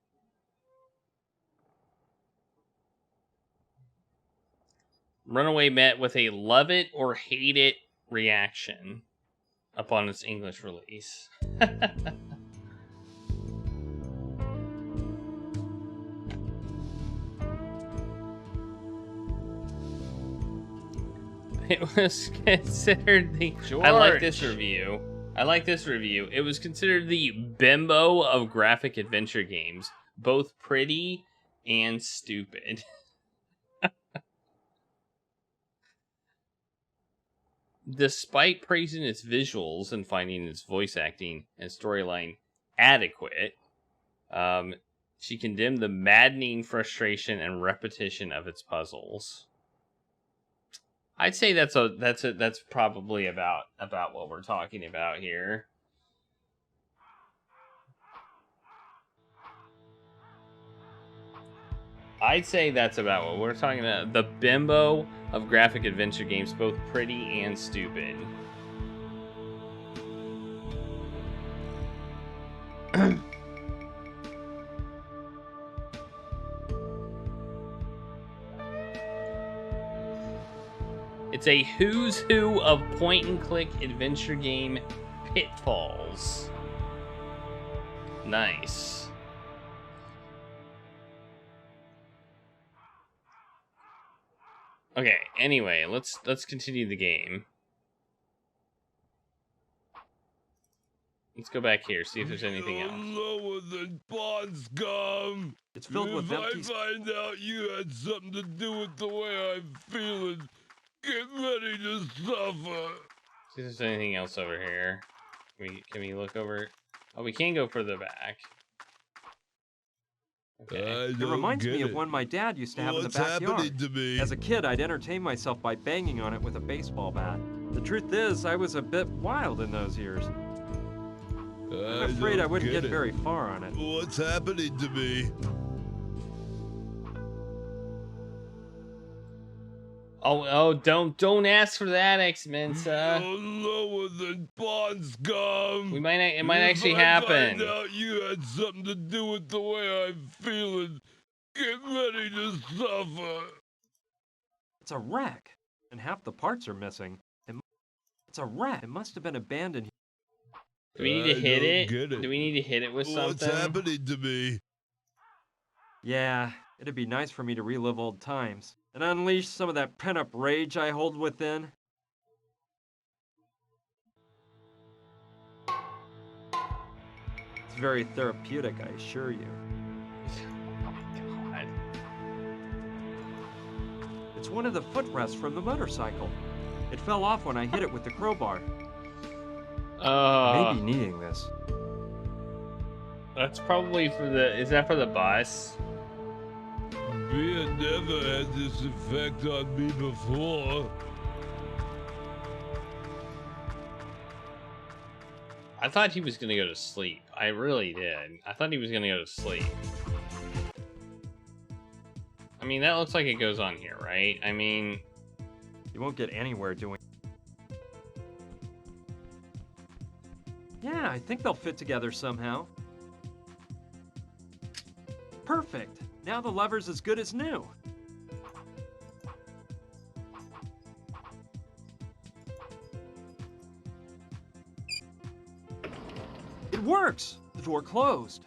Runaway met with a love it or hate it reaction upon its English release. It was considered the... I like this review. It was considered the bimbo of graphic adventure games. Both pretty and stupid. Despite praising its visuals and finding its voice acting and storyline adequate, she condemned the maddening frustration and repetition of its puzzles. I'd say that's probably about what we're talking about here. I'd say that's about what we're talking about. The bimbo of graphic adventure games, both pretty and stupid. It's a who's who of point-and-click adventure game pitfalls. Nice. Okay, anyway, let's continue the game. Let's go back here, see if there's anything else. Lower than pond scum. It's filled with empty... If I find out you had something to do with the way I'm feeling, get ready to suffer. See if there's anything else over here. Can we look over? Oh, we can go further back. Okay. It reminds me of one my dad used to have in the backyard. What's happening to me? As a kid, I'd entertain myself by banging on it with a baseball bat. The truth is, I was a bit wild in those years. I'm afraid I wouldn't get very far on it. What's happening to me? Oh, don't ask for that, X-Mensa. Lower than pond scum. It might actually happen. If I find out you had something to do with the way I'm feeling, get ready to suffer. It's a wreck, and half the parts are missing. It's a wreck. It must have been abandoned. Do we need to hit it? Do we need to hit it with something? What's happening to me? Yeah, it'd be nice for me to relive old times and unleash some of that pent-up rage I hold within. It's very therapeutic, I assure you. Oh my god. It's one of the footrests from the motorcycle. It fell off when I hit it with the crowbar. Maybe needing this. That's probably for the... Is that for the bus? Beer never had this effect on me before. I thought he was gonna go to sleep. I really did. I thought he was gonna go to sleep. I mean, that looks like it goes on here, right? I mean... You won't get anywhere doing... Yeah, I think they'll fit together somehow. Perfect! Now the lever's as good as new. It works! The door closed.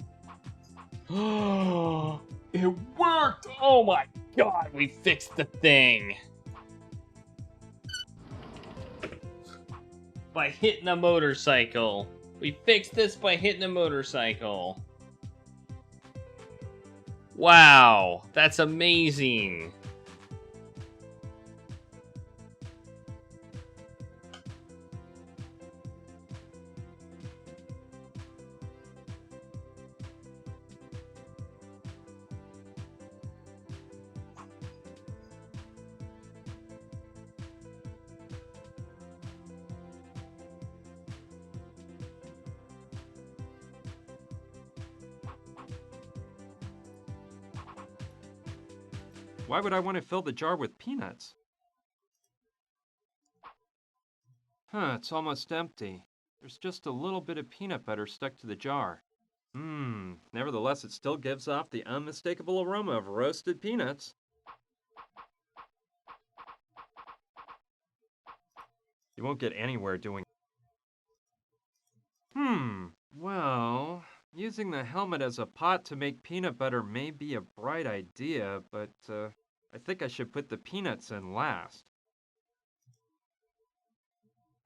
Oh, it worked! Oh my god, we fixed the thing! By hitting a motorcycle. We fixed this by hitting a motorcycle. Wow, that's amazing. Why would I want to fill the jar with peanuts? Huh, it's almost empty. There's just a little bit of peanut butter stuck to the jar. Nevertheless, it still gives off the unmistakable aroma of roasted peanuts. You won't get anywhere doing. Well, using the helmet as a pot to make peanut butter may be a bright idea, but I think I should put the peanuts in last.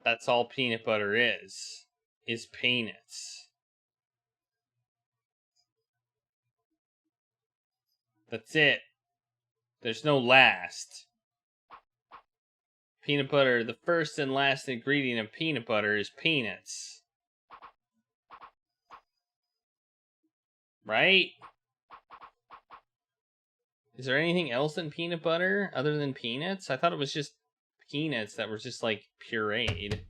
That's all peanut butter is peanuts. That's it. There's no last. Peanut butter, the first and last ingredient of peanut butter is peanuts. Right? Is there anything else in peanut butter other than peanuts? I thought it was just peanuts that were just like pureed.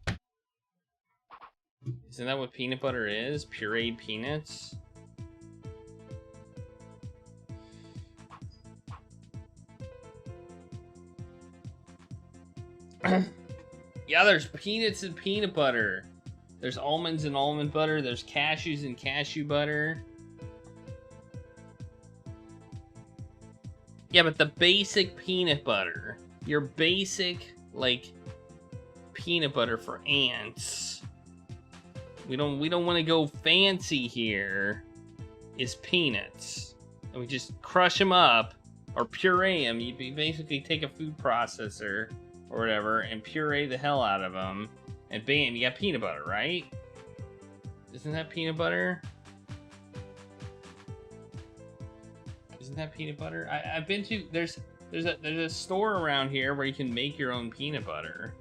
Isn't that what peanut butter is? Pureed peanuts? Yeah, there's peanuts and peanut butter. There's almonds and almond butter. There's cashews and cashew butter. Yeah, but the basic peanut butter, your basic, like, peanut butter for ants. We don't want to go fancy here. Is peanuts. And we just crush them up or puree them. You basically take a food processor or whatever and puree the hell out of them, and bam, you got peanut butter, right? Isn't that peanut butter? Isn't that peanut butter? I've been to there's a store around here where you can make your own peanut butter.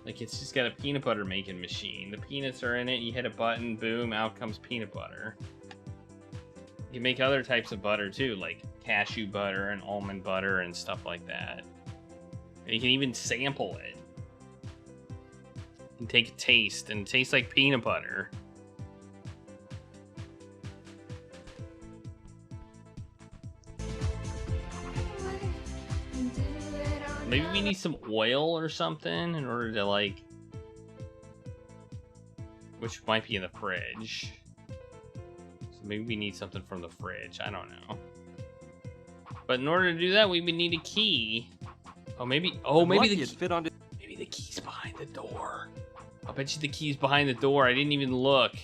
Like, it's just got a peanut butter making machine. The peanuts are in it. You hit a button, boom, out comes peanut butter. You can make other types of butter too, like cashew butter and almond butter and stuff like that. And you can even sample it and take a taste, and it tastes like peanut butter. Maybe we need some oil or something in order to, like, which might be in the fridge. So maybe we need something from the fridge. I don't know. But in order to do that, we would need a key. Oh, maybe maybe the key's behind the door. I'll bet you the key's behind the door. I didn't even look.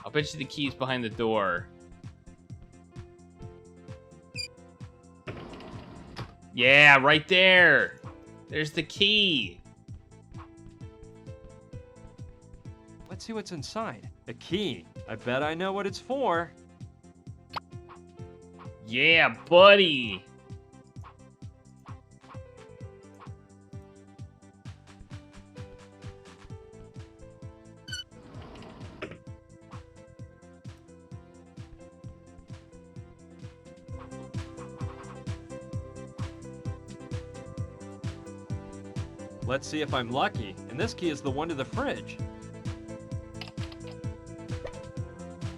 I'll bet you the key's behind the door. Yeah, right there. There's the key. Let's see what's inside. A key. I bet I know what it's for. Yeah, buddy. Let's see if I'm lucky. And this key is the one to the fridge.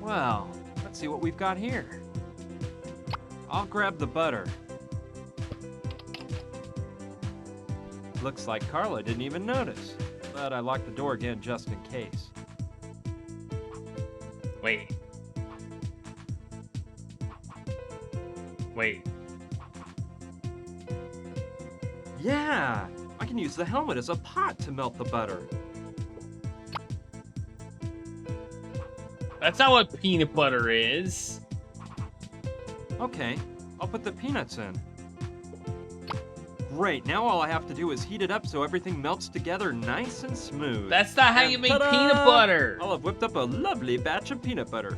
Well, let's see what we've got here. I'll grab the butter. Looks like Carla didn't even notice. But I locked the door again just in case. Wait. Yeah! I can use the helmet as a pot to melt the butter. That's not what peanut butter is. Okay, I'll put the peanuts in. Great, now all I have to do is heat it up so everything melts together nice and smooth. That's not how you make peanut butter. I'll have whipped up a lovely batch of peanut butter.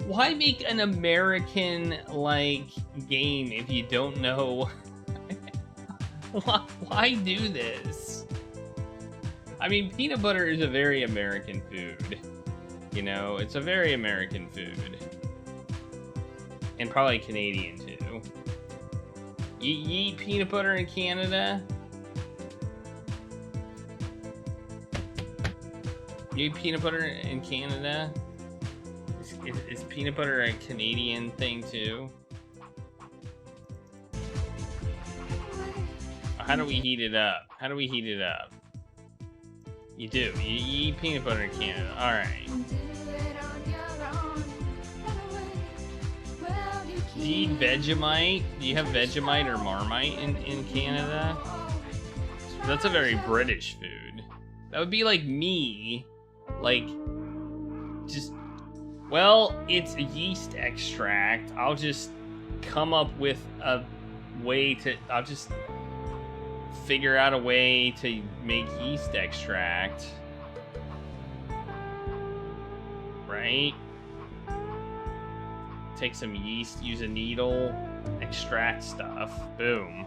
Why make an American, like, game if you don't know? Why do this? I mean, peanut butter is a very American food. You know, it's a very American food. And probably Canadian, too. You eat peanut butter in Canada? You eat peanut butter in Canada? Is peanut butter a Canadian thing too? How do we heat it up? How do we heat it up? You do. You eat peanut butter in Canada. Alright. Do you eat Vegemite? Do you have Vegemite or Marmite in Canada? That's a very British food. That would be like me. Like, just... Well, it's a yeast extract. I'll just come up with a way to... I'll just figure out a way to make yeast extract. Right? Take some yeast, use a needle, extract stuff. Boom.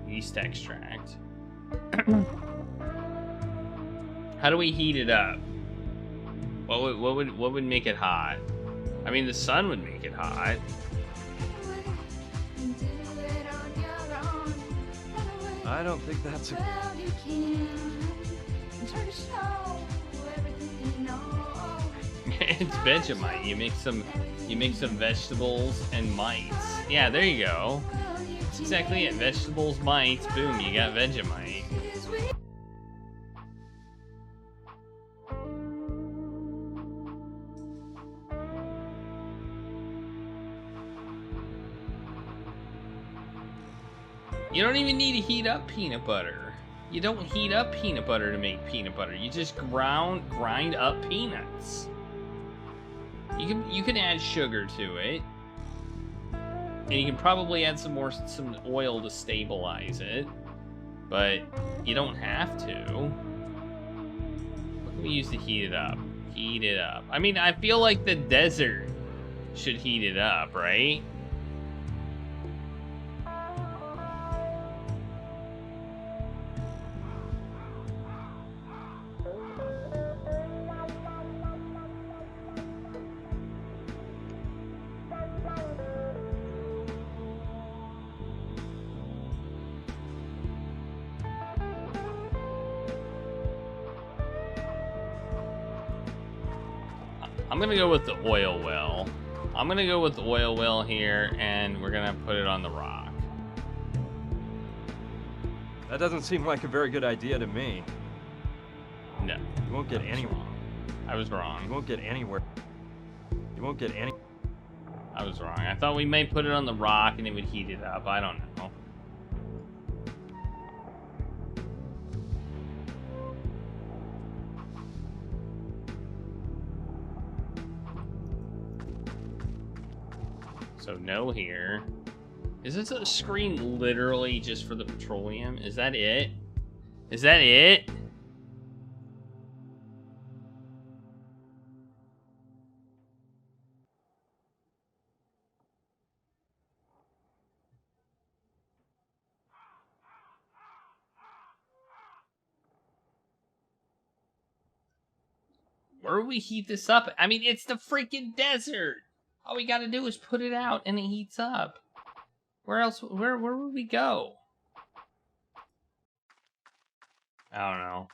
Yeast extract. How do we heat it up? What would make it hot? I mean, the sun would make it hot. I don't think that's a... It's Vegemite. You make some vegetables and mites. Yeah, there you go. That's exactly it. Vegetables, mites, boom, you got Vegemite. You don't even need to heat up peanut butter. You don't heat up peanut butter to make peanut butter. You just grind up peanuts. You can add sugar to it. And you can probably add some oil to stabilize it. But you don't have to. What can we use to heat it up? Heat it up. I mean, I feel like the desert should heat it up, right? I'm gonna go with the oil well. I'm gonna go with the oil well here, and we're gonna put it on the rock. That doesn't seem like a very good idea to me. No. You won't get anywhere. I was wrong. You won't get anywhere. You won't get any... I was wrong. I thought we might put it on the rock and it would heat it up. I don't know. So no here. Is this a screen literally just for the petroleum? Is that it? Is that it? Where do we heat this up? I mean, it's the freaking desert. All we gotta do is put it out and it heats up. Where else? Where would we go? I don't know.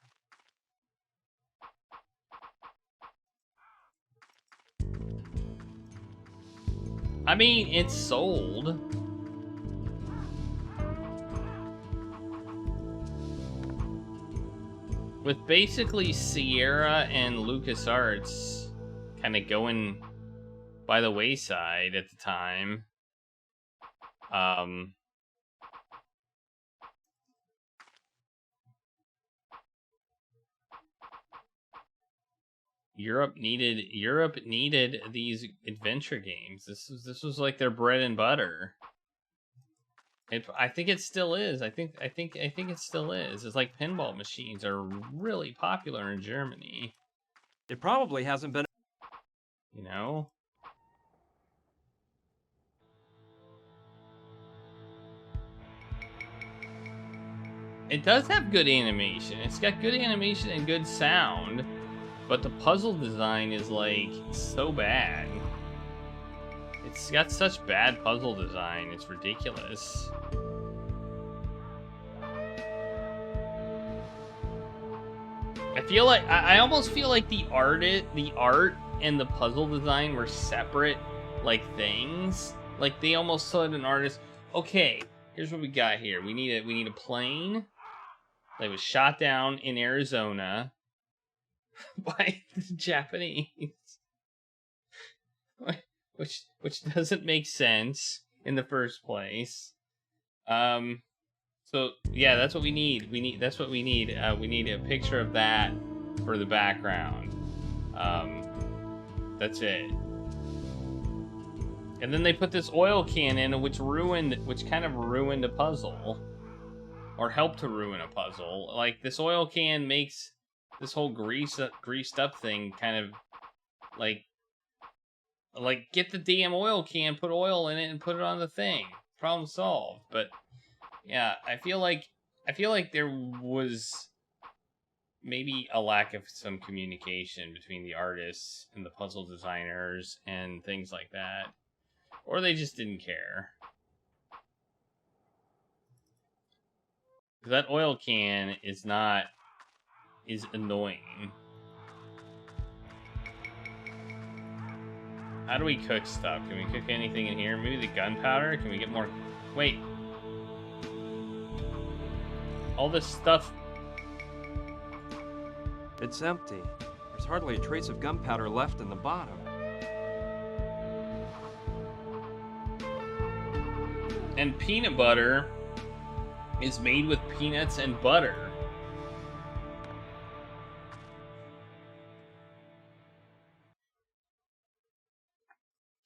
I mean, it's sold. With basically Sierra and LucasArts kind of going by the wayside at the time. Europe needed these adventure games. This was like their bread and butter. I think it still is. I think it still is. It's like pinball machines are really popular in Germany. It probably hasn't been, you know. It does have good animation. It's got good animation and good sound, but the puzzle design is like so bad. It's got such bad puzzle design. It's ridiculous. I feel like I almost feel like the art and the puzzle design were separate like things. Like they almost said an artist, okay, here's what we got here. We need a plane that was shot down in Arizona by the Japanese, which doesn't make sense in the first place. So yeah, that's what we need. We need a picture of that for the background. That's it. And then they put this oil can in, which kind of ruined a puzzle, or helped to ruin a puzzle. Like, this oil can makes this whole greased up thing kind of like get the damn oil can, put oil in it, and put it on the thing. Problem solved. But yeah, I feel like there was maybe a lack of some communication between the artists and the puzzle designers and things like that. Or they just didn't care. That oil can is annoying. How do we cook stuff? Can we cook anything in here? Maybe the gunpowder? Can we get more? Wait. All this stuff. It's empty. There's hardly a trace of gunpowder left in the bottom. And peanut butter is made with peanuts and butter.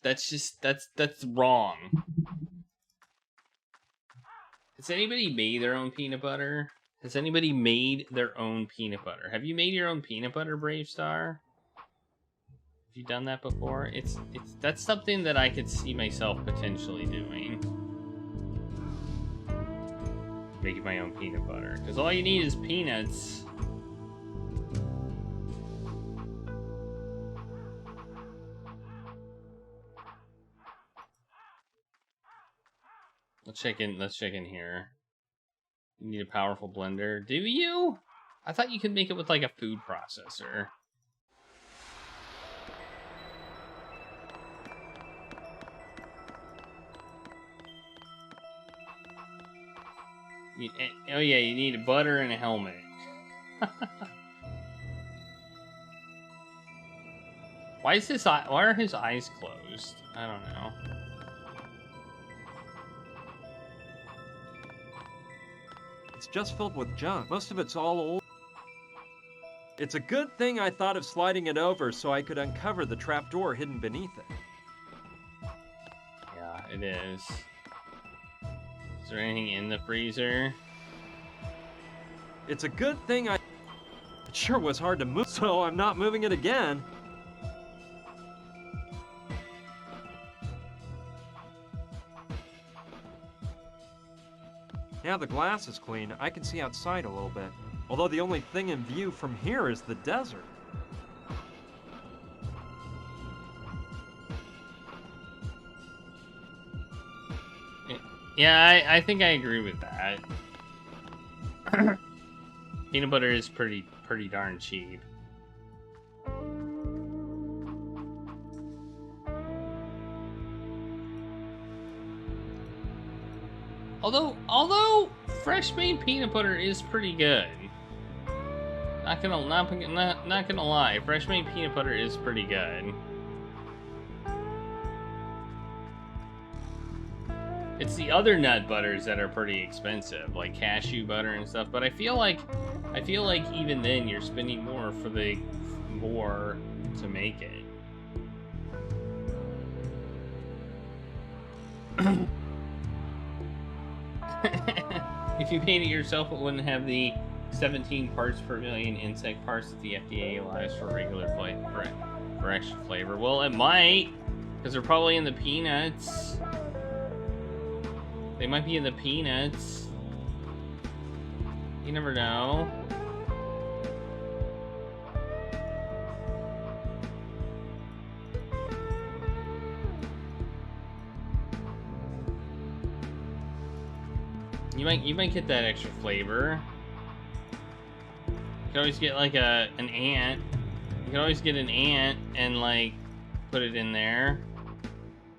That's wrong. Has anybody made their own peanut butter? Has anybody made their own peanut butter? Have you made your own peanut butter, Brave Star? Have you done that before? That's something that I could see myself potentially doing. Making my own peanut butter. Because all you need is peanuts. Let's check in here. You need a powerful blender. Do you? I thought you could make it with like a food processor. Oh yeah, you need butter and a helmet. Why are his eyes closed? I don't know. It's just filled with junk. Most of it's all old. It's a good thing I thought of sliding it over so I could uncover the trapdoor hidden beneath it. Yeah, it is. Is there anything in the freezer? It's a good thing It sure was hard to move, so I'm not moving it again. Now the glass is clean, I can see outside a little bit. Although the only thing in view from here is the desert. Yeah, I think I agree with that. Peanut butter is pretty darn cheap. Although fresh made peanut butter is pretty good. Not gonna lie, fresh made peanut butter is pretty good. It's the other nut butters that are pretty expensive, like cashew butter and stuff. But I feel like even then you're spending more to make it. If you made it yourself, it wouldn't have the 17 parts per million insect parts that the FDA allows for regular for extra flavor. Well, it might, because they're probably in the peanuts. They might be in the peanuts. You never know. You might get that extra flavor. You can always get like an ant. You can always get an ant and like put it in there.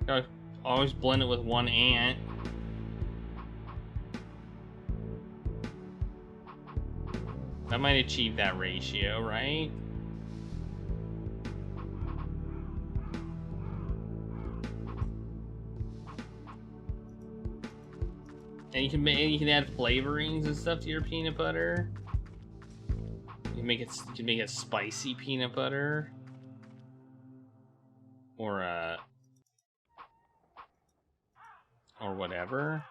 You can always blend it with one ant. That might achieve that ratio, right? And you can add flavorings and stuff to your peanut butter. You can make it spicy peanut butter, or whatever.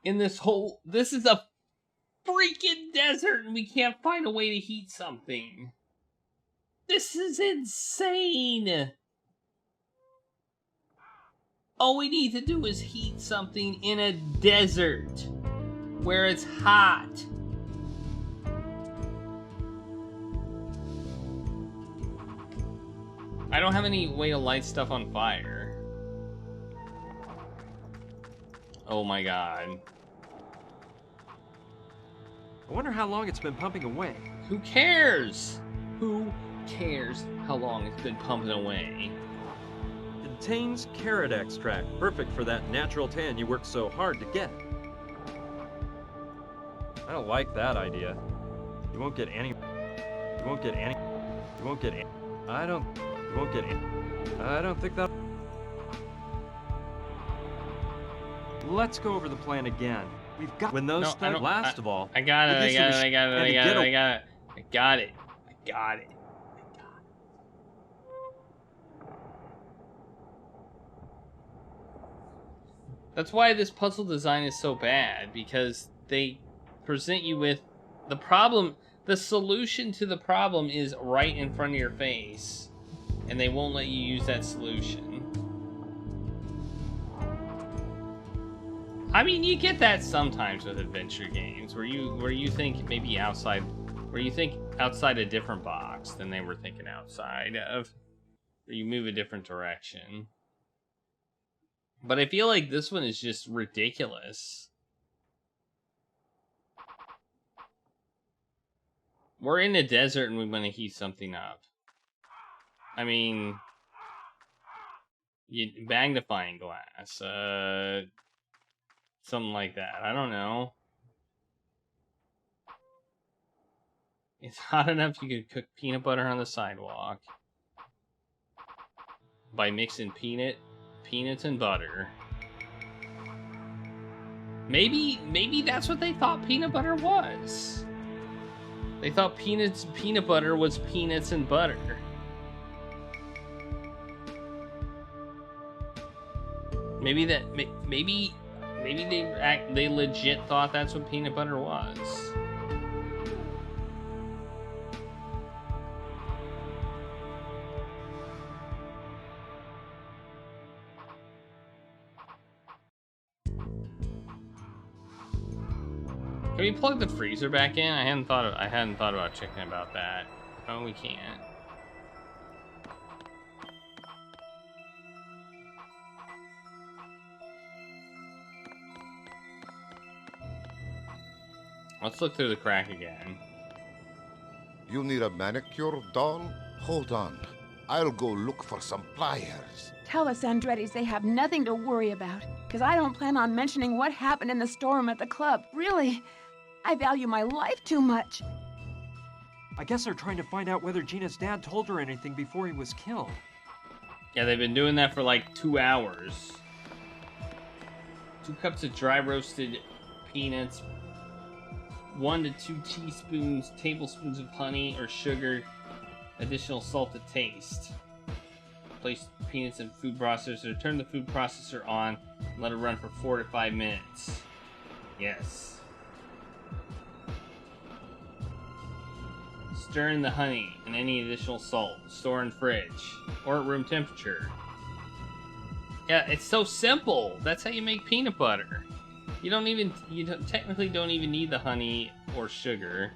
This is a freaking desert, and we can't find a way to heat something. This is insane. All we need to do is heat something in a desert where it's hot. I don't have any way to light stuff on fire. Oh my god. I wonder how long it's been pumping away. Who cares? Who cares how long it's been pumping away? Contains carrot extract, perfect for that natural tan you worked so hard to get. I don't like that idea. You won't get any. You won't get any. You won't get any. I don't. You won't get any. I don't think that. Let's go over the plan again. We've got. When those start. Last of all. I got it. I got it. That's why this puzzle design is so bad, because they present you with the problem. The solution to the problem is right in front of your face, and they won't let you use that solution. I mean, you get that sometimes with adventure games, where you think maybe outside, where you think outside a different box than they were thinking outside of, or you move a different direction. But I feel like this one is just ridiculous. We're in a desert and we want to heat something up. I mean, magnifying glass, something like that. I don't know. It's hot enough you could cook peanut butter on the sidewalk by mixing peanuts and butter. Maybe that's what they thought peanut butter was. They thought peanut butter was peanuts and butter. Maybe they legit thought that's what peanut butter was. Can we plug the freezer back in? I hadn't thought about checking about that. Oh, we can't. Let's look through the crack again. You need a manicure, doll? Hold on. I'll go look for some pliers. Tell the Sandrettis they have nothing to worry about, because I don't plan on mentioning what happened in the storeroom at the club. Really, I value my life too much. I guess they're trying to find out whether Gina's dad told her anything before he was killed. Yeah, they've been doing that for like 2 hours. 2 cups of dry roasted peanuts, 1 to 2 tablespoons of honey or sugar, additional salt to taste. Place peanuts in food processor, turn the food processor on, and let it run for 4 to 5 minutes. Yes. Stir in the honey and any additional salt. Store in fridge or at room temperature. Yeah, it's so simple. That's how you make peanut butter. You technically don't even need the honey or sugar.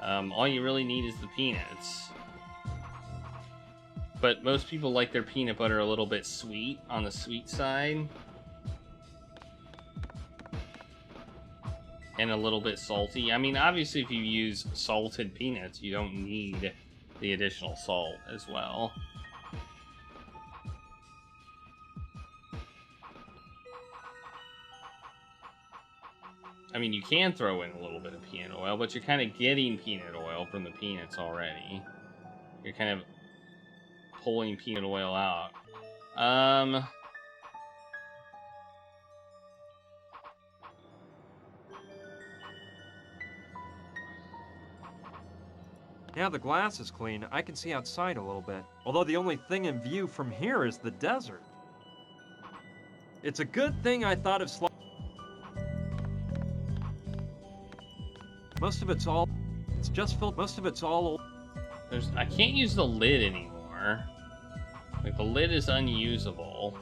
All you really need is the peanuts. But most people like their peanut butter a little bit sweet, on the sweet side. And a little bit salty. I mean, obviously if you use salted peanuts, you don't need the additional salt as well. I mean, you can throw in a little bit of peanut oil, but you're kind of getting peanut oil from the peanuts already. You're kind of pulling peanut oil out. Now the glass is clean, I can see outside a little bit. Although the only thing in view from here is the desert. It's a good thing I thought of most of it's all... It's just filled... Most of it's all... I can't use the lid anymore. Like, the lid is unusable.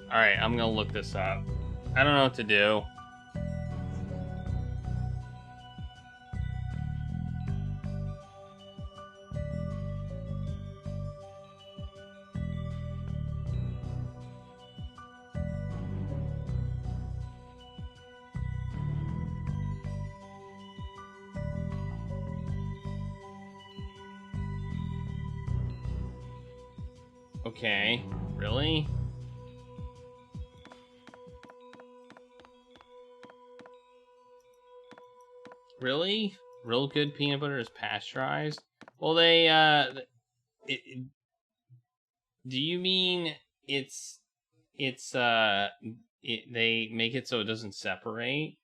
Alright, I'm gonna look this up. I don't know what to do. Okay, really? Really? Real good peanut butter is pasteurized? Well, they, do you mean they make it so it doesn't separate?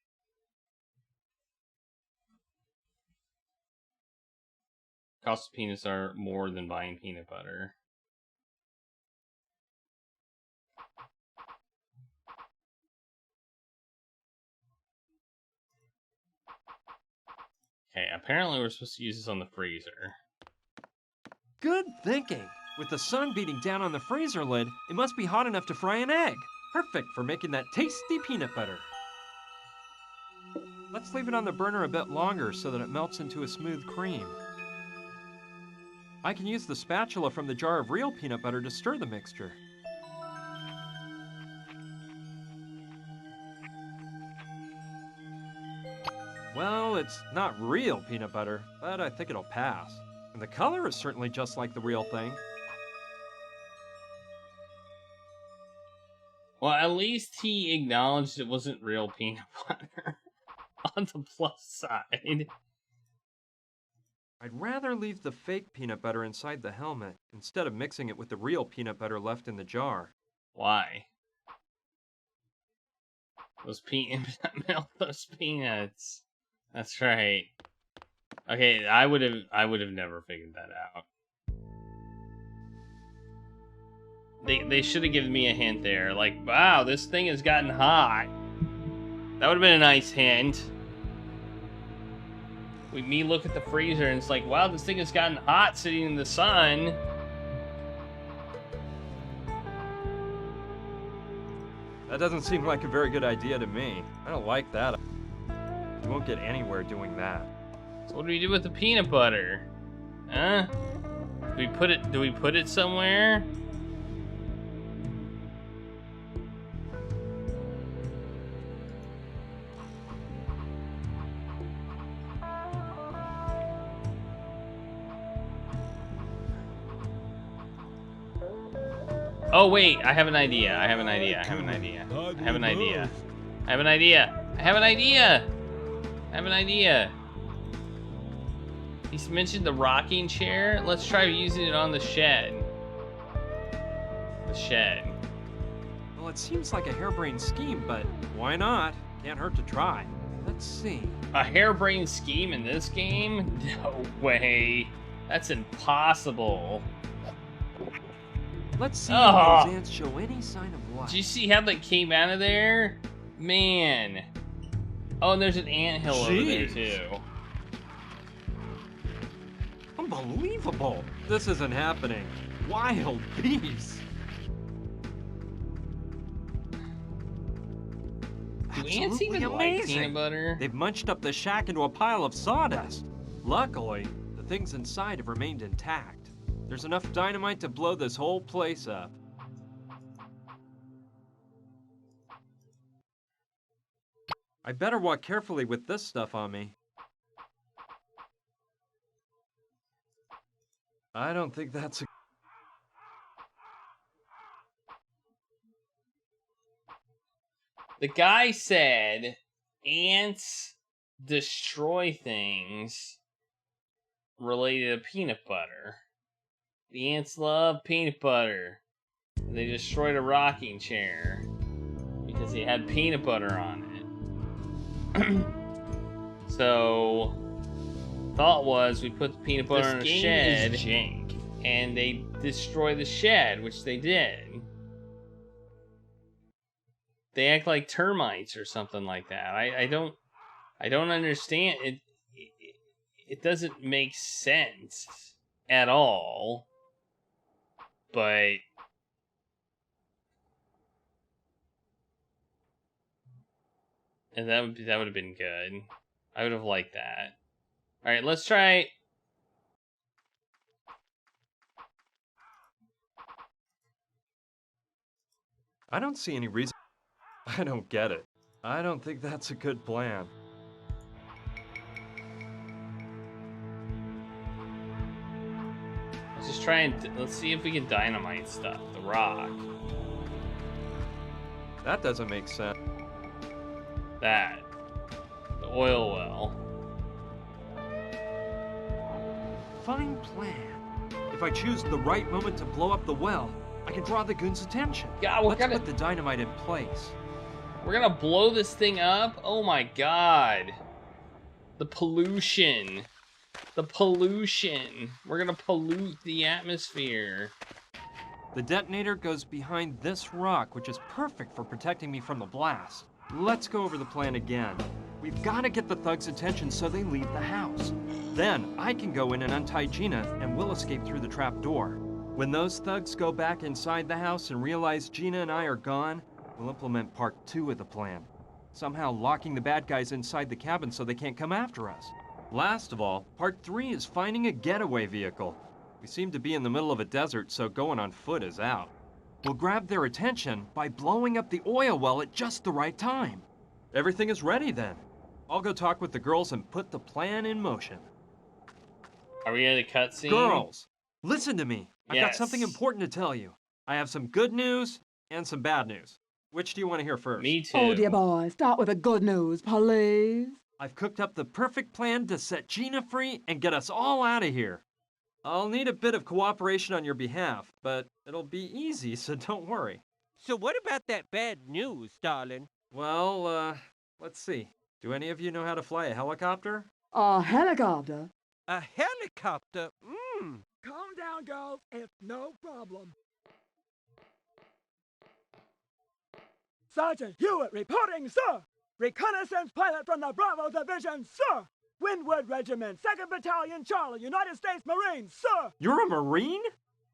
Cost of peanuts are more than buying peanut butter. Okay, apparently we're supposed to use this on the freezer. Good thinking! With the sun beating down on the freezer lid, it must be hot enough to fry an egg. Perfect for making that tasty peanut butter. Let's leave it on the burner a bit longer so that it melts into a smooth cream. I can use the spatula from the jar of real peanut butter to stir the mixture. Well, it's not real peanut butter, but I think it'll pass. And the color is certainly just like the real thing. Well, at least he acknowledged it wasn't real peanut butter. On the plus side. I'd rather leave the fake peanut butter inside the helmet instead of mixing it with the real peanut butter left in the jar. Why? Those melt those peanuts. That's right. Okay, I would have never figured that out. They should have given me a hint there. Like, wow, this thing has gotten hot. That would have been a nice hint. Me look at the freezer and it's like, wow, this thing has gotten hot sitting in the sun. That doesn't seem like a very good idea to me. I don't like that. You won't get anywhere doing that. So what do we do with the peanut butter? Huh? Do we put it somewhere? Oh wait, I have an idea. I have an idea. I have an idea. I have an idea. I have an idea. I have an idea. I have an idea. He's mentioned the rocking chair. Let's try using it on the shed. The shed. Well, it seems like a harebrained scheme, but why not? Can't hurt to try. Let's see. A harebrained scheme in this game? No way. That's impossible. Let's see if those ants show any sign of life. Did you see how that came out of there? Man. Oh, and there's an anthill over there too. Unbelievable! This isn't happening. Wild beasts. Do ants even like peanut butter? They've munched up the shack into a pile of sawdust. Luckily, the things inside have remained intact. There's enough dynamite to blow this whole place up. I better walk carefully with this stuff on me. I don't think that's a... The guy said ants destroy things related to peanut butter. The ants love peanut butter. They destroyed a rocking chair because it had peanut butter on it. So, thought was we put the peanut butter in a shed and they destroy the shed, which they did. They act like termites or something like that. I don't understand it. It doesn't make sense at all. But and that would have been good. I would have liked that. All right, let's try. I don't see any reason. I don't get it. I don't think that's a good plan. Let's just try and let's see if we can dynamite stuff. The rock. That doesn't make sense. That. The oil well. Fine plan. If I choose the right moment to blow up the well, I can draw the goons' attention. Yeah, Let's put the dynamite in place. We're gonna blow this thing up? Oh my god. The pollution. The pollution. We're gonna pollute the atmosphere. The detonator goes behind this rock, which is perfect for protecting me from the blast. Let's go over the plan again. We've got to get the thugs' attention so they leave the house. Then I can go in and untie Gina, and we'll escape through the trap door. When those thugs go back inside the house and realize Gina and I are gone, we'll implement part 2 of the plan. Somehow locking the bad guys inside the cabin so they can't come after us. Last of all, part 3 is finding a getaway vehicle. We seem to be in the middle of a desert, so going on foot is out. We'll grab their attention by blowing up the oil well at just the right time. Everything is ready then. I'll go talk with the girls and put the plan in motion. Are we at a cutscene? Girls, listen to me. I've got Yes. something important to tell you. I have some good news and some bad news. Which do you want to hear first? Me too. Oh, dear boy, start with the good news, please. I've cooked up the perfect plan to set Gina free and get us all out of here. I'll need a bit of cooperation on your behalf, but it'll be easy, so don't worry. So what about that bad news, darling? Well, let's see. Do any of you know how to fly a helicopter? A helicopter? A helicopter? Calm down, girls. It's no problem. Sergeant Hewitt reporting, sir. Reconnaissance pilot from the Bravo Division, sir. Windward Regiment, 2nd Battalion, Charlie, United States Marines, sir. You're a Marine?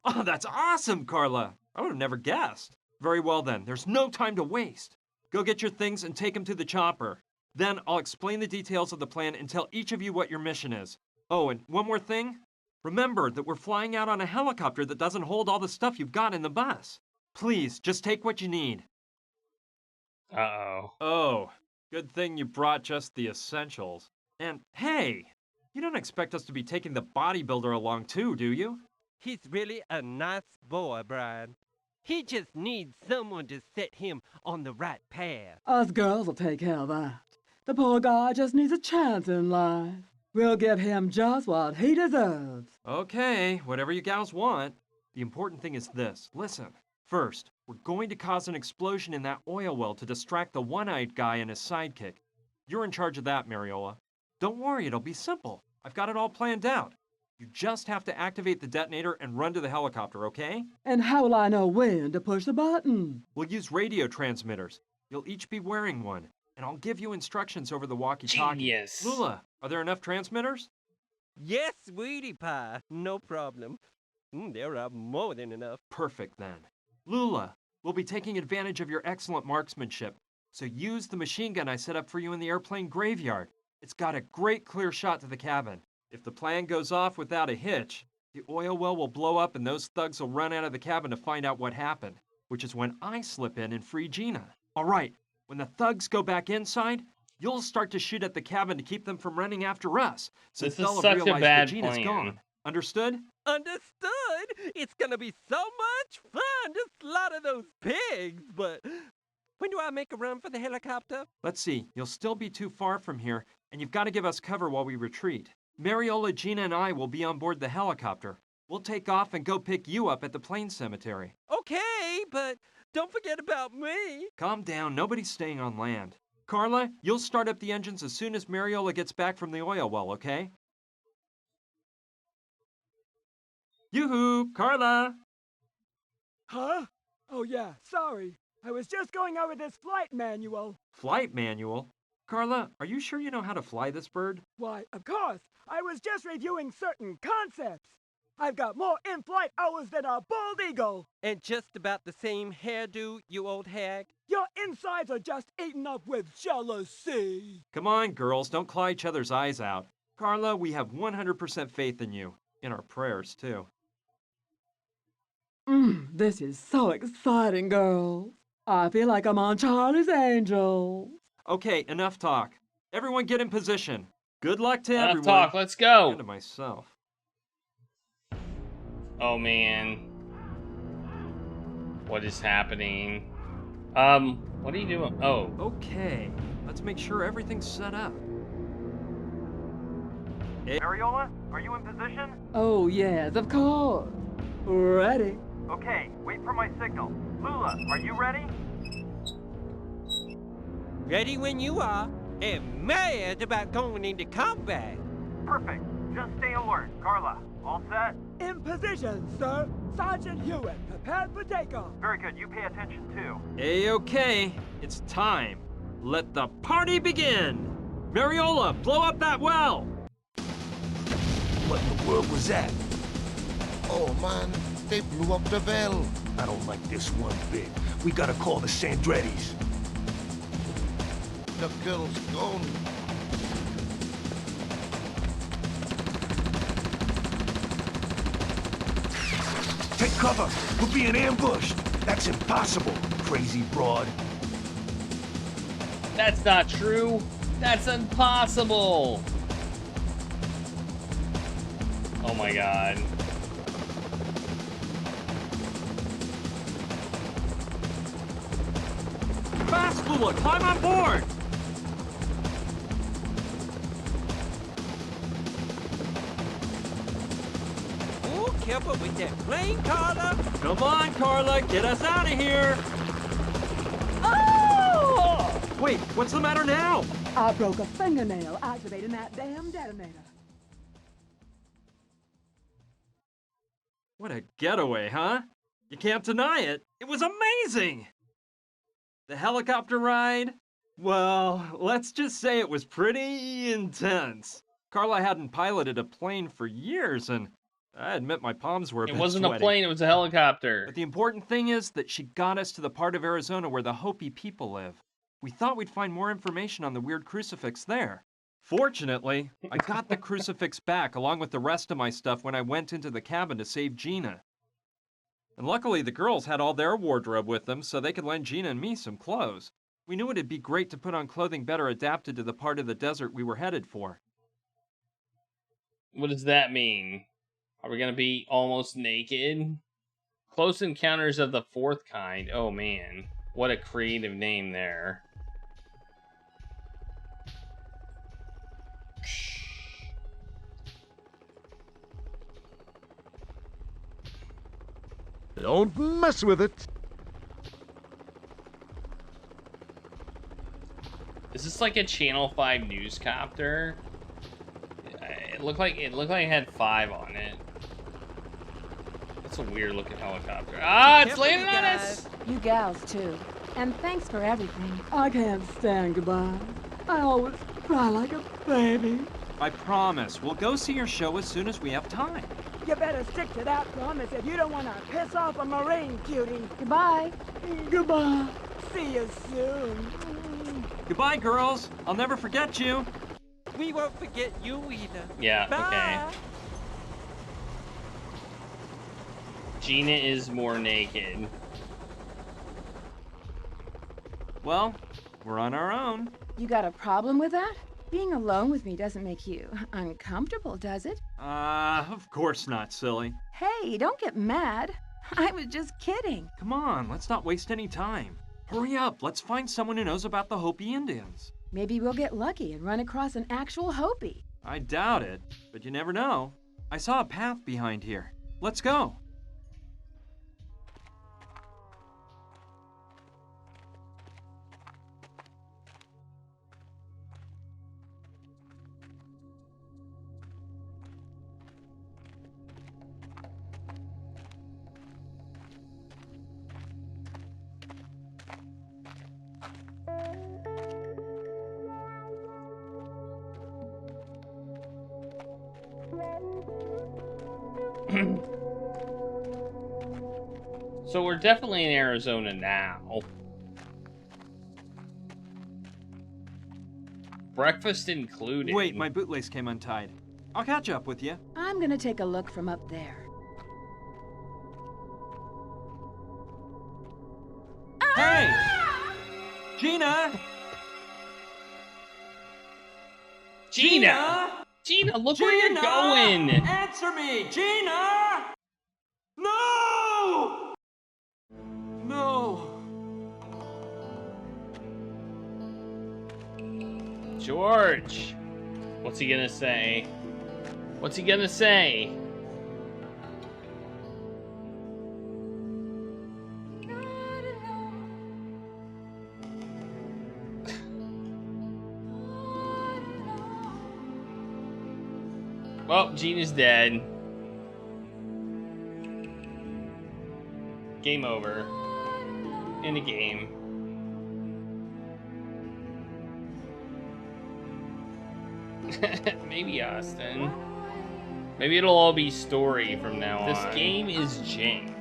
Oh, that's awesome, Carla. I would have never guessed. Very well then, there's no time to waste. Go get your things and take them to the chopper. Then I'll explain the details of the plan and tell each of you what your mission is. Oh, and one more thing. Remember that we're flying out on a helicopter that doesn't hold all the stuff you've got in the bus. Please, just take what you need. Uh-oh. Oh, good thing you brought just the essentials. And hey, you don't expect us to be taking the bodybuilder along too, do you? He's really a nice boy, Brian. He just needs someone to set him on the right path. Us girls will take care of that. The poor guy just needs a chance in life. We'll give him just what he deserves. Okay, whatever you gals want. The important thing is this. Listen. First, we're going to cause an explosion in that oil well to distract the one-eyed guy and his sidekick. You're in charge of that, Mariola. Don't worry, it'll be simple. I've got it all planned out. You just have to activate the detonator and run to the helicopter, okay? And how will I know when to push the button? We'll use radio transmitters. You'll each be wearing one, and I'll give you instructions over the walkie-talkie. Genius. Lula, are there enough transmitters? Yes, sweetie pie, no problem. There are more than enough. Perfect, then. Lula, we'll be taking advantage of your excellent marksmanship, so use the machine gun I set up for you in the airplane graveyard. It's got a great clear shot to the cabin. If the plan goes off without a hitch, the oil well will blow up and those thugs will run out of the cabin to find out what happened, which is when I slip in and free Gina. All right, when the thugs go back inside, you'll start to shoot at the cabin to keep them from running after us, since This is they'll such have a realized bad that Gina's plan. gone. Understood? Understood? It's gonna be so much fun to slaughter those pigs, but When do I make a run for the helicopter? Let's see, you'll still be too far from here, and you've got to give us cover while we retreat. Mariola, Gina, and I will be on board the helicopter. We'll take off and go pick you up at the plane cemetery. Okay, but don't forget about me. Calm down, nobody's staying on land. Carla, you'll start up the engines as soon as Mariola gets back from the oil well, okay? Yoo-hoo, Carla! Huh? Oh yeah, sorry. I was just going over this flight manual. Flight manual? Carla, are you sure you know how to fly this bird? Why, of course. I was just reviewing certain concepts. I've got more in-flight hours than a bald eagle. And just about the same hairdo, you old hag. Your insides are just eaten up with jealousy. Come on, girls, don't claw each other's eyes out. Carla, we have 100% faith in you. In our prayers, too. This is so exciting, girls. I feel like I'm on Charlie's Angels. Okay, enough talk. Everyone get in position. Good luck to Enough everyone. talk, let's go. And to myself. Oh man. What is happening? What are you doing? Oh. Okay, let's make sure everything's set up. Hey, Mariola, are you in position? Oh, yes, of course. Ready. Okay, wait for my signal. Lula, are you ready? Ready when you are, and mad about going into combat. Perfect. Just stay alert. Carla, all set? In position, sir. Sergeant Hewitt, prepared for takeoff. Very good. You pay attention, too. A-okay. It's time. Let the party begin. Mariola, blow up that well. What in the world was that? Oh man, they blew up the bell. I don't like this one bit. We gotta call the Sandrettis. The girl's gone. Take cover! We're being ambushed! That's impossible, crazy broad. That's not true. That's impossible. Oh my god. Fast, Lula, climb on board! Oh, careful with that plane, Carla. Come on, Carla, get us out of here! Oh! Wait, what's the matter now? I broke a fingernail activating that damn detonator. What a getaway, huh? You can't deny it. It was amazing! The helicopter ride? Well, let's just say it was pretty intense. Carla hadn't piloted a plane for years, and I admit my palms were a It bit wasn't a sweaty. plane, it was a helicopter. But the important thing is that she got us to the part of Arizona where the Hopi people live. We thought we'd find more information on the weird crucifix there. Fortunately, I got the crucifix back along with the rest of my stuff when I went into the cabin to save Gina. And luckily the girls had all their wardrobe with them so they could lend Gina and me some clothes. We knew it'd be great to put on clothing better adapted to the part of the desert we were headed for. What does that mean? Are we gonna be almost naked? Close Encounters of the Fourth Kind. Oh man, what a creative name there. Don't mess with it. Is this like a Channel 5 newscopter? It looked like it had 5 on it. That's a weird looking helicopter. Ah, it's landing on us! You gals, too. And thanks for everything. I can't stand goodbye. I always cry like a baby. I promise, we'll go see your show as soon as we have time. You better stick to that promise if you don't want to piss off a Marine, cutie. Goodbye. Goodbye. See you soon. Goodbye, girls. I'll never forget you. We won't forget you either. Yeah, Bye. okay. Gina is more naked. Well, we're on our own. You got a problem with that? Being alone with me doesn't make you uncomfortable, does it? Of course not, silly. Hey, don't get mad. I was just kidding. Come on, let's not waste any time. Hurry up, let's find someone who knows about the Hopi Indians. Maybe we'll get lucky and run across an actual Hopi. I doubt it, but you never know. I saw a path behind here. Let's go. So we're definitely in Arizona now. Breakfast included. Wait, my bootlace came untied. I'll catch up with you. I'm gonna take a look from up there. Hey! Gina! Gina! Gina, look where you're going! Answer me! Gina! No! No! George! What's he gonna say? What's he gonna say? Well, Gina's dead. Game over. In the game. Maybe Austin. Maybe it'll all be story from now on. This game is jank.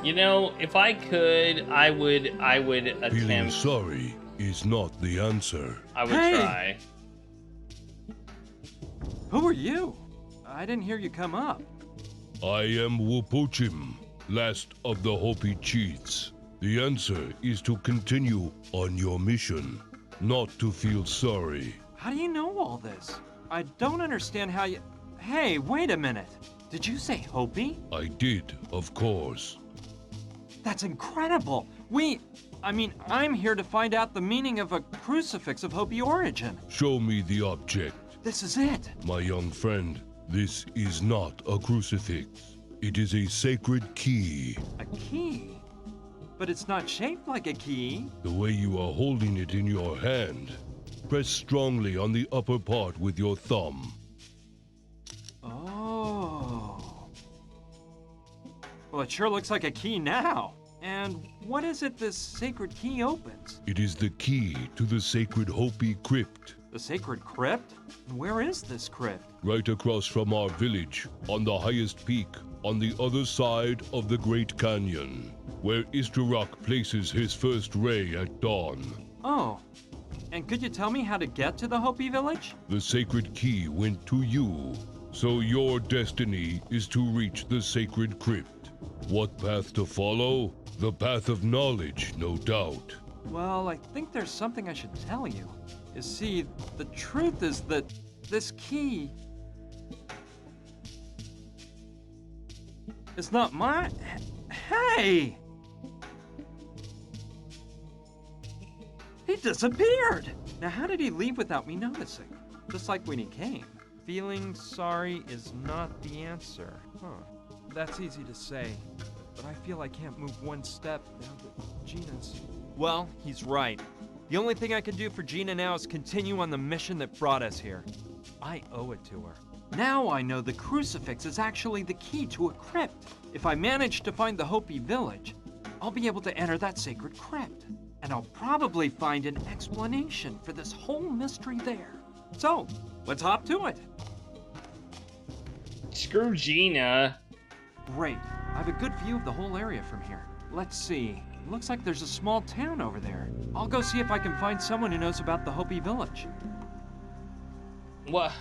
You know, if I could, I would attempt. Feeling sorry is not the answer. I would try. Who are you? I didn't hear you come up. I am Wupuchim, last of the Hopi chiefs. The answer is to continue on your mission, not to feel sorry. How do you know all this? I don't understand how you... Hey, wait a minute. Did you say Hopi? I did, of course. That's incredible. I'm here to find out the meaning of a crucifix of Hopi origin. Show me the object. This is it. My young friend, this is not a crucifix. It is a sacred key. A key? But it's not shaped like a key. The way you are holding it in your hand. Press strongly on the upper part with your thumb. Oh. Well, it sure looks like a key now. And what is it this sacred key opens? It is the key to the sacred Hopi crypt. The sacred crypt? Where is this crypt? Right across from our village, on the highest peak, on the other side of the Great Canyon, where Istarok places his first ray at dawn. Oh. And could you tell me how to get to the Hopi village? The sacred key went to you, so your destiny is to reach the sacred crypt. What path to follow? The path of knowledge, no doubt. Well, I think there's something I should tell you. You see, the truth is that this key is not mine. Hey! He disappeared! Now, how did he leave without me noticing? Just like when he came. Feeling sorry is not the answer. Huh. That's easy to say, but I feel I can't move one step now that Gina's... Well, he's right. The only thing I can do for Gina now is continue on the mission that brought us here. I owe it to her. Now I know the crucifix is actually the key to a crypt. If I manage to find the Hopi village, I'll be able to enter that sacred crypt. And I'll probably find an explanation for this whole mystery there. So, let's hop to it. Screw Gina. Great. I have a good view of the whole area from here. Let's see. It looks like there's a small town over there. I'll go see if I can find someone who knows about the Hopi village. What?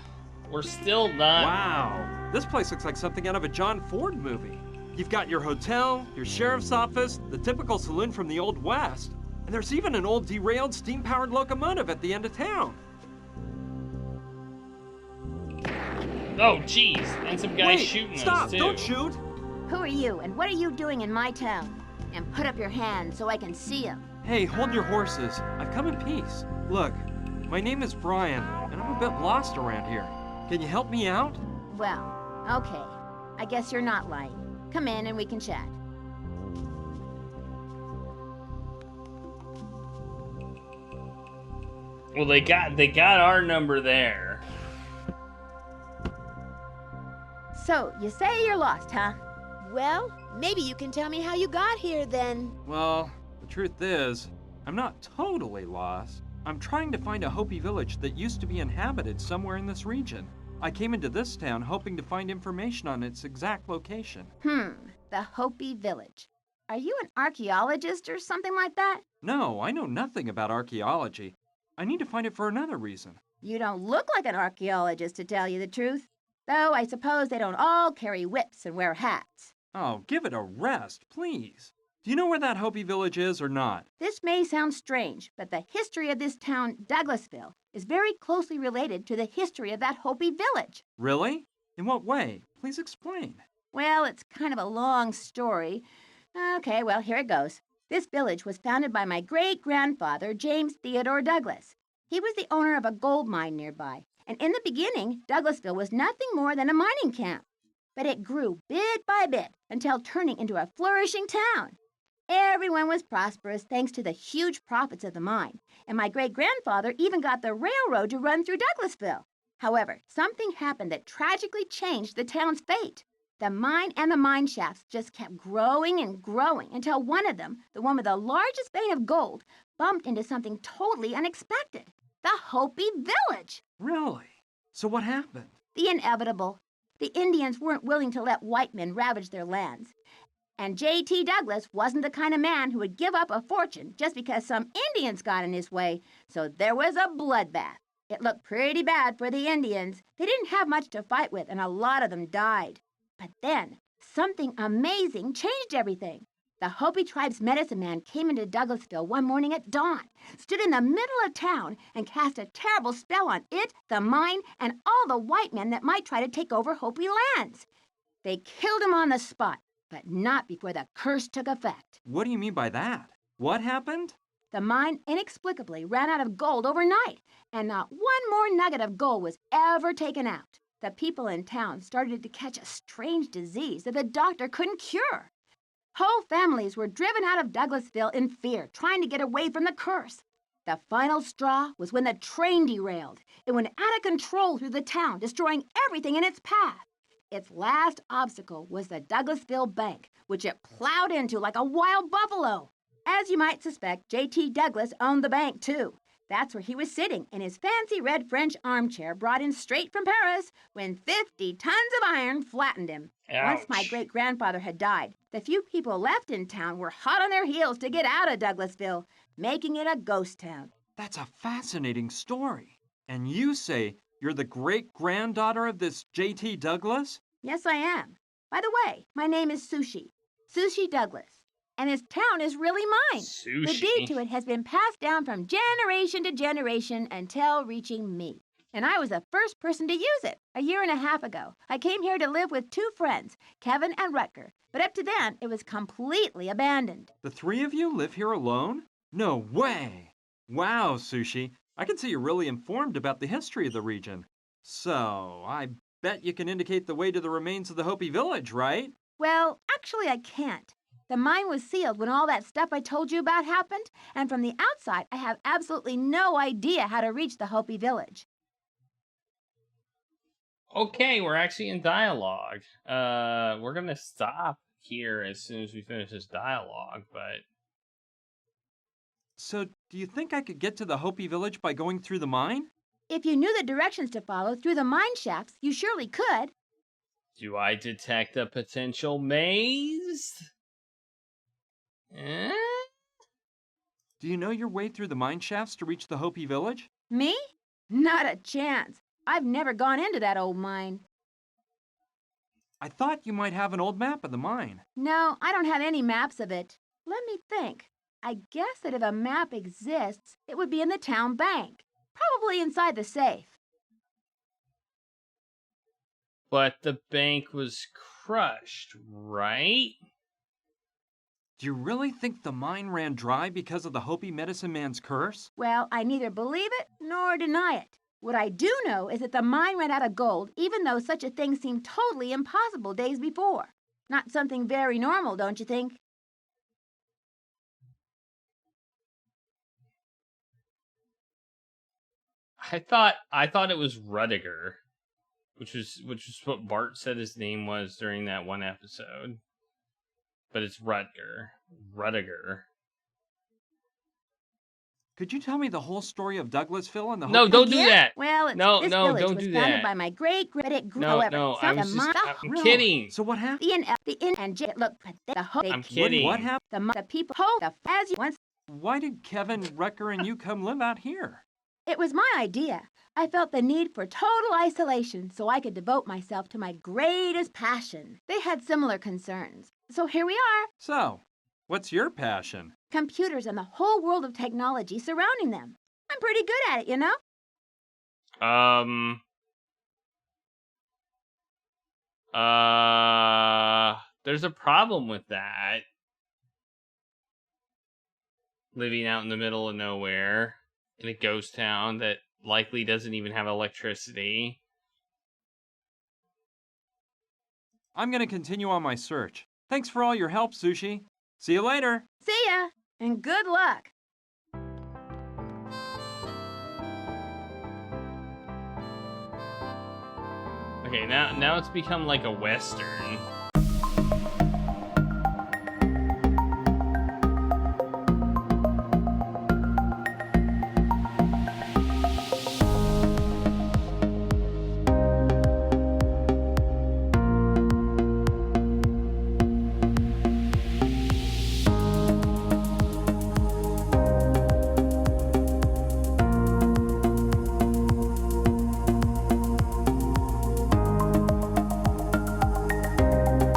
We're still not... Wow. This place looks like something out of a John Ford movie. You've got your hotel, your sheriff's office, the typical saloon from the Old West, and there's even an old derailed steam-powered locomotive at the end of town. Oh, jeez. And some guys Wait, shooting stop, us, too. don't shoot! Who are you, and what are you doing in my town? And put up your hands so I can see them. Hey, hold your horses. I've come in peace. Look, my name is Brian, and I'm a bit lost around here. Can you help me out? Well, okay. I guess you're not lying. Come in and we can chat. Well, they got our number there. So, you say you're lost, huh? Well, maybe you can tell me how you got here then. Well, the truth is, I'm not totally lost. I'm trying to find a Hopi village that used to be inhabited somewhere in this region. I came into this town hoping to find information on its exact location. The Hopi village. Are you an archaeologist or something like that? No, I know nothing about archaeology. I need to find it for another reason. You don't look like an archaeologist, to tell you the truth. Though I suppose they don't all carry whips and wear hats. Oh, give it a rest, please. Do you know where that Hopi village is or not? This may sound strange, but the history of this town, Douglasville, is very closely related to the history of that Hopi village. Really? In what way? Please explain. Well, it's kind of a long story. Okay, well, here it goes. This village was founded by my great-grandfather, James Theodore Douglas. He was the owner of a gold mine nearby, and in the beginning, Douglasville was nothing more than a mining camp. But it grew bit by bit until turning into a flourishing town. Everyone was prosperous thanks to the huge profits of the mine, and my great-grandfather even got the railroad to run through Douglasville. However, something happened that tragically changed the town's fate. The mine and the mine shafts just kept growing and growing until one of them, the one with the largest vein of gold, bumped into something totally unexpected. The Hopi village! Really? So what happened? The inevitable. The Indians weren't willing to let white men ravage their lands. And J.T. Douglas wasn't the kind of man who would give up a fortune just because some Indians got in his way, so there was a bloodbath. It looked pretty bad for the Indians. They didn't have much to fight with, and a lot of them died. But then, something amazing changed everything. The Hopi tribe's medicine man came into Douglasville one morning at dawn, stood in the middle of town, and cast a terrible spell on it, the mine, and all the white men that might try to take over Hopi lands. They killed him on the spot, but not before the curse took effect. What do you mean by that? What happened? The mine inexplicably ran out of gold overnight, and not one more nugget of gold was ever taken out. The people in town started to catch a strange disease that the doctor couldn't cure. Whole families were driven out of Douglasville in fear, trying to get away from the curse. The final straw was when the train derailed. It went out of control through the town, destroying everything in its path. Its last obstacle was the Douglasville Bank, which it plowed into like a wild buffalo. As you might suspect, J.T. Douglas owned the bank, too. That's where he was sitting in his fancy red French armchair brought in straight from Paris when 50 tons of iron flattened him. Ouch. Once my great-grandfather had died, the few people left in town were hot on their heels to get out of Douglasville, making it a ghost town. That's a fascinating story. And you say you're the great-granddaughter of this J.T. Douglas? Yes, I am. By the way, my name is Sushi Douglas. And this town is really mine. Sushi. The deed to it has been passed down from generation to generation until reaching me. And I was the first person to use it a year and a half ago. I came here to live with 2 friends, Kevin and Rutger. But up to then, it was completely abandoned. The 3 of you live here alone? No way! Wow, Sushi. I can see you're really informed about the history of the region. So, I bet you can indicate the way to the remains of the Hopi village, right? Well, actually, I can't. The mine was sealed when all that stuff I told you about happened, and from the outside, I have absolutely no idea how to reach the Hopi village. Okay, we're actually in dialogue. We're gonna stop here as soon as we finish this dialogue, but... So, do you think I could get to the Hopi village by going through the mine? If you knew the directions to follow through the mine shafts, you surely could. Do I detect a potential maze? Eh? Do you know your way through the mine shafts to reach the Hopi village? Me? Not a chance. I've never gone into that old mine. I thought you might have an old map of the mine. No, I don't have any maps of it. Let me think. I guess that if a map exists, it would be in the town bank. Probably inside the safe. But the bank was crushed, right? Do you really think the mine ran dry because of the Hopi medicine man's curse? Well, I neither believe it nor deny it. What I do know is that the mine ran out of gold, even though such a thing seemed totally impossible days before. Not something very normal, don't you think? I thought it was Rudiger, which was what Bart said his name was during that one episode. But it's Rudiger. Could you tell me the whole story of Douglasville and the No, Hopi? don't do that. Well, this no, village don't was do founded that. by my great-great No, however. no, I'm Really? kidding. So what happened? The in and J look the whole I'm kidding. What happened? the people hold the as you once. Why did Kevin, Rucker, and you come live out here? It was my idea. I felt the need for total isolation so I could devote myself to my greatest passion. They had similar concerns. So here we are. So, what's your passion? Computers and the whole world of technology surrounding them. I'm pretty good at it, you know? There's a problem with that. Living out in the middle of nowhere in a ghost town that likely doesn't even have electricity. I'm gonna continue on my search. Thanks for all your help, Sushi. See you later. See ya, and good luck. Okay, now it's become like a Western.